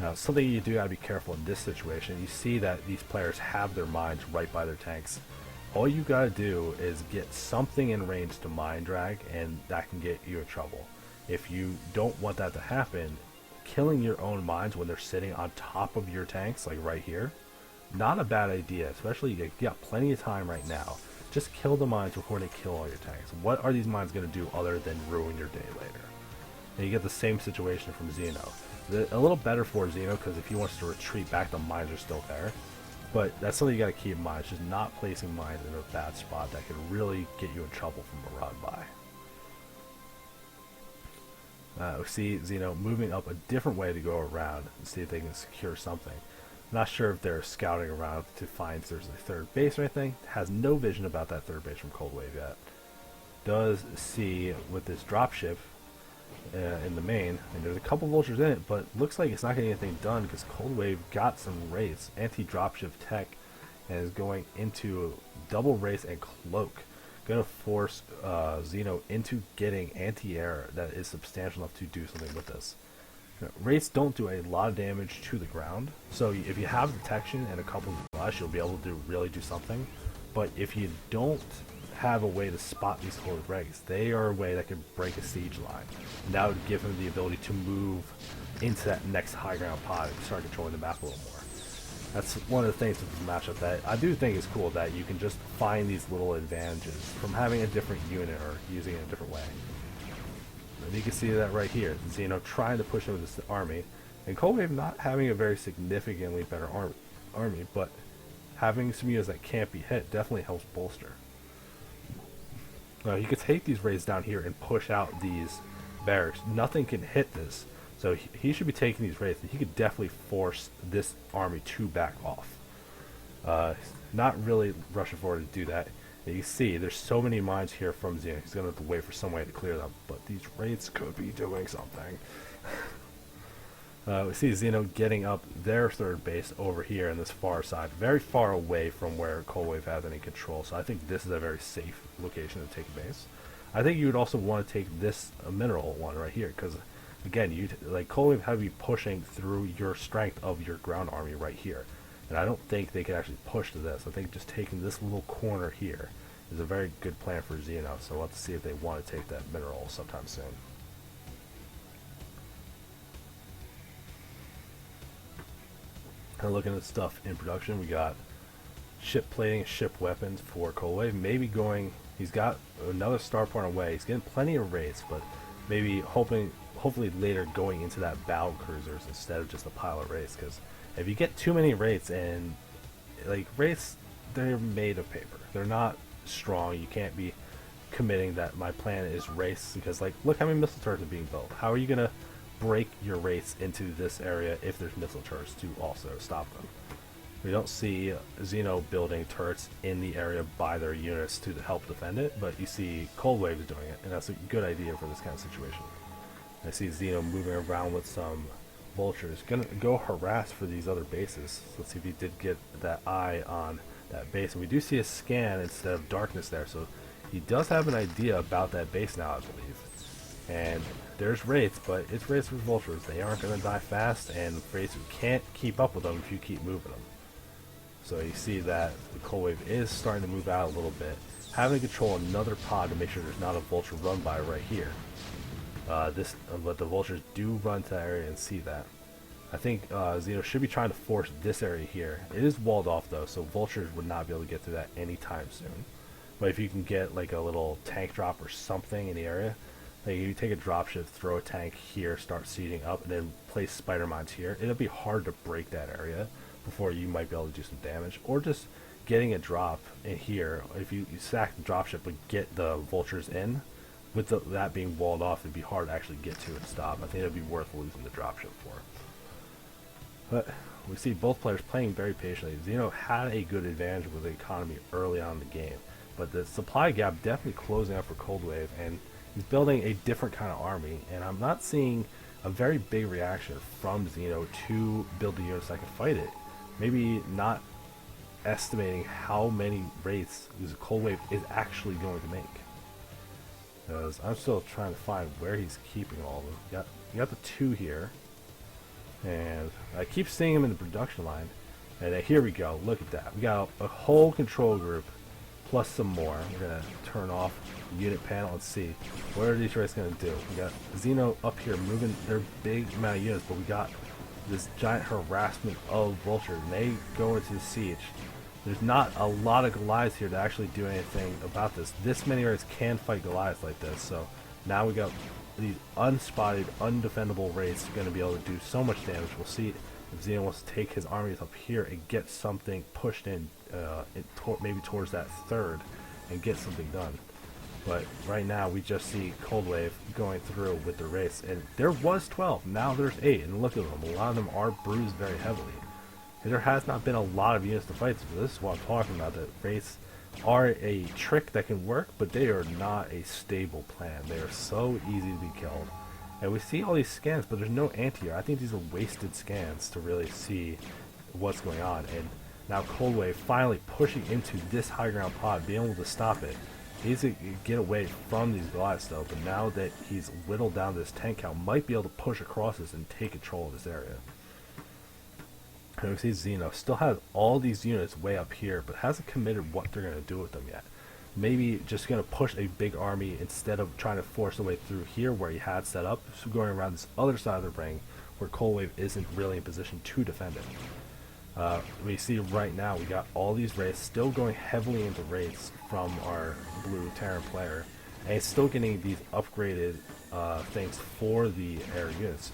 Now, something you do got to be careful in this situation. You see that these players have their mines right by their tanks. All you got to do is get something in range to mine drag, and that can get you in trouble. If you don't want that to happen, killing your own mines when they're sitting on top of your tanks, like right here, not a bad idea, especially you got plenty of time right now. Just kill the mines before they kill all your tanks. What are these mines going to do other than ruin your day later? And you get the same situation from Xeno. A little better for Xeno because if he wants to retreat back, the mines are still there. But that's something you got to keep in mind. It's just not placing mines in a bad spot that could really get you in trouble from a run by. We see Xeno moving up a different way to go around and see if they can secure something. Not sure if they're scouting around to find if there's a third base or anything. Has no vision about that third base from Cold Wave yet. Does see with this dropship in the main, and there's a couple vultures in it, but looks like it's not getting anything done because Cold Wave got some race, anti-dropship tech, and is going into double race and cloak. Going to force Xeno into getting anti-air that is substantial enough to do something with this. Wraiths don't do a lot of damage to the ground, so if you have detection and a couple of flash, you'll be able to really do something. But if you don't have a way to spot these cold regs, they are a way that can break a siege line. And that would give him the ability to move into that next high ground pod and start controlling the map a little more. That's one of the things with this matchup that I do think is cool, that you can just find these little advantages from having a different unit or using it in a different way. And you can see that right here. Xeno trying to push into this army, and Coldwave not having a very significantly better army, but having some units that can't be hit definitely helps bolster. Now, you could take these raids down here and push out these barracks. Nothing can hit this, so he should be taking these raids, and he could definitely force this army to back off. Not really rushing forward to do that. And you see, there's so many mines here from Xeno. He's going to have to wait for some way to clear them, but these raids could be doing something. We see Xeno getting up their third base over here in this far side, very far away from where Coldwave has any control, so I think this is a very safe location to take a base. I think you would also want to take this mineral one right here, because again, Coldwave have you pushing through your strength of your ground army right here, and I don't think they can actually push to this. I think just taking this little corner here is a very good plan for Xeno, so we'll have to see if they want to take that mineral sometime soon. Kind of looking at stuff in production, we got ship plating, ship weapons for Coldwave. Maybe he's got another star point away. He's getting plenty of raids, but maybe hopefully later going into that battle cruisers instead of just a pile of raids. Because if you get too many raids, and raids, they're made of paper. They're not strong. You can't be committing that my plan is race, because look how many missile turrets are being built. How are you gonna break your race into this area if there's missile turrets to also stop them? We don't see Xeno building turrets in the area by their units to help defend it, but you see Coldwave is doing it, and that's a good idea for this kind of situation. I see Xeno moving around with some vultures, gonna go harass for these other bases. Let's see if he did get that eye on that base, and we do see a scan instead of darkness there, so he does have an idea about that base now, I believe. And there's wraiths, but it's wraiths with vultures. They aren't going to die fast, and wraiths can't keep up with them if you keep moving them. So you see that the Coldwave is starting to move out a little bit, having to control another pod to make sure there's not a vulture run by right here. But the vultures do run to that area and see that. I think Xeno should be trying to force this area here. It is walled off though, so vultures would not be able to get through that anytime soon. But if you can get a little tank drop or something in the area, you take a dropship, throw a tank here, start seeding up, and then place spider mines here. It'll be hard to break that area before you might be able to do some damage. Or just getting a drop in here. If you sack the dropship but get the vultures in, with that being walled off, it'd be hard to actually get to and stop. I think it'd be worth losing the dropship for. But we see both players playing very patiently. Xeno had a good advantage with the economy early on in the game, but the supply gap definitely closing up for Coldwave, and he's building a different kind of army, and I'm not seeing a very big reaction from Xeno to build the units that can fight it. Maybe not estimating how many wraiths Coldwave is actually going to make. Because I'm still trying to find where he's keeping all of them. You got the two here, and I keep seeing him in the production line. And here we go. Look at that. We got a whole control group plus some more. We're gonna turn off the unit panel and see what are these races gonna do. We got Xeno up here moving their big amount of units, but we got this giant harassment of vultures, and they go into the siege. There's not a lot of Goliaths here to actually do anything about this. This many raids can fight Goliaths like this, so now we got these unspotted, undefendable raids going to be able to do so much damage. We'll see if Xeno wants to take his armies up here and get something pushed in, maybe towards that third, and get something done. But right now we just see Coldwave going through with the raids, and there was 12, now there's 8, and look at them. A lot of them are bruised very heavily. There has not been a lot of units to fight, so this is what I'm talking about. That wraiths are a trick that can work, but they are not a stable plan. They are so easy to be killed. And we see all these scans, but there's no anti-air. I think these are wasted scans to really see what's going on. And now Coldwave finally pushing into this high ground pod, being able to stop it. He needs to get away from these Goliaths though, but now that he's whittled down this tank count, might be able to push across this and take control of this area. And we see Xeno still has all these units way up here, but hasn't committed what they're going to do with them yet. Maybe just going to push a big army instead of trying to force a way through here where he had set up, so going around this other side of the ring where Cold Wave isn't really in position to defend it. We see right now we got all these wraiths still going heavily into wraiths from our blue Terran player, and it's still getting these upgraded things for the air units.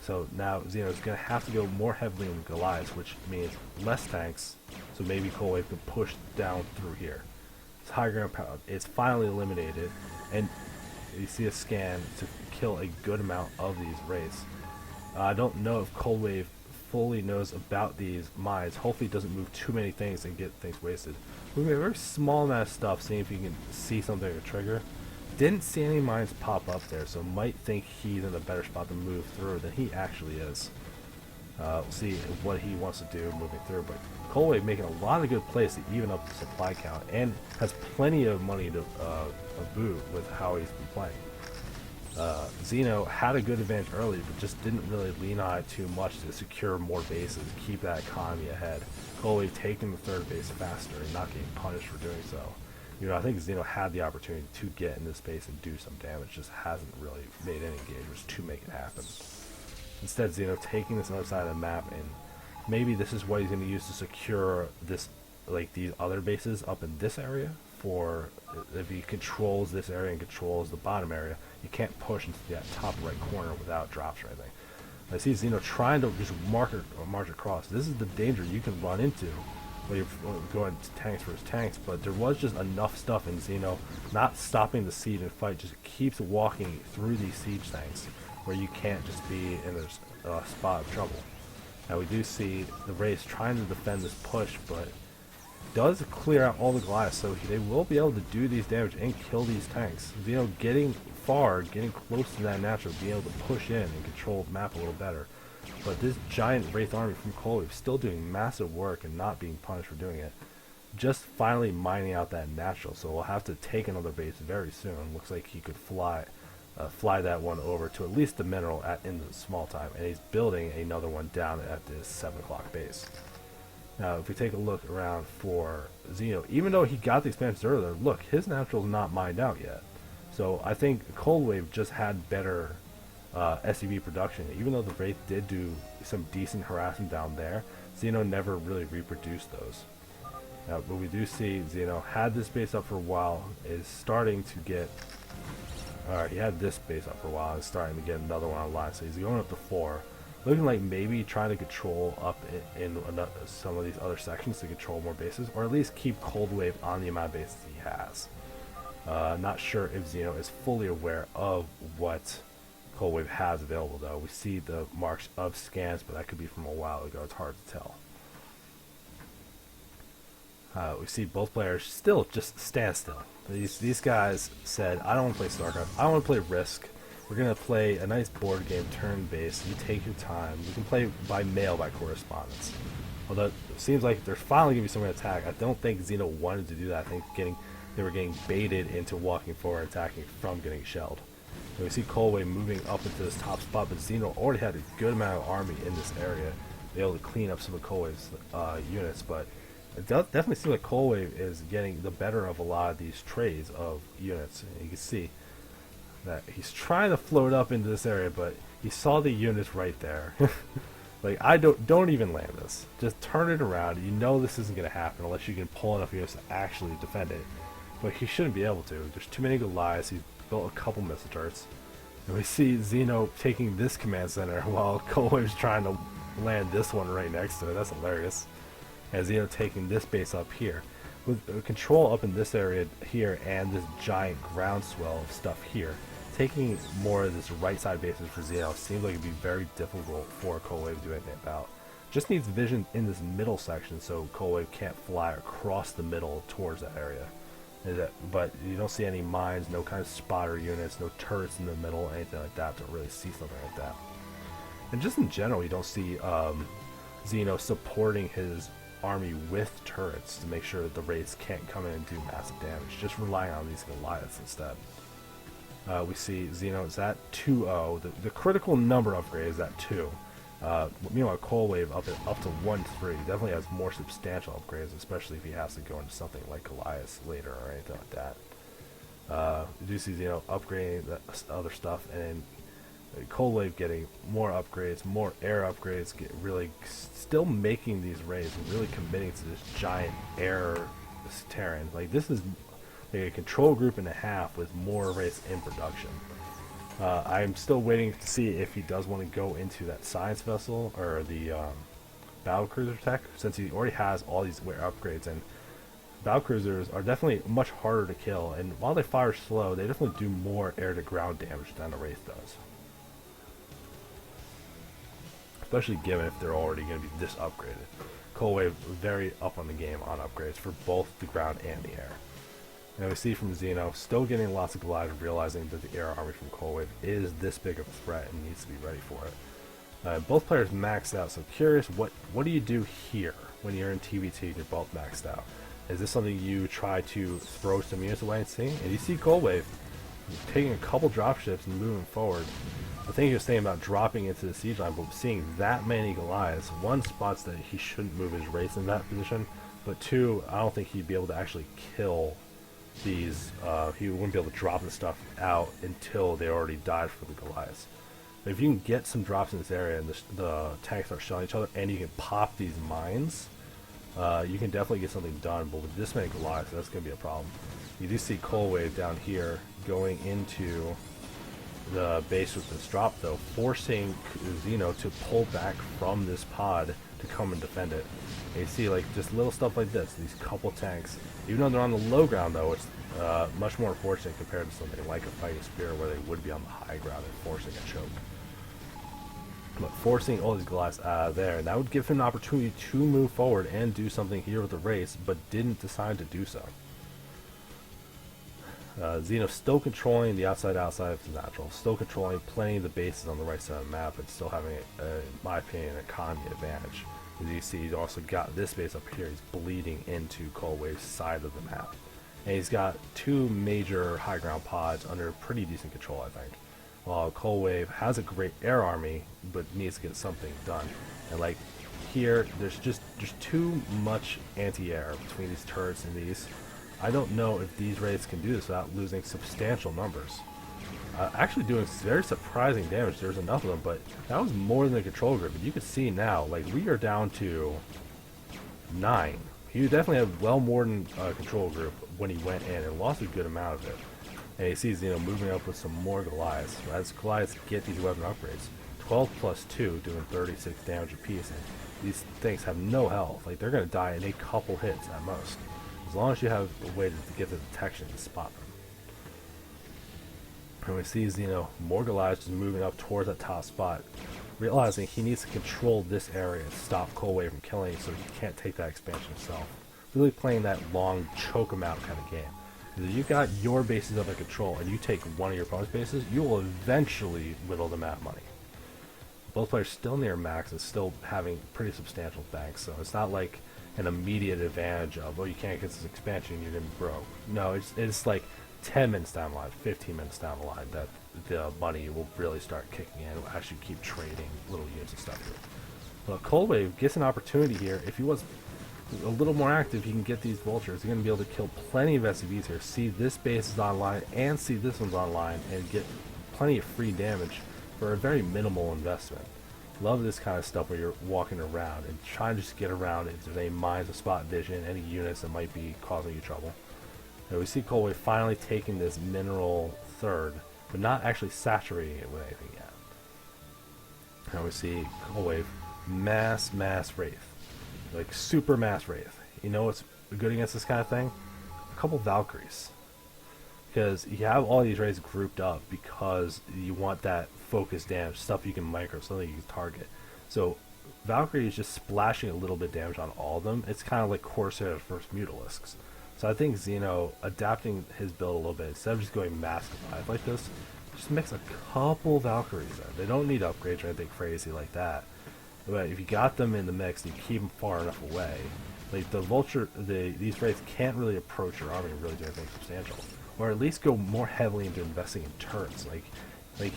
So now Xeno's going to have to go more heavily in Goliaths, which means less tanks, so maybe Cold Wave can push down through here. It's high ground power. It's finally eliminated, and you see a scan to kill a good amount of these wraiths. I don't know if Cold Wave fully knows about these mines. Hopefully it doesn't move too many things and get things wasted. Moving a very small amount of stuff, seeing if you can see something to trigger. Didn't see any mines pop up there, so might think he's in a better spot to move through than he actually is. We'll see what he wants to do moving through, but Cold Wave making a lot of good plays to even up the supply count, and has plenty of money to boot with how he's been playing. Xeno had a good advantage early, but just didn't really lean on it too much to secure more bases, keep that economy ahead. Cold Wave taking the third base faster and not getting punished for doing so. You know, I think Xeno had the opportunity to get in this space and do some damage, just hasn't really made any engagements to make it happen. Instead, Xeno taking this other side of the map, and maybe this is what he's going to use to secure this, like these other bases up in this area. For if he controls this area and controls the bottom area, you can't push into that top right corner without drops or anything. I see Xeno trying to just march across. This is the danger you can run into when you're going to tanks versus tanks, but there was just enough stuff in Xeno not stopping the siege and fight, just keeps walking through these siege tanks where you can't just be in a spot of trouble. Now we do see the Wraiths trying to defend this push, but does clear out all the Goliaths, so they will be able to do these damage and kill these tanks. Xeno getting far, getting close to that natural, being able to push in and control the map a little better. But this giant Wraith army from Cold Wave still doing massive work and not being punished for doing it. Just finally mining out that natural, so we'll have to take another base very soon. Looks like he could fly that one over to at least the mineral in the small time, and he's building another one down at this 7 o'clock base. Now, if we take a look around for Xeno, even though he got the expansions earlier, look, his natural's not mined out yet. So I think Cold Wave just had better SUV production. Even though the Wraith did do some decent harassment down there, Xeno never really reproduced those. Now, but we do see Xeno had this base up for a while, is starting to get... Alright, he had this base up for a while, and is starting to get another one online, so he's going up to 4. Looking like maybe trying to control up in some of these other sections to control more bases, or at least keep Cold Wave on the amount of bases he has. Not sure if Xeno is fully aware of what Cold Wave has available, though. We see the marks of scans, but that could be from a while ago. It's hard to tell. We see both players still just stand still. These guys said, I don't want to play Starcraft. I want to play Risk. We're going to play a nice board game, turn-based. You take your time. We can play by mail, by correspondence. Although it seems like there's finally going to be some attack. I don't think Xeno wanted to do that. I think they were getting baited into walking forward, attacking from getting shelled. And we see Cold Wave moving up into this top spot, but Xeno already had a good amount of army in this area, be able to clean up some of Cold Wave's units. But it definitely seems like Cold Wave is getting the better of a lot of these trades of units. And you can see that he's trying to float up into this area, but he saw the units right there. Like, I don't even land this. Just turn it around. You know this isn't going to happen unless you can pull enough units to actually defend it. But he shouldn't be able to. There's too many Goliaths. He's built a couple missile turrets. And we see Xeno taking this command center while Cold Wave's trying to land this one right next to it. That's hilarious. And Xeno taking this base up here. With control up in this area here and this giant groundswell of stuff here, taking more of this right side bases for Xeno seems like it'd be very difficult for Cold Wave to do anything about. Just needs vision in this middle section so Cold Wave can't fly across the middle towards that area. But you don't see any mines, no kind of spotter units, no turrets in the middle, anything like that to really see something like that. And just in general, you don't see Xeno supporting his army with turrets to make sure that the Wraiths can't come in and do massive damage, just relying on these Goliaths instead. We see Xeno is at 2-0. The critical number upgrade is at 2. Meanwhile, Cold Wave up to 1-3 definitely has more substantial upgrades, especially if he has to go into something like Goliath later or anything like that. You do see Xeno upgrading the other stuff, and Cold Wave getting more upgrades, more air upgrades, really still making these raids and really committing to this giant air terrain. Like, this is like a control group and a half with more raids in production. I'm still waiting to see if he does want to go into that science vessel or the battle cruiser tech, since he already has all these upgrades. And battle cruisers are definitely much harder to kill, and while they fire slow, they definitely do more air to ground damage than a wraith does. Especially given if they're already going to be this upgraded. Cold Wave very up on the game on upgrades for both the ground and the air. And we see from Xeno still getting lots of glide, realizing that the air army from Cold Wave is this big of a threat and needs to be ready for it. Both players maxed out, so curious, what do you do here when you're in TVT and you're both maxed out? Is this something you try to throw some units away and see? And you see Cold Wave taking a couple dropships and moving forward. I think he was saying about dropping into the siege line, but seeing that many Goliaths, one, spots that he shouldn't move his race in that position, but two, I don't think he'd be able to actually kill these. He wouldn't be able to drop the stuff out until they already died for the Goliaths. But if you can get some drops in this area and the tanks start shelling each other, and you can pop these mines, you can definitely get something done. But with this many Goliaths, that's going to be a problem. You do see Cold Wave down here going into the base with this drop, though, forcing Xeno to pull back from this pod to come and defend it. And you see, like, just little stuff like this, these couple tanks. Even though they're on the low ground, though, it's much more unfortunate compared to something like a Fighting Spear, where they would be on the high ground and forcing a choke. But forcing all these Goliaths out of there, that would give him an opportunity to move forward and do something here with the race, but didn't decide to do so. Xeno still controlling the outside of the natural, still controlling plenty of the bases on the right side of the map, and still having, in my opinion, an economy advantage. As you see, he's also got this base up here. He's bleeding into Cold Wave's side of the map. And he's got two major high ground pods under pretty decent control, I think. While Cold Wave has a great air army, but needs to get something done. And like here, there's just too much anti-air between these turrets and these. I don't know if these raids can do this without losing substantial numbers. Actually doing very surprising damage. There's enough of them, but that was more than the control group. And you can see now, like, we are down to 9. He definitely had well more than a control group when he went in and lost a good amount of it. And he sees, you know, moving up with some more Goliaths. As Goliaths get these weapon upgrades, 12 plus 2 doing 36 damage apiece. And these things have no health. Like, they're going to die in a couple hits at most. As long as you have a way to get the detection to spot them. And we see Xeno, more Goliaths just moving up towards that top spot, realizing he needs to control this area and stop Cold Wave from killing so he can't take that expansion himself. Really playing that long choke him out kind of game. Because if you got your bases under control and you take one of your opponent's bases, you will eventually whittle them out of money. Both players still near max and still having pretty substantial banks, so it's not like an immediate advantage of, oh, you can't get this expansion, you're going to be broke. No, it's like 10 minutes down the line, 15 minutes down the line that the money will really start kicking in as you keep trading little units and stuff here. Well, Cold Wave gets an opportunity here. If he was a little more active, he can get these vultures. He's going to be able to kill plenty of SCVs here. See this base is online and see this one's online and get plenty of free damage for a very minimal investment. Love this kind of stuff where you're walking around and trying to just get around if there's any mines with spot vision, any units that might be causing you trouble. And we see Cold Wave finally taking this mineral third, but not actually saturating it with anything yet. And we see Cold Wave mass Wraith. Like super mass Wraith. You know what's good against this kind of thing? A couple Valkyries. Because you have all these Wraiths grouped up because you want that focus damage, stuff you can micro, something you can target. So Valkyrie is just splashing a little bit of damage on all of them. It's kind of like Corsair versus Mutalisks. So I think Xeno adapting his build a little bit, instead of just going mass Goliath like this, just mix a couple Valkyries in. They don't need upgrades or anything crazy like that. But if you got them in the mix and you keep them far enough away, like the Vulture, these Wraiths can't really approach your army and really do anything substantial. Or at least go more heavily into investing in turrets. Like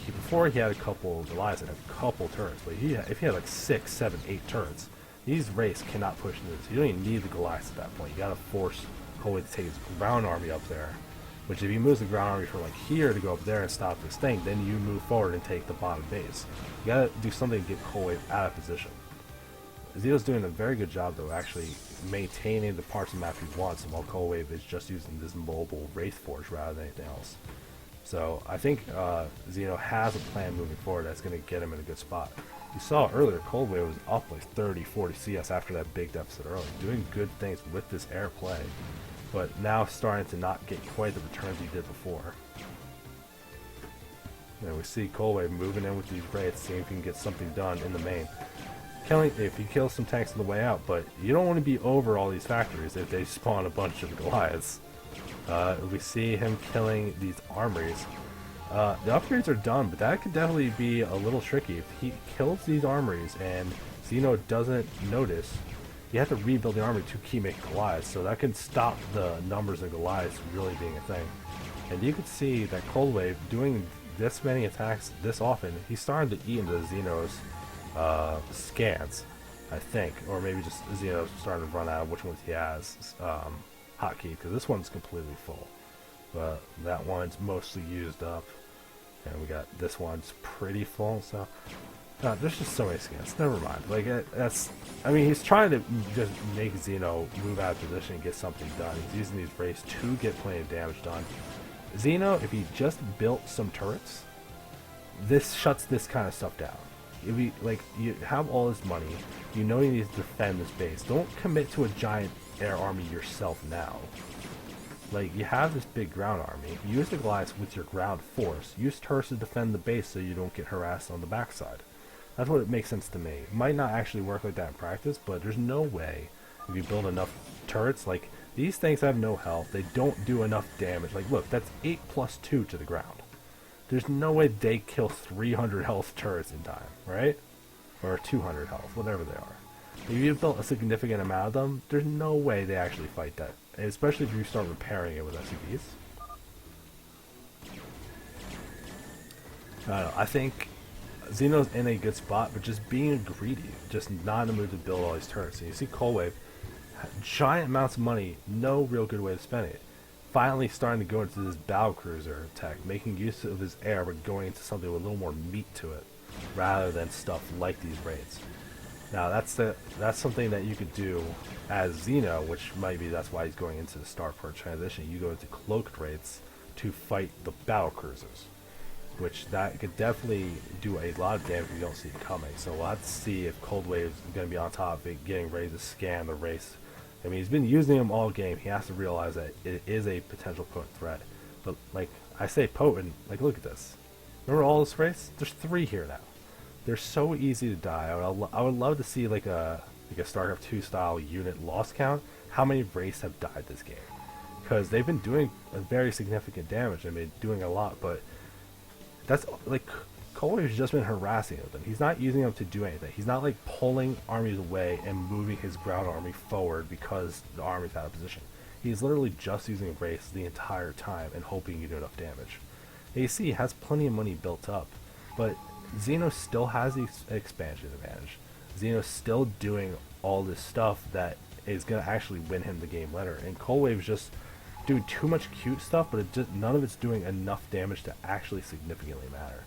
before he had a couple Goliaths and a couple turrets, but if he had like 6, 7, 8 turrets, these Wraiths cannot push into this. You don't even need the Goliaths at that point. You gotta force Cold Wave to take his ground army up there Which if he moves the ground army from like here to go up there and stop this thing, then you move forward and take the bottom base. You gotta do something to get Cold Wave out of position. Xeno's doing a very good job though, actually maintaining the parts of the map he wants, while Cold Wave is just using this mobile Wraith Forge rather than anything else. So I think Xeno has a plan moving forward that's going to get him in a good spot. You saw earlier, Cold Wave was up like 30, 40 CS after that big deficit early, doing good things with this air play, but now starting to not get quite the returns he did before. And we see Cold Wave moving in with these Wraiths, seeing if he can get something done in the main. If he kills some tanks on the way out, but you don't want to be over all these factories if they spawn a bunch of Goliaths. We see him killing these armories. The upgrades are done, but that could definitely be a little tricky. If he kills these armories and Xeno doesn't notice, you have to rebuild the armory to keep making Goliaths, so that can stop the numbers of Goliaths really being a thing. And you can see that Cold Wave doing this many attacks this often, he's starting to eat into Xeno's scans, I think, or maybe just Xeno's starting to run out of which ones he has hotkey, because this one's completely full, but that one's mostly used up, and we got this one's pretty full. So there's just so many scans. Never mind. Like I mean, he's trying to just make Xeno move out of position and get something done. He's using these Wraiths to get plenty of damage done. Xeno, if he just built some turrets, this shuts this kind of stuff down. If you, like, you have all this money, you know you need to defend this base. Don't commit to a giant air army yourself now. Like, you have this big ground army. Use the Goliaths with your ground force. Use turrets to defend the base so you don't get harassed on the backside. That's what it makes sense to me. It might not actually work like that in practice, but there's no way, if you build enough turrets, like, these things have no health. They don't do enough damage. Like, look, that's 8 plus 2 to the ground. There's no way they kill 300 health turrets in time, right? Or 200 health, whatever they are. If you've built a significant amount of them, there's no way they actually fight that. Especially if you start repairing it with SCVs. I don't know, I think Xeno's in a good spot, but just being greedy, just not in the mood to build all these turrets. And you see Cold Wave, giant amounts of money, no real good way to spend it. Finally starting to go into this battle cruiser tech, making use of his air, but going into something with a little more meat to it, rather than stuff like these raids. Now that's something that you could do as Xeno, which might be that's why he's going into the Starcraft transition. You go into cloaked raids to fight the battle cruisers, which that could definitely do a lot of damage if you don't see it coming. So we'll have to see if Cold Wave is going to be on top of it, getting ready to scan the race. I mean, he's been using them all game. He has to realize that it is a potential potent threat. But, like, I say potent, like, look at this. Remember all this race? There's 3 here now. They're so easy to die. I would love to see, like a StarCraft 2 style unit loss count. How many Wraiths have died this game? Because they've been doing a very significant damage. I mean, doing a lot, but that's, like, Cold Wave's just been harassing them. He's not using them to do anything. He's not, like, pulling armies away and moving his ground army forward because the army's out of position. He's literally just using Wraiths the entire time and hoping you do enough damage. And you see, he has plenty of money built up, but Xeno still has the expansion advantage. Xeno's still doing all this stuff that is going to actually win him the game later. And Cold Wave's just doing too much cute stuff, but none of it's doing enough damage to actually significantly matter.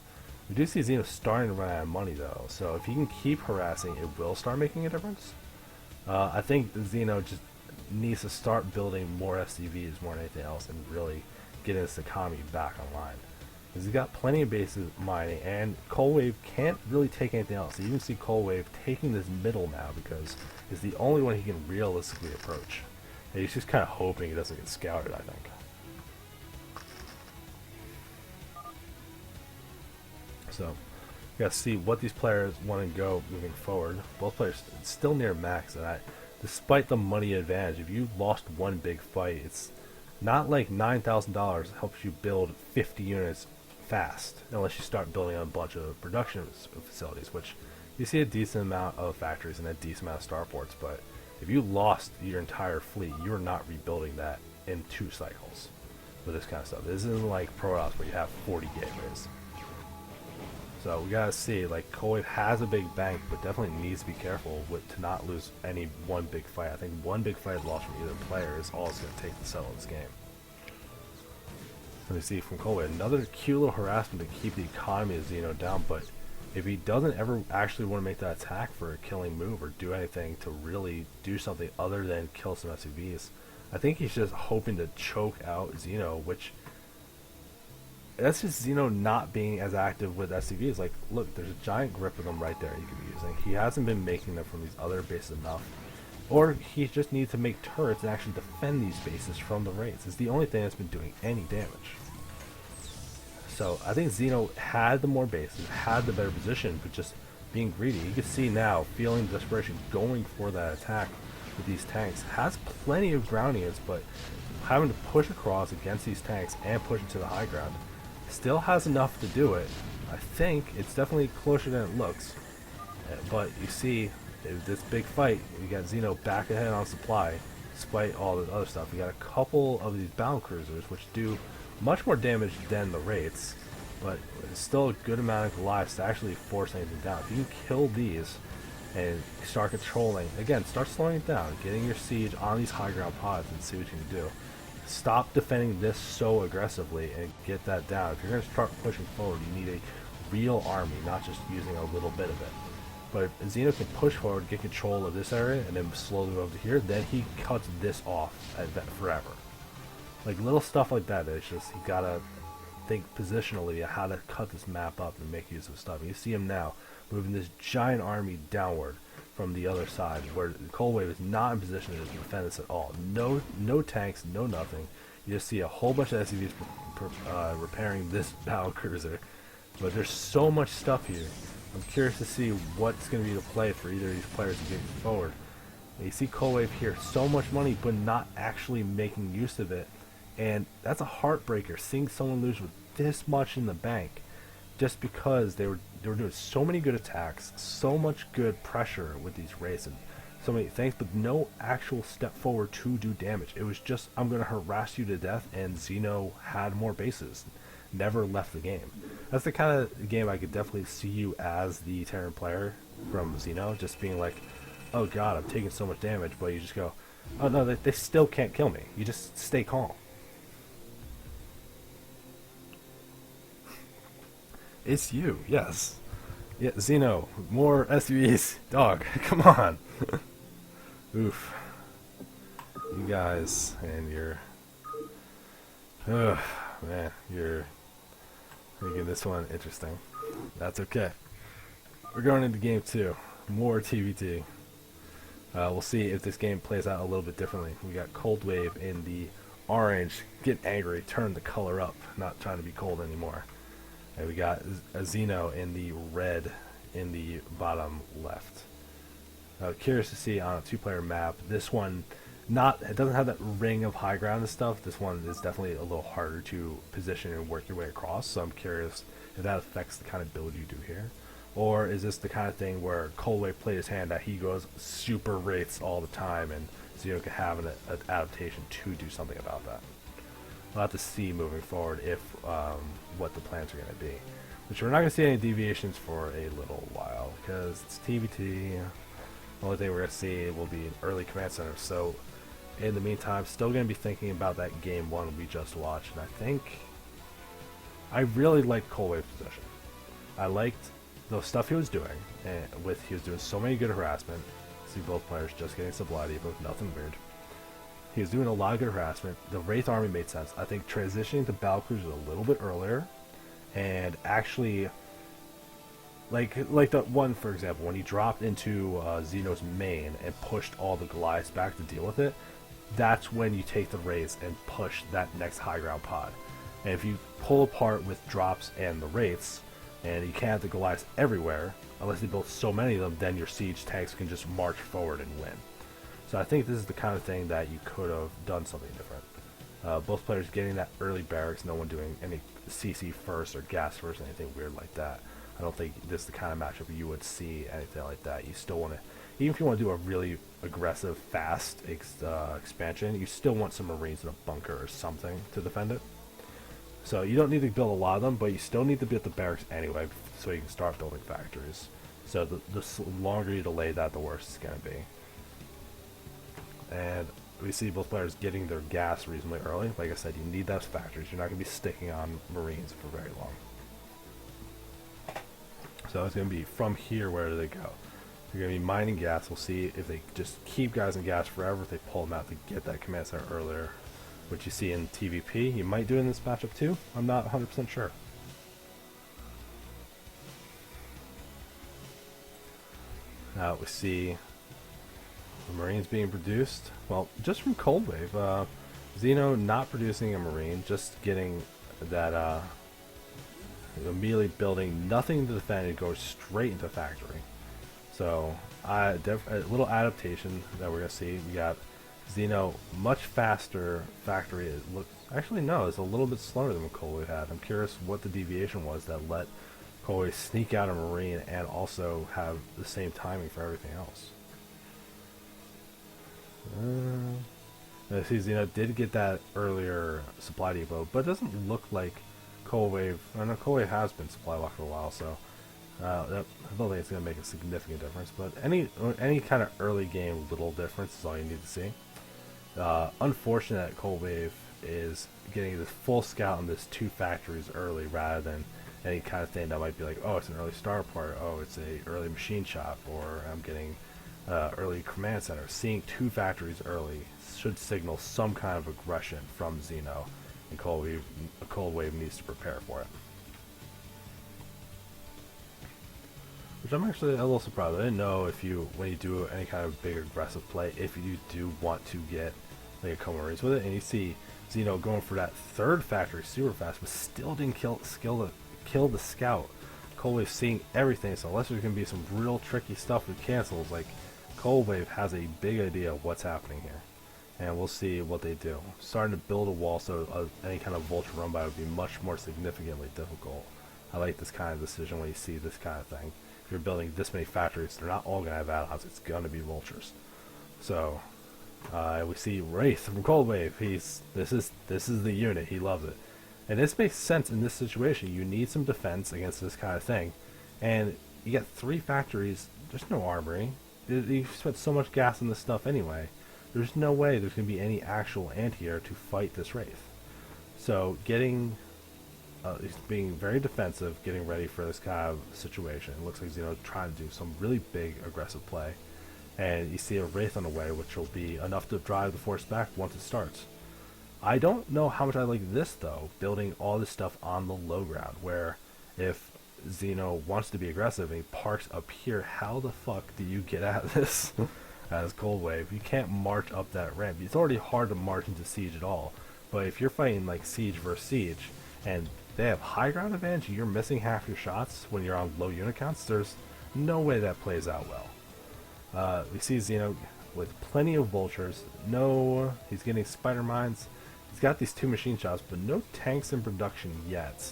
We do see Xeno starting to run out of money though, so if he can keep harassing, it will start making a difference. I think Xeno just needs to start building more SCVs more than anything else and really get his economy back online. Because he's got plenty of bases mining, and Cold Wave can't really take anything else. You can see Cold Wave taking this middle now because it's the only one he can realistically approach. And he's just kind of hoping he doesn't get scouted, I think. So, you gotta see what these players want to go moving forward. Both players still near max, and despite the money advantage, if you lost one big fight, it's not like $9,000 helps you build 50 units fast, unless you start building a bunch of production facilities, which you see a decent amount of factories and a decent amount of starports, but if you lost your entire fleet, you're not rebuilding that in 2 cycles with this kind of stuff. This isn't like Frotoss where you have 40 gateways. So we gotta see, like, Cold Wave has a big bank, but definitely needs to be careful to not lose any one big fight. I think one big fight lost from either player is all it's gonna take to settle this game. Let me see from Colway. Another cute little harassment to keep the economy of Xeno down, but if he doesn't ever actually want to make that attack for a killing move or do anything to really do something other than kill some SUVs, I think he's just hoping to choke out Xeno, which that's just Xeno not being as active with SCVs. Like, look, there's a giant grip of them right there you could be using. He hasn't been making them from these other bases enough. Or he just needs to make turrets and actually defend these bases from the raids. It's the only thing that's been doing any damage. So I think Xeno had the more bases, had the better position, but just being greedy. You can see now, feeling desperation, going for that attack with these tanks. Has plenty of ground units, but having to push across against these tanks and push into the high ground. Still has enough to do it. I think it's definitely closer than it looks. But you see, this big fight, you got Xeno back ahead on supply, despite all the other stuff. You got a couple of these battle cruisers, which do much more damage than the Wraiths, but it's still a good amount of lives to actually force anything down. If you can kill these and start controlling, again, start slowing it down, getting your siege on these high ground pods and see what you can do. Stop defending this so aggressively and get that down. If you're going to start pushing forward, you need a real army, not just using a little bit of it. But if Xeno can push forward, get control of this area, and then slowly move over to here, then he cuts this off at that forever. Like little stuff like that, it's just, you gotta think positionally how to cut this map up and make use of stuff. And you see him now moving this giant army downward from the other side, where the Cold Wave is not in position to defend this at all. No tanks, no nothing. You just see a whole bunch of SUVs repairing this battle cruiser. But there's so much stuff here. I'm curious to see what's going to be the play for either of these players to get forward. And you see Cold Wave here, so much money, but not actually making use of it. And that's a heartbreaker, seeing someone lose with this much in the bank, just because they were doing so many good attacks, so much good pressure with these raids, and so many things, but no actual step forward to do damage. It was just, I'm going to harass you to death, and Xeno had more bases, never left the game. That's the kind of game I could definitely see you as the Terran player from Xeno, just being like, oh god, I'm taking so much damage, but you just go, oh no, they still can't kill me. You just stay calm. It's you, yes. Yeah, Xeno, more SUVs. Dog, come on. Oof. You guys and your... man, you're making this one interesting. That's okay. We're going into game 2. More TVT. We'll see if this game plays out a little bit differently. We got Cold Wave in the orange. Get angry, turn the color up. Not trying to be cold anymore. And we got a Xeno in the red in the bottom left. Curious to see on a 2-player map. This one, it doesn't have that ring of high ground and stuff. This one is definitely a little harder to position and work your way across. So I'm curious if that affects the kind of build you do here. Or is this the kind of thing where Cold Wave played his hand that he goes super wraiths all the time and Xeno can have an adaptation to do something about that. We'll have to see moving forward if what the plans are going to be. Which we're not going to see any deviations for a little while, because it's TVT. The only thing we're going to see will be an early command center. So in the meantime, still going to be thinking about that game 1 we just watched. And I think I really liked Cold Wave's position. I liked the stuff he was doing, and he was doing so many good harassment. See both players just getting sublighted, but nothing weird. He was doing a lot of good harassment. The Wraith army made sense. I think transitioning to battlecruisers a little bit earlier, and actually, like the one, for example, when he dropped into Xeno's main and pushed all the Goliaths back to deal with it, that's when you take the Wraiths and push that next high ground pod. And if you pull apart with drops and the Wraiths, and you can't have the Goliaths everywhere, unless you build so many of them, then your siege tanks can just march forward and win. So I think this is the kind of thing that you could have done something different. Both players getting that early barracks, no one doing any CC first or gas first, anything weird like that. I don't think this is the kind of matchup you would see anything like that. You still want to, even if you want to do a really aggressive, fast expansion, you still want some Marines in a bunker or something to defend it. So you don't need to build a lot of them, but you still need to build the barracks anyway, so you can start building factories. So the longer you delay that, the worse it's going to be. And we see both players getting their gas reasonably early. Like I said, you need those factories. You're not going to be sticking on Marines for very long. So it's going to be from here, where do they go? You're going to be mining gas. We'll see if they just keep guys in gas forever, if they pull them out to get that command center earlier, which you see in TVP. You might do it in this matchup too. I'm not 100% sure. Now we see the Marines being produced. Well, just from Cold Wave. Xeno not producing a Marine, just getting that immediately building nothing to defend and goes straight into factory. So a little adaptation that we're going to see. We got Xeno much faster factory. Actually, no, it's a little bit slower than what Cold Wave had. I'm curious what the deviation was that let Cold Wave sneak out a Marine and also have the same timing for everything else. See, Xeno did get that earlier supply depot, but it doesn't look like Cold Wave. I know Cold Wave has been supply locked for a while, so I don't think it's going to make a significant difference. But any kind of early game little difference is all you need to see. Unfortunate that Cold Wave is getting this full scout on this 2 factories early, rather than any kind of thing that might be like, oh, it's an early star part, oh, it's a early machine shop, or I'm getting early command center. Seeing 2 factories early should signal some kind of aggression from Xeno, and Cold Wave needs to prepare for it. Which I'm actually a little surprised. I didn't know if when you do any kind of big aggressive play, if you do want to get like a couple Marines with it, and you see Xeno going for that 3rd factory super fast, but still didn't kill the scout. Cold Wave seeing everything, so unless there's going to be some real tricky stuff with cancels, like Cold Wave has a big idea of what's happening here. And we'll see what they do. Starting to build a wall, so any kind of vulture run by would be much more significantly difficult. I like this kind of decision when you see this kind of thing. If you're building this many factories, they're not all going to have add-ons. It's going to be vultures. So we see Wraith from Cold Wave. This is the unit. He loves it, and this makes sense in this situation. You need some defense against this kind of thing, and you get 3 factories. There's no armory. You spent so much gas on this stuff anyway. There's no way there's going to be any actual anti-air to fight this Wraith. So being very defensive, getting ready for this kind of situation. It looks like Xeno trying to do some really big aggressive play. And you see a Wraith on the way, which will be enough to drive the force back once it starts. I don't know how much I like this, though, building all this stuff on the low ground, where if Xeno wants to be aggressive and he parks up here, how the fuck do you get out of this? As Cold Wave, you can't march up that ramp. It's already hard to march into siege at all, but if you're fighting like siege versus siege and they have high ground advantage and you're missing half your shots when you're on low unit counts, there's no way that plays out well. We see Xeno with plenty of vultures. He's getting spider mines. He's got these 2 machine shops, but no tanks in production yet.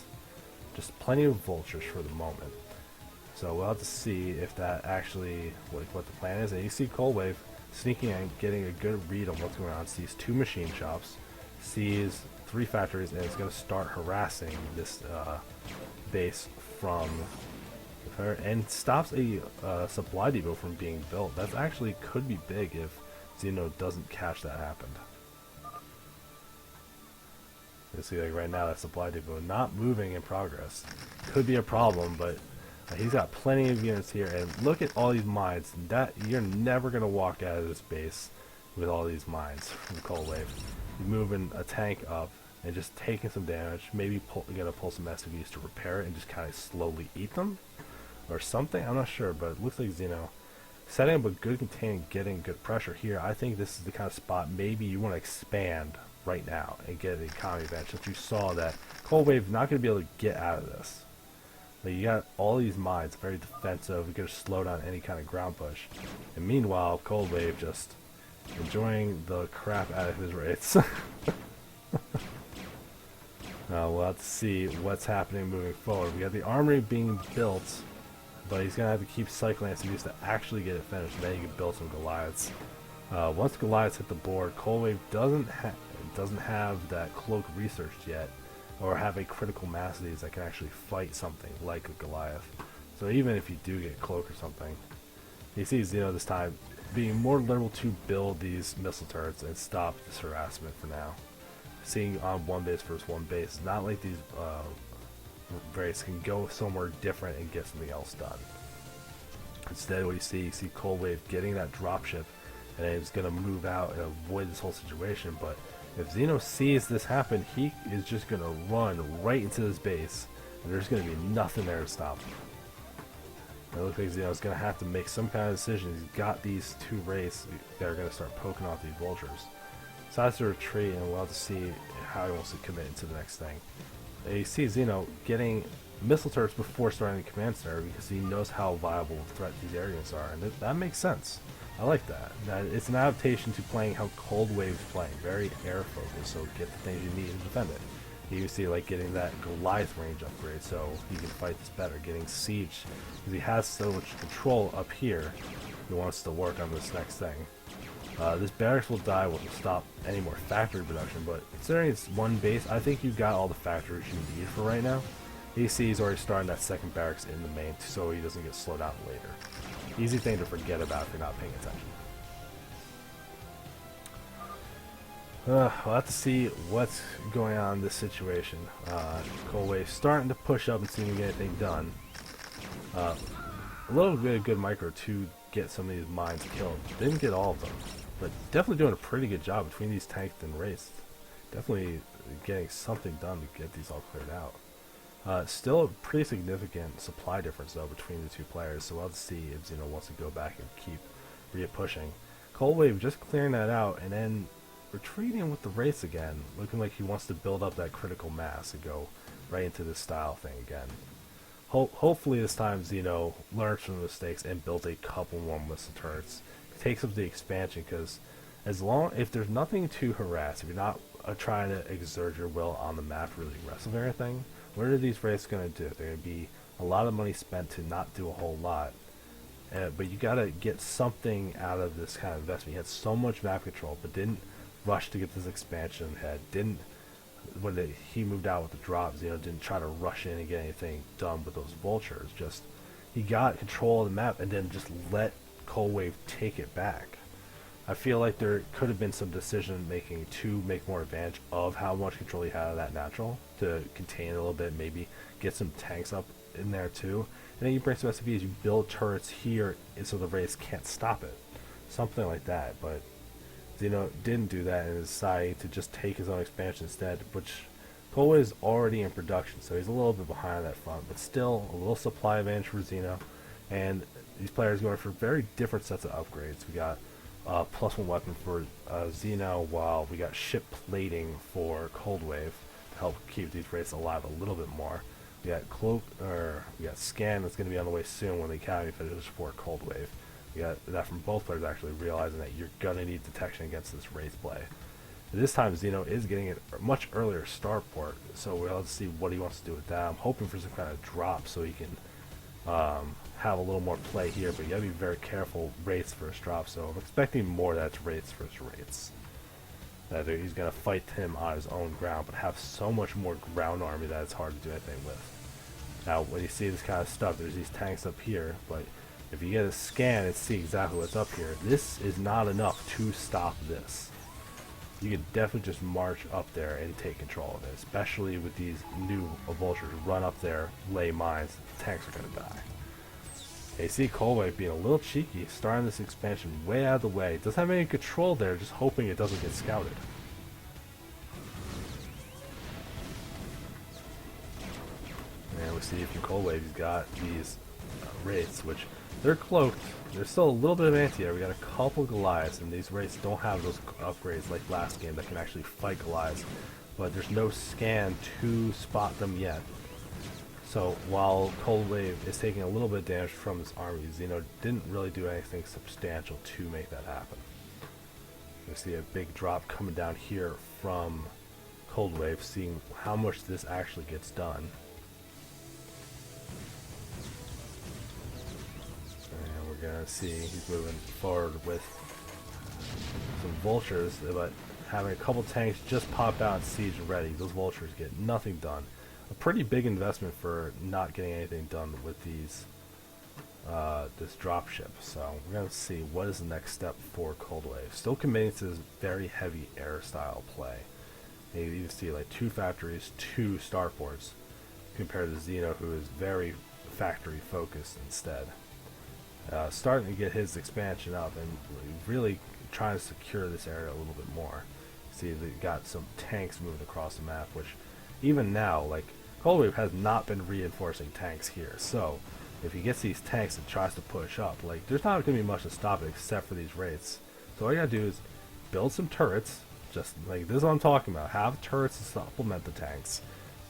Just plenty of vultures for the moment. So we'll have to see if that actually what the plan is. And you see Cold Wave sneaking in, getting a good read on what's going on. Sees 2 machine shops, sees 3 factories, and it's going to start harassing this base from her, and stops a supply depot from being built. That actually could be big if Xeno doesn't catch that happened. You see, like right now, that supply depot not moving in progress. Could be a problem, but he's got plenty of units here, and look at all these mines. That you're never gonna walk out of this base with all these mines from Cold Wave. You're moving a tank up and just taking some damage. Maybe you're gonna pull some SUVs to repair it and just kind of slowly eat them, or something. I'm not sure, but it looks like Xeno setting up a good containment, getting good pressure here. I think this is the kind of spot maybe you want to expand right now and get an economy advantage, since you saw that Cold Wave not going to be able to get out of this. Like, you got all these mines, very defensive. You're going to slow down any kind of ground push. And meanwhile, Cold Wave just enjoying the crap out of his wraiths. We'll have to see what's happening moving forward. We got the armory being built, but he's going to have to keep cycling SUVs to actually get it finished. Then he can build some Goliaths. Once Goliaths hit the board, Cold Wave doesn't have that cloak researched yet, or have a critical mass of these that can actually fight something like a Goliath. So even if you do get cloak or something, he sees Xeno this time being more liberal to build these missile turrets and stop this harassment for now. Seeing on one base versus one base, not like these races can go somewhere different and get something else done. Instead, what you see Cold Wave getting that dropship, and it's going to move out and avoid this whole situation. But if Xeno sees this happen, he is just going to run right into this base, and there's going to be nothing there to stop him. It looks like Xeno's going to have to make some kind of decision. He's got these two wraiths that are going to start poking off these vultures. Decides to retreat, and we'll have to see how he wants to commit into the next thing. And you see Xeno getting missile turrets before starting the command center because he knows how viable a threat these areas are, and that makes sense. I like that. It's an adaptation to playing how Cold Wave's playing, very air focused, so get the things you need to defend it. You see, like, getting that Goliath range upgrade so he can fight this better, getting siege, because he has so much control up here. He wants to work on this next thing. This barracks will die, will stop any more factory production, but considering it's one base, I think you've got all the factories you need for right now. AC is already starting that second barracks in the main, so he doesn't get slowed out later. Easy thing to forget about if you're not paying attention. We'll have to see what's going on in this situation. Cold Wave starting to push up and see if we can get anything done. A little bit of good micro to get some of these mines killed. Didn't get all of them, but definitely doing a pretty good job between these tanks and wraiths. Definitely getting something done to get these all cleared out. Still a pretty significant supply difference though between the two players, so we'll have to see if Xeno wants to go back and keep re-pushing. Cold Wave just clearing that out and then retreating with the wraiths again, looking like he wants to build up that critical mass and go right into this style thing again. Hopefully this time Xeno learns from the mistakes and builds a couple more missile turrets. Takes up the expansion, because if there's nothing to harass, if you're not trying to exert your will on the map, really aggressive or anything, what are these wraiths going to do? They're going to be a lot of money spent to not do a whole lot. But you got to get something out of this kind of investment. He had so much map control, but didn't rush to get this expansion ahead. When he moved out with the drops, didn't try to rush in and get anything done with those vultures. Just he got control of the map and then just let Cold Wave take it back. I feel like there could have been some decision making to make more advantage of how much control he had of that natural to contain it a little bit, maybe get some tanks up in there too. And then you bring some SCVs, you build turrets here so the wraiths can't stop it. Something like that, but Xeno didn't do that and decided to just take his own expansion instead, which Cold Wave is already in production, so he's a little bit behind on that front, but still a little supply advantage for Xeno. And these players going for very different sets of upgrades. We got +1 weapon for Xeno, while we got ship plating for Cold Wave to help keep these wraiths alive a little bit more. We got we got scan that's going to be on the way soon when the academy finishes for Cold Wave. We got that from both players actually realizing that you're going to need detection against this wraith play. And this time Xeno is getting it much earlier starport, so we'll have to see what he wants to do with that. I'm hoping for some kind of drop so he can have a little more play here, but you gotta be very careful. Wraiths first drop, so I'm expecting more that's wraiths versus wraiths. That he's gonna fight him on his own ground, but have so much more ground army that it's hard to do anything with. Now, when you see this kind of stuff, there's these tanks up here, but if you get a scan and see exactly what's up here, this is not enough to stop this. You can definitely just march up there and take control of it, especially with these new vultures. Run up there, lay mines, the tanks are gonna die. You see Cold Wave being a little cheeky, starting this expansion way out of the way. Doesn't have any control there, just hoping it doesn't get scouted. And we see from Cold Wave he's got these wraiths, which they're cloaked. There's still a little bit of anti-air. We got a couple Goliaths, and these wraiths don't have those upgrades like last game that can actually fight Goliaths. But there's no scan to spot them yet. So while Cold Wave is taking a little bit of damage from his army, Xeno didn't really do anything substantial to make that happen. You see a big drop coming down here from Cold Wave, seeing how much this actually gets done. And we're gonna see he's moving forward with some vultures, but having a couple tanks just pop out and siege ready. Those vultures get nothing done. A pretty big investment for not getting anything done with these this dropship. So we're gonna see what is the next step for Cold Wave. Still committing to this very heavy air style play. And you see like 2 factories, 2 starports, compared to Xeno, who is very factory focused instead. Starting to get his expansion up and really trying to secure this area a little bit more. See, they got some tanks moving across the map, which even now, like, Cold Wave has not been reinforcing tanks here. So if he gets these tanks and tries to push up, like, there's not going to be much to stop it except for these wraiths. So all you got to do is build some turrets. Just like this is what I'm talking about. Have turrets to supplement the tanks.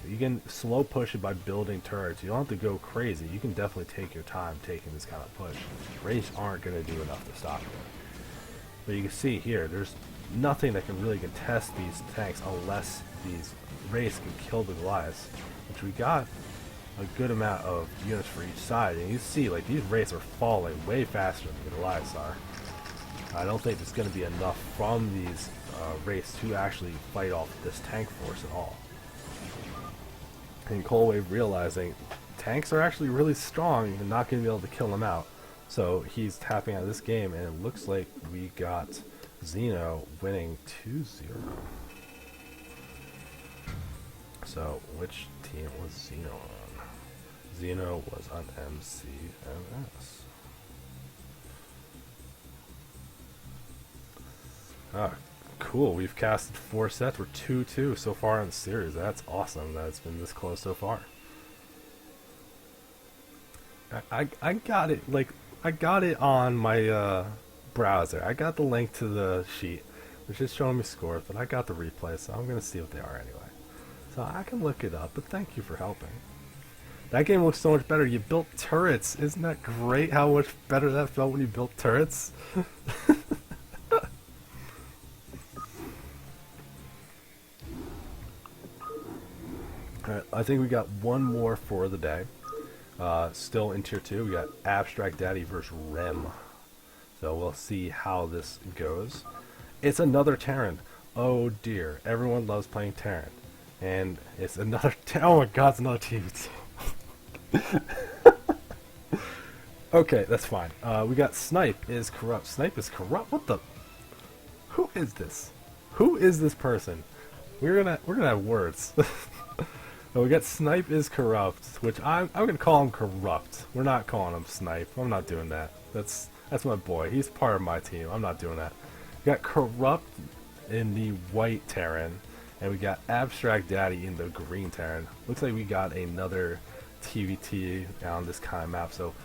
You can slow push it by building turrets. You don't have to go crazy. You can definitely take your time taking this kind of push. Wraiths aren't going to do enough to stop it. But you can see here, there's nothing that can really contest these tanks unless these wraiths can kill the Goliaths, which we got a good amount of units for each side. And you see, like, these wraiths are falling way faster than the Goliaths are. I don't think there's going to be enough from these wraiths to actually fight off this tank force at all. And Cold Wave realizing tanks are actually really strong and not going to be able to kill them out. So he's tapping out of this game, and it looks like we got Xeno winning 2-0. So which team was Xeno on? Xeno was on MCMS. Ah, cool. We've casted 4 sets. We're 2-2 so far in the series. That's awesome that it's been this close so far. I got it, like, I got it on my browser. I got the link to the sheet, which is showing me scores, but I got the replay, so I'm going to see what they are anyway. So I can look it up, but thank you for helping. That game looks so much better. You built turrets. Isn't that great how much better that felt when you built turrets? Alright, I think we got one more for the day. Still in tier 2, we got Abstract Daddy versus Rem. So we'll see how this goes. It's another Terran. Oh dear, everyone loves playing Terran. And it's another oh my god, it's another team. Okay, that's fine. We got Snipe is corrupt. Snipe is corrupt? What the? Who is this? Who is this person? We're gonna have words. We got Snipe is corrupt, which I'm gonna call him corrupt. We're not calling him Snipe. I'm not doing that. That's my boy. He's part of my team. I'm not doing that. We got corrupt in the white Terran, and we got Abstract Daddy in the green Terran. Looks like we got another TVT on this kind of map. So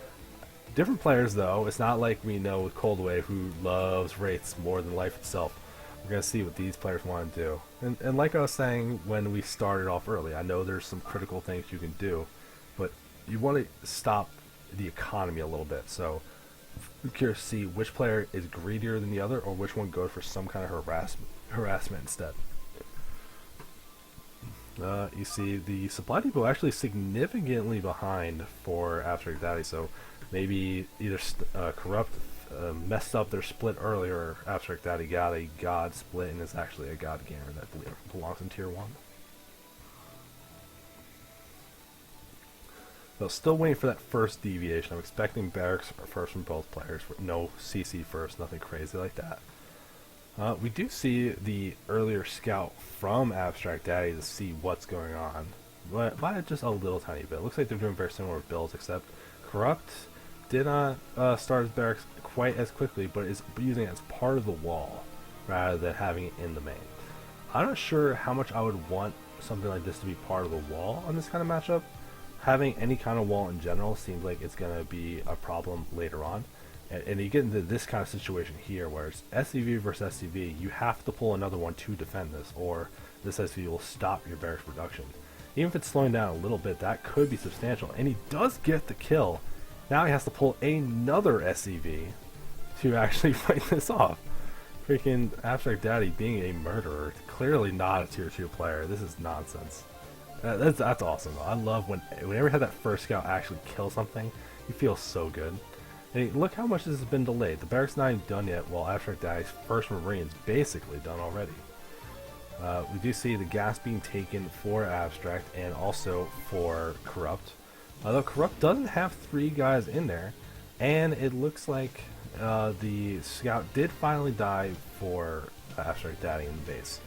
different players though. It's not like we know with Cold Wave, who loves wraiths more than life itself. We're going to see what these players want to do. And like I was saying when we started off early, I know there's some critical things you can do, but you want to stop the economy a little bit. So I'm curious to see which player is greedier than the other, or which one goes for some kind of harassment instead. You see the supply depot actually significantly behind for Abstract Daddy, so maybe either Corrupt messed up their split earlier, or Abstract Daddy got a God split and is actually a God gamer that belongs in tier 1. So still waiting for that first deviation. I'm expecting barracks first from both players, with no CC first, nothing crazy like that. We do see the earlier scout from Abstract Daddy to see what's going on, but by just a little tiny bit. Looks like they're doing very similar builds, except Corrupt did not start his barracks quite as quickly, but is using it as part of the wall rather than having it in the main. I'm not sure how much I would want something like this to be part of the wall on this kind of matchup. Having any kind of wall in general seems like it's going to be a problem later on. And you get into this kind of situation here where it's SCV versus SCV, you have to pull another one to defend this, or this SCV will stop your barracks production. Even if it's slowing down a little bit, that could be substantial. And he does get the kill. Now he has to pull another SCV to actually fight this off. Freaking Abstract Daddy being a murderer, clearly not a tier 2 player. This is nonsense. That's awesome though. I love whenever you have that first scout actually kill something, you feel so good. And look how much this has been delayed. The barracks not even done yet, while Abstract Daddy's first Marine's basically done already. We do see the gas being taken for Abstract and also for Corrupt. Although Corrupt doesn't have 3 guys in there, And it looks like the scout did finally die for Abstract Daddy in the base.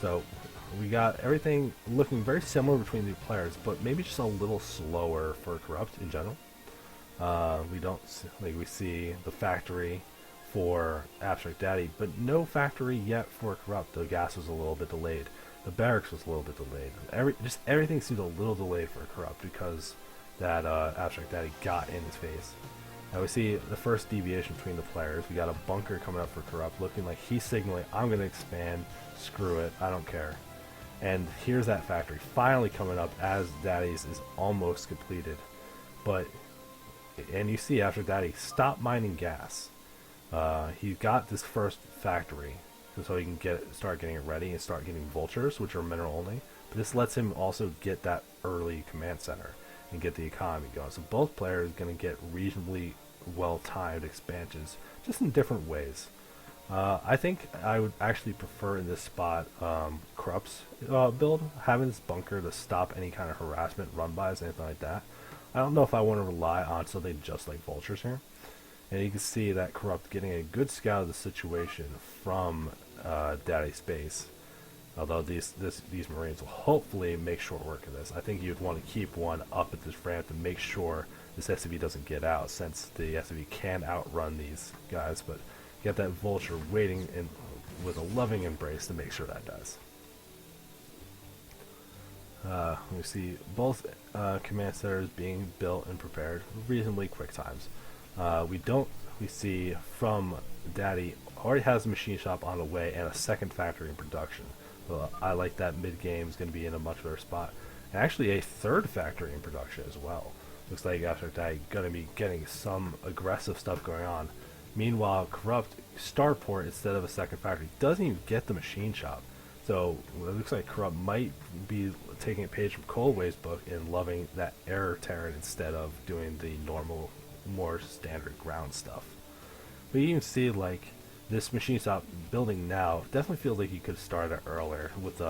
So we got everything looking very similar between the players, but maybe just a little slower for Corrupt in general. We don't like we see the factory for Abstract Daddy, but no factory yet for Corrupt. The gas was a little bit delayed. The barracks was a little bit delayed. Just everything seemed a little delayed for Corrupt because that Abstract Daddy got in his face. Now we see the first deviation between the players. We got a bunker coming up for Corrupt, looking like he's signaling, I'm going to expand, screw it, I don't care. And here's that factory finally coming up as Daddy's is almost completed. And you see after Daddy stop mining gas. He got this first factory so he can start getting it ready and start getting vultures, which are mineral only. But this lets him also get that early command center and get the economy going. So both players are going to get reasonably well-timed expansions, just in different ways. I think I would actually prefer in this spot Corrupt's build, having this bunker to stop any kind of harassment, run-bys, anything like that. I don't know if I want to rely on something just like vultures here. And you can see that Corrupt getting a good scout of the situation from Daddy's base. Although these Marines will hopefully make short work of this. I think you'd want to keep one up at this ramp to make sure this SCV doesn't get out, since the SCV can outrun these guys. But you got that vulture waiting with a loving embrace to make sure that does. We see both command centers being built and prepared reasonably quick times. We see from Daddy already has a machine shop on the way and a second factory in production. So I like that mid-game is going to be in a much better spot. And actually a third factory in production as well. Looks like after Daddy going to be getting some aggressive stuff going on. Meanwhile, Corrupt Starport, instead of a second factory, doesn't even get the machine shop. So it looks like Corrupt might be taking a page from Coldway's book and loving that air turret instead of doing the normal, more standard ground stuff. But you can see like this machine shop building now definitely feels like you could start it earlier with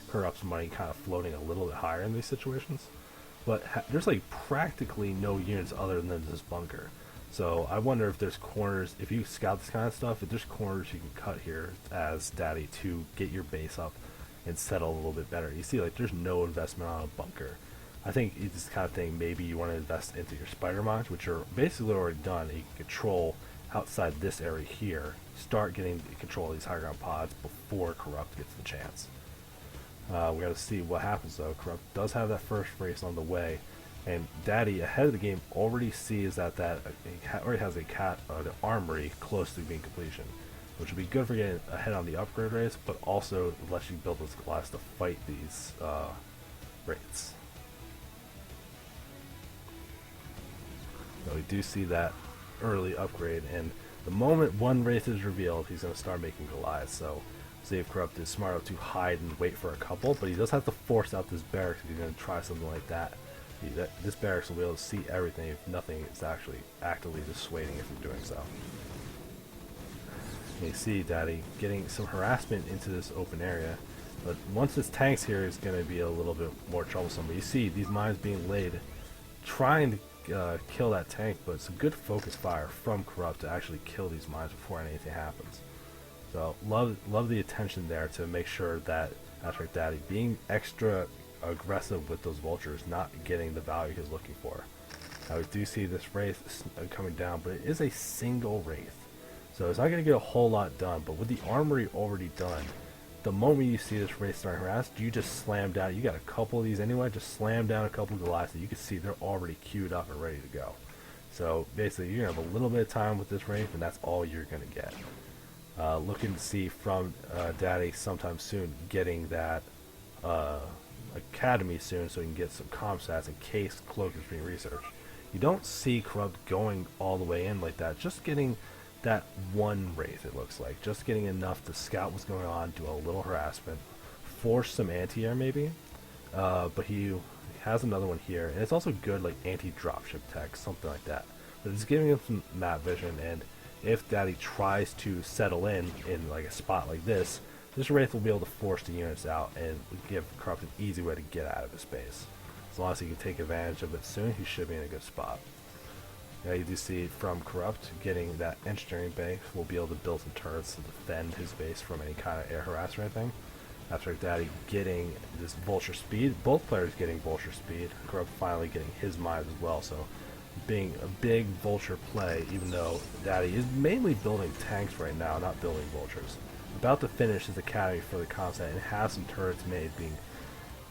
Corrupt's money kind of floating a little bit higher in these situations. But there's like practically no units other than this bunker. So I wonder if there's corners, if you scout this kind of stuff, if there's corners you can cut here as Daddy to get your base up and settle a little bit better. You see like there's no investment on a bunker. I think it's this kind of thing, maybe you want to invest into your spider mines, which are basically already done. You can control outside this area here, start getting control of these high ground pods before Corrupt gets the chance. We got to see what happens though. Corrupt does have that first race on the way, and Daddy ahead of the game already sees that already has the armory close to being completion, which will be good for getting ahead on the upgrade race, but also lets you build those class to fight these rates. So we do see that early upgrade, and the moment one wraith is revealed, he's going to start making Goliaths. So see if Corrupt is smart enough to hide and wait for a couple, but he does have to force out this barracks if he's going to try something like that. This barracks will be able to see everything if nothing is actually actively dissuading it from doing so. And you see Daddy getting some harassment into this open area, but once his tanks here is going to be a little bit more troublesome. But you see these mines being laid, trying to kill that tank, but it's a good focus fire from Corrupt to actually kill these mines before anything happens. So love the attention there to make sure that Abstract Daddy being extra aggressive with those vultures, not getting the value he's looking for. Now we do see this wraith coming down, but it is a single wraith, so it's not going to get a whole lot done. But with the armory already done, the moment you see this wraith starting harassed, you just slam down. You got a couple of these anyway, just slam down a couple of Goliaths that you can see they're already queued up and ready to go. So basically you're going to have a little bit of time with this wraith, and that's all you're going to get. Looking to see from Daddy sometime soon getting that academy soon, so you can get some comp stats in case Cloak is being researched. You don't see Corrupt going all the way in like that, just getting that one wraith, it looks like. Just getting enough to scout what's going on, do a little harassment, force some anti-air maybe, but he has another one here, and it's also good like anti-dropship tech, something like that. But it's giving him some map vision, and if Daddy tries to settle in like a spot like this wraith will be able to force the units out and give Corrupt an easy way to get out of his base. As long as he can take advantage of it soon, he should be in a good spot. Yeah, you do see from Corrupt getting that engineering bay, will be able to build some turrets to defend his base from any kind of air harass or anything. After Daddy getting this vulture speed, both players getting vulture speed, Corrupt finally getting his mines as well, so being a big vulture play, even though Daddy is mainly building tanks right now, not building vultures. About to finish his academy for the concept and has some turrets made, being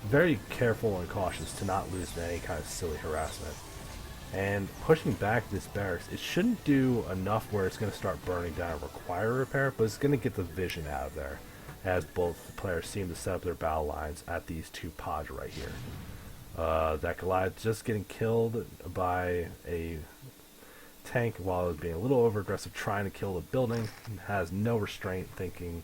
very careful and cautious to not lose to any kind of silly harassment. And pushing back this barracks, it shouldn't do enough where it's going to start burning down and require repair, but it's going to get the vision out of there, as both players seem to set up their battle lines at these two pods right here. That Goliath just getting killed by a tank while it was being a little over aggressive trying to kill the building, has no restraint, thinking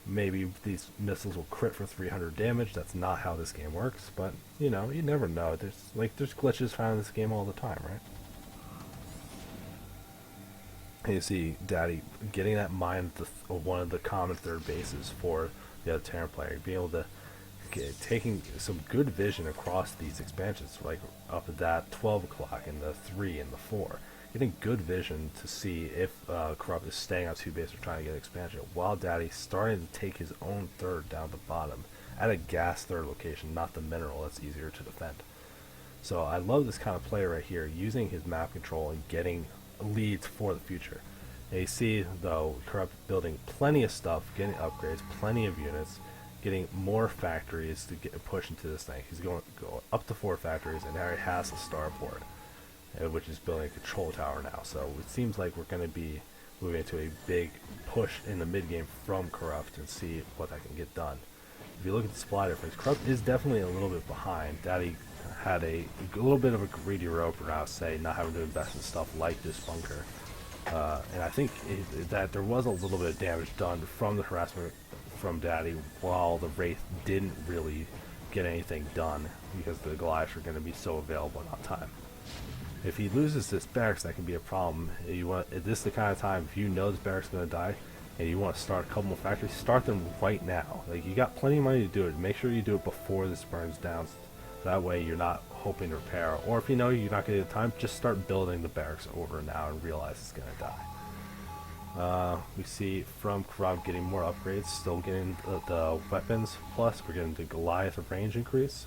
maybe these missiles will crit for 300 damage. That's not how this game works, but you know, you never know. There's glitches found in this game all the time, right? And you see Daddy getting that mine at one of the common third bases for the other Terran player, being able to taking some good vision across these expansions, like up at that 12 o'clock and the 3 and the 4. Getting good vision to see if Corrupt is staying on two bases or trying to get expansion, while Daddy's starting to take his own third down the bottom at a gas third location, not the mineral that's easier to defend. So I love this kind of play right here, using his map control and getting leads for the future. And you see, though, Corrupt building plenty of stuff, getting upgrades, plenty of units, getting more factories to get push into this thing. He's going up to 4 factories, and already has a starport, which is building a control tower now. So it seems like we're going to be moving into a big push in the mid game from Corrupt and see what that can get done. If you look at the supply difference, Corrupt is definitely a little bit behind. Daddy had a little bit of a greedy roper, I would say, not having to invest in stuff like this bunker. And I think that there was a little bit of damage done from the harassment from Daddy, while the Wraith didn't really get anything done because the Goliaths are going to be so available on time. If he loses this barracks, that can be a problem. This is the kind of time, if you know this barracks is going to die and you want to start a couple more factories, start them right now. Like, you got plenty of money to do it. Make sure you do it before this burns down. That way you're not hoping to repair. Or if you know you're not going to get time, just start building the barracks over now and realize it's going to die. We see from Corrupt getting more upgrades, still getting the weapons, plus we're getting the Goliath range increase.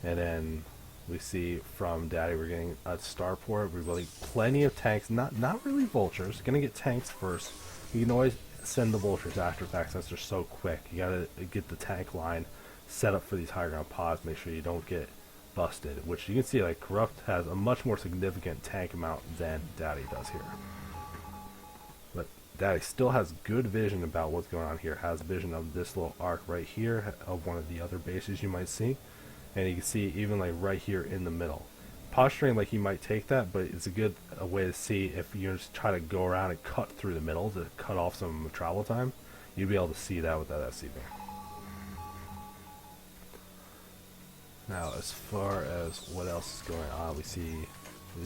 And then we see from Daddy we're getting a starport. We're building plenty of tanks, not really vultures. Gonna get tanks first. You can always send the vultures after fact since they're so quick. You gotta get the tank line set up for these high ground pods, make sure you don't get busted, which you can see like Corrupt has a much more significant tank amount than Daddy does here. But Daddy still has good vision about what's going on here, has vision of this little arc right here of one of the other bases you might see. And you can see even like right here in the middle. Posturing like you might take that, but it's a good way to see if you just try to go around and cut through the middle to cut off some travel time. You'll be able to see that with that SCV. Now, as far as what else is going on, we see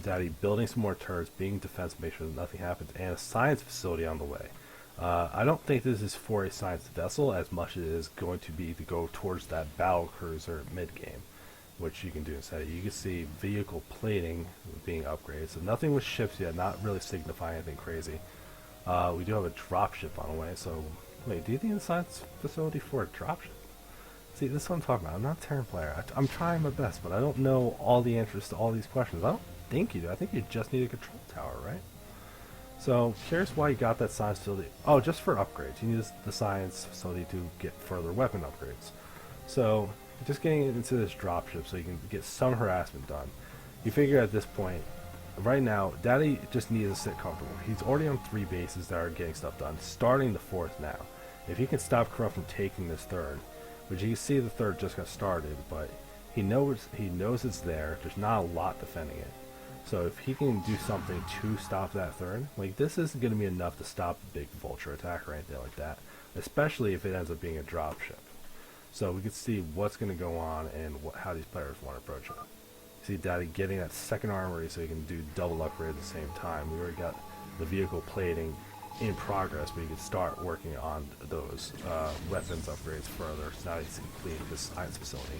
Daddy building some more turrets, being defensive, make sure that nothing happens, and a science facility on the way. I don't think this is for a science vessel as much as it is going to be to go towards that battle cruiser mid-game, which you can do instead. You can see vehicle plating being upgraded, so nothing with ships yet, not really signifying anything crazy. We do have a dropship on the way, so wait, do you need a science facility for a dropship? See, this is what I'm talking about. I'm not a Terran player. I'm trying my best, but I don't know all the answers to all these questions. I don't think you do. I think you just need a control tower, right? So, curious why you got that science facility. Oh, just for upgrades. You need the science facility to get further weapon upgrades. So, just getting into this dropship so you can get some harassment done. You figure at this point, right now, Daddy just needs to sit comfortable. He's already on 3 bases that are getting stuff done, starting the 4th now. If he can stop Corrupt from taking this 3rd, which you can see the 3rd just got started, but he knows it's there. There's not a lot defending it. So if he can do something to stop that 3rd, like this isn't going to be enough to stop a big vulture attack or anything like that, especially if it ends up being a dropship. So we can see what's going to go on and how these players want to approach it. See Daddy getting that 2nd armory so he can do double upgrade at the same time. We already got the vehicle plating in progress, but you can start working on those weapons upgrades further. So now he's completing this science facility.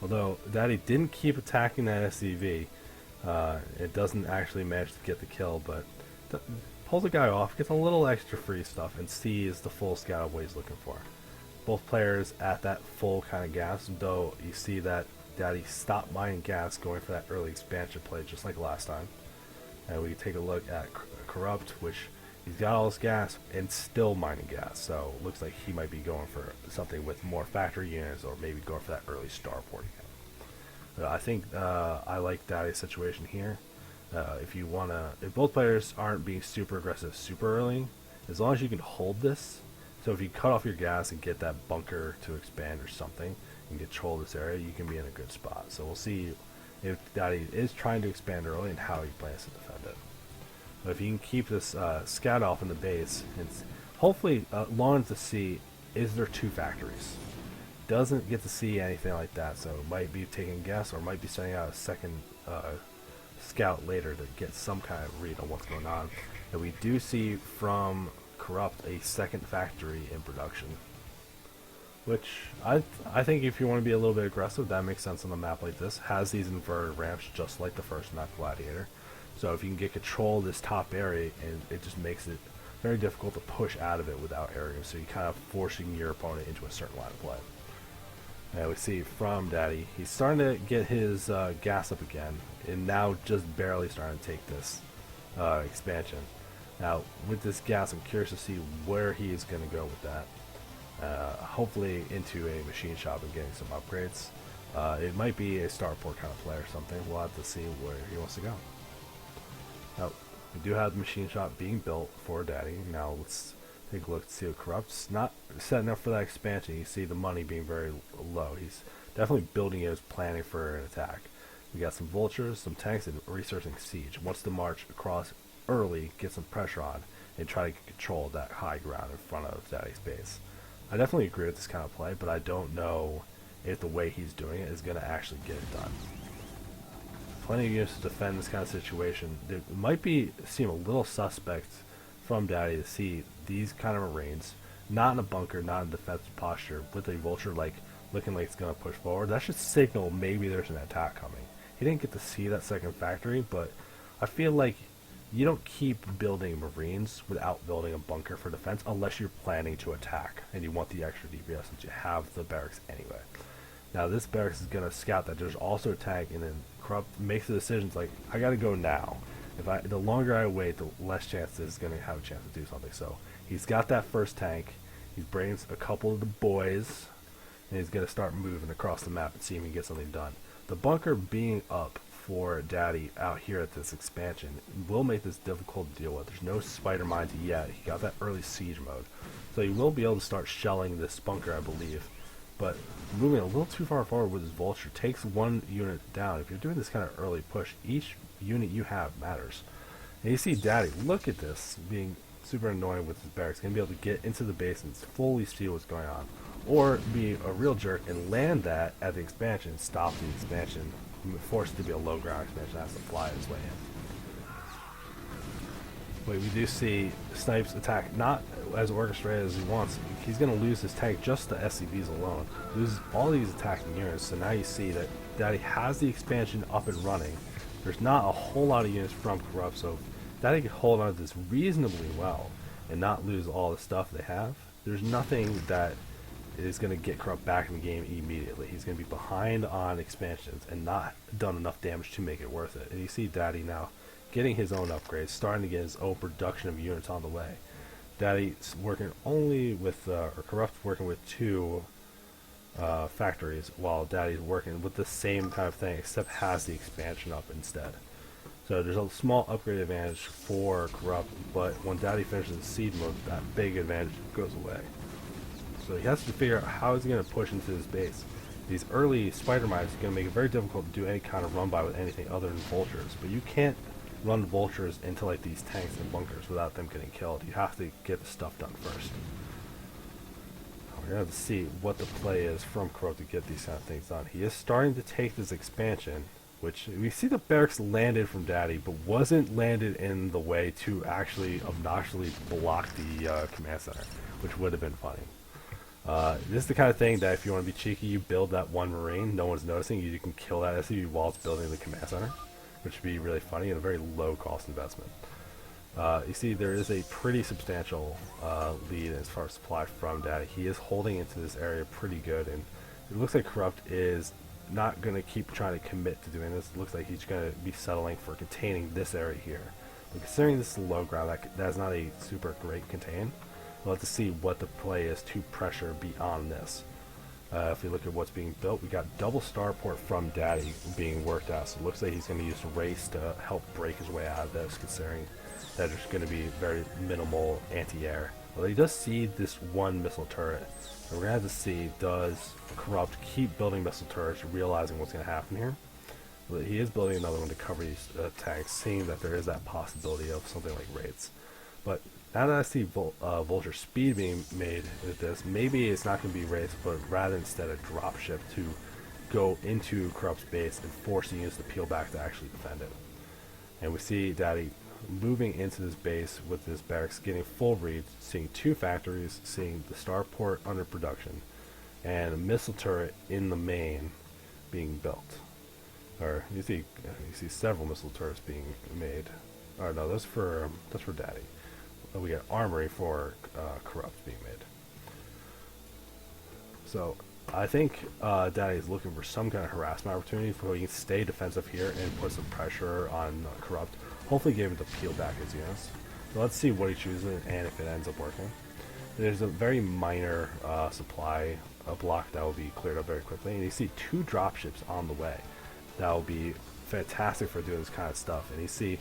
Although Daddy didn't keep attacking that SCV, it doesn't actually manage to get the kill, but pulls the guy off, gets a little extra free stuff, and sees the full scout of what he's looking for. Both players at that full kind of gas, though you see that Daddy stopped mining gas, going for that early expansion play just like last time. And we take a look at Corrupt, which he's got all his gas and still mining gas, so looks like he might be going for something with more factory units, or maybe going for that early starport again. But I think I like Daddy's situation here. If both players aren't being super aggressive super early, as long as you can hold this. So if you cut off your gas and get that bunker to expand or something and control this area, you can be in a good spot. So we'll see if Daddy is trying to expand early and how he plans to defend it. But if you can keep this scout off in the base, and hopefully long to see, is there 2 factories? Doesn't get to see anything like that, so it might be taking guess, or might be sending out a second scout later to get some kind of read on what's going on. And we do see from Corrupt a second factory in production, which I think if you want to be a little bit aggressive, that makes sense on a map like this. Has these inverted ramps just like the first map, Gladiator. So if you can get control of this top area, and it just makes it very difficult to push out of it without area, so you're kind of forcing your opponent into a certain line of play. And we see from Daddy, he's starting to get his gas up again, and now just barely starting to take this expansion. Now, with this gas, I'm curious to see where he is going to go with that. Hopefully into a machine shop and getting some upgrades. It might be a starport kind of play or something. We'll have to see where he wants to go. Now, we do have the machine shop being built for Daddy. Now, let's take a look to see what Corrupt's not setting up for that expansion. You see the money being very low. He's definitely building it as planning for an attack. We got some vultures, some tanks, and researching siege. Wants to march across early, get some pressure on, and try to get control of that high ground in front of Daddy's base. I definitely agree with this kind of play, but I don't know if the way he's doing it is going to actually get it done. Plenty of units to defend this kind of situation. It might seem a little suspect from Daddy to see these kind of Marines, not in a bunker, not in defensive posture, with a vulture looking like it's going to push forward. That should signal maybe there's an attack coming. He didn't get to see that second factory, but I feel like you don't keep building Marines without building a bunker for defense unless you're planning to attack and you want the extra DPS since you have the barracks anyway. Now this barracks is going to scout that there's also a tank, and then Corrupt makes the decisions like, I got to go now. The longer I wait, the less chance this is going to have a chance to do something. So he's got that first tank. He brings a couple of the boys, and he's going to start moving across the map and see if he can get something done. The bunker being up for Daddy out here at this expansion will make this difficult to deal with. There's no spider mines yet. He got that early siege mode, so he will be able to start shelling this bunker, I believe. But moving a little too far forward with his vulture takes one unit down. If you're doing this kind of early push, each unit you have matters. And you see Daddy, look at this, being super annoying with his barracks. Gonna be able to get into the base and fully see what's going on, or be a real jerk and land that at the expansion, stop the expansion, forced to be a low ground expansion, has to fly his way in. But we do see Snipes attack not as orchestrated as he wants. He's going to lose his tank just to SCVs alone. Loses all these attacking units, so now you see that Daddy has the expansion up and running. There's not a whole lot of units from Corrupt, so Daddy can hold on to this reasonably well and not lose all the stuff they have. There's nothing that is going to get Corrupt back in the game immediately. He's going to be behind on expansions and not done enough damage to make it worth it. And you see Daddy now getting his own upgrades, starting to get his own production of units on the way. Daddy's working only with, or Corrupt working with 2 factories, while Daddy's working with the same kind of thing, except has the expansion up instead. So there's a small upgrade advantage for Corrupt, but when Daddy finishes siege mode, that big advantage goes away. So he has to figure out how he's going to push into his base. These early spider mines are going to make it very difficult to do any kind of run by with anything other than vultures, but you can't run vultures into like these tanks and bunkers without them getting killed. You have to get the stuff done first. We're going to have to see what the play is from Crow to get these kind of things done. He is starting to take this expansion, which we see the barracks landed from Daddy, but wasn't landed in the way to actually obnoxiously block the command center, which would have been funny. This is the kind of thing that if you want to be cheeky, you build that one Marine, no one's noticing, you can kill that SCV while it's building the command center, which would be really funny and a very low cost investment. You see there is a pretty substantial lead as far as supply from Daddy. He is holding into this area pretty good, and it looks like Corrupt is not going to keep trying to commit to doing this. It looks like he's going to be settling for containing this area here. But considering this is low ground, that's not a super great contain. We'll have to see what the play is to pressure beyond this. If we look at what's being built, we got double starport from Daddy being worked out. So it looks like he's going to use race to help break his way out of this, considering that there's going to be very minimal anti-air. Well, he does see this one missile turret. And we're going to have to see, does Corrupt keep building missile turrets, realizing what's going to happen here? Well, he is building another one to cover these tanks, seeing that there is that possibility of something like raids. But now that I see Vulture speed being made with this, maybe it's not going to be raids, but rather instead a dropship to go into Corrupt's base and force the units to peel back to actually defend it. And we see Daddy moving into this base with this barracks, getting full reads, seeing two factories, seeing the starport under production, and a missile turret in the main being built. Or you see several missile turrets being made. Or no, that's for Daddy. We got armory for Corrupt being made. So I think Daddy is looking for some kind of harassment opportunity for he can stay defensive here and put some pressure on Corrupt. Hopefully give him to peel back his units. So let's see what he chooses and if it ends up working. There's a very minor supply block that will be cleared up very quickly. And you see two dropships on the way. That will be fantastic for doing this kind of stuff. And you see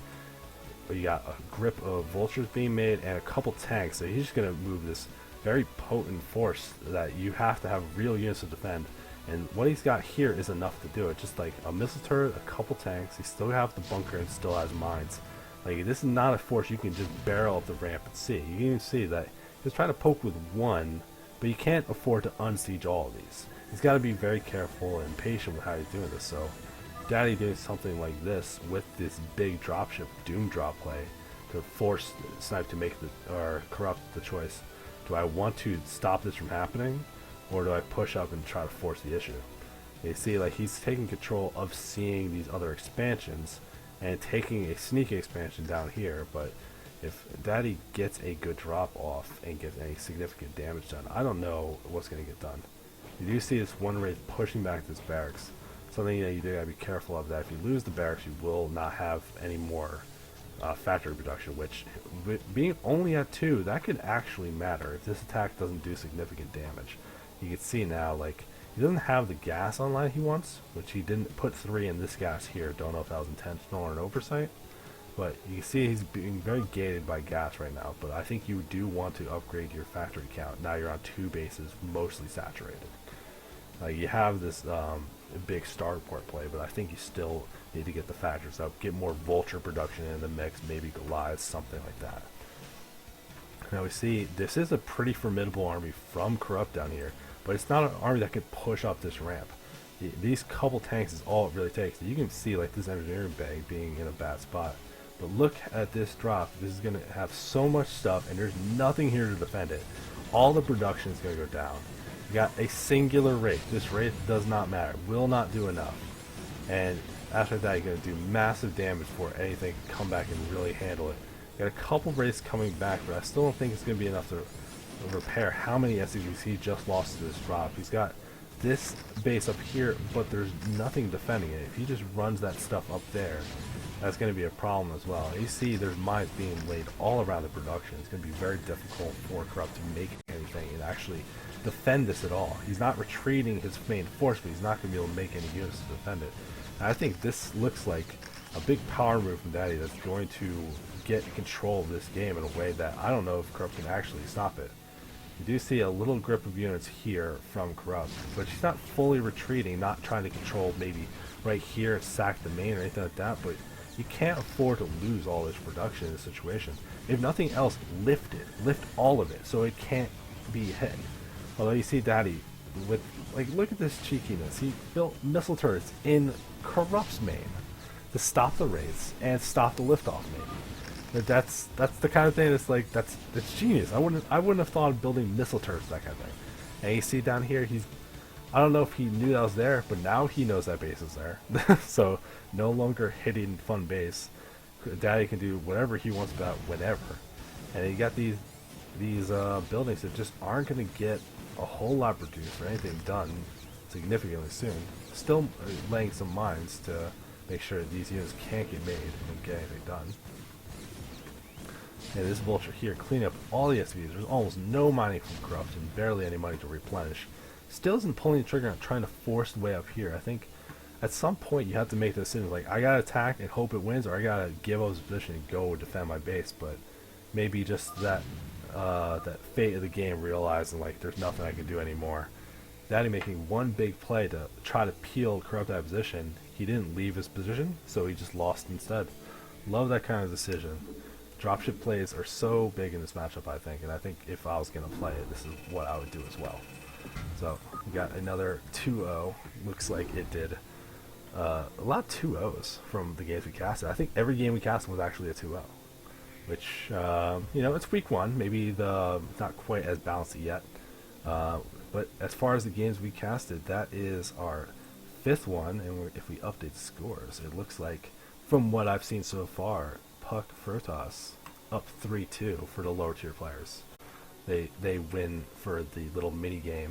you got a grip of vultures being made and a couple tanks. So he's just going to move this very potent force that you have to have real units to defend. And what he's got here is enough to do it. Just like a missile turret, a couple tanks. He still have the bunker and still has mines. Like, this is not a force you can just barrel up the ramp and see. You can even see that he's trying to poke with one, but you can't afford to unsiege all of these. He's got to be very careful and patient with how he's doing this. So Daddy doing something like this with this big dropship doom drop play to force Snipe to make or Corrupt the choice. Do I want to stop this from happening, or do I push up and try to force the issue? You see, like, he's taking control of seeing these other expansions and taking a sneaky expansion down here. But if Daddy gets a good drop off and gets any significant damage done, I don't know what's going to get done. You do see this one raid pushing back this barracks. Something that you do gotta be careful of, that if you lose the barracks, you will not have any more factory production, which being only at 2, that could actually matter if this attack doesn't do significant damage. You can see now, like, he doesn't have the gas online he wants, which he didn't put 3 in this gas here. Don't know if that was intentional or an oversight, but you can see he's being very gated by gas right now. But I think you do want to upgrade your factory count. Now you're on 2 bases, mostly saturated. You have this big starport play, but I think you still need to get the factors up, get more vulture production in the mix, maybe Goliath, something like that. Now we see this is a pretty formidable army from Corrupt down here, but it's not an army that could push up this ramp. These couple tanks is all it really takes. You can see, like, this engineering bay being in a bad spot, but look at this drop. This is going to have so much stuff, and there's nothing here to defend it. All the production is going to go down. You got a singular wraith. This wraith does not matter, will not do enough, and after that you're going to do massive damage before anything can come back and really handle it. You got a couple wraiths coming back, but I still don't think it's going to be enough to repair how many SCVs he just lost to this drop. He's got this base up here, but there's nothing defending it. If he just runs that stuff up there, that's going to be a problem as well. You see there's mines being laid all around the production. It's going to be very difficult for Corrupt to make anything and actually defend this at all. He's not retreating his main force, but he's not going to be able to make any units to defend it. And I think this looks like a big power move from Daddy that's going to get control of this game in a way that I don't know if Corrupt can actually stop it. You do see a little grip of units here from Corrupt, but she's not fully retreating, not trying to control maybe right here and sack the main or anything like that, but you can't afford to lose all this production in this situation. If nothing else, lift it. Lift all of it so it can't be hit. Although you see Daddy with, like, look at this cheekiness. He built missile turrets in Corrupt's main to stop the raids and stop the liftoff main. But that's the kind of thing that's like that's genius. I wouldn't have thought of building missile turrets, that kind of thing. And you see down here, I don't know if he knew that was there, but now he knows that base is there. So no longer hitting fun base. Daddy can do whatever he wants about whenever. And you got these buildings that just aren't going to get a whole lot produced or anything done significantly soon. Still laying some mines to make sure that these units can't get made and get anything done. And this vulture here, cleaning up all the SVs. There's almost no mining from Corrupt and barely any money to replenish. Still isn't pulling the trigger on trying to force the way up here. I think at some point you have to make the decision, like, I gotta attack and hope it wins, or I gotta give up his position and go defend my base. But maybe just that fate of the game, realizing like there's nothing I can do anymore. Daddy making one big play to try to peel Corrupt out of position. He didn't leave his position, so he just lost instead. Love that kind of decision. Dropship plays are so big in this matchup, I think, and I think if I was going to play it, this is what I would do as well. So, we got another 2-0. Looks like it did a lot of 2-0s from the games we casted. I think every game we casted was actually a 2-0, which, you know, it's week one. Maybe not quite as balanced yet. But as far as the games we casted, that is our 5th one, and if we update the scores, it looks like, from what I've seen so far, Puck Frotoss up 3-2 for the lower tier players. They win for the little mini game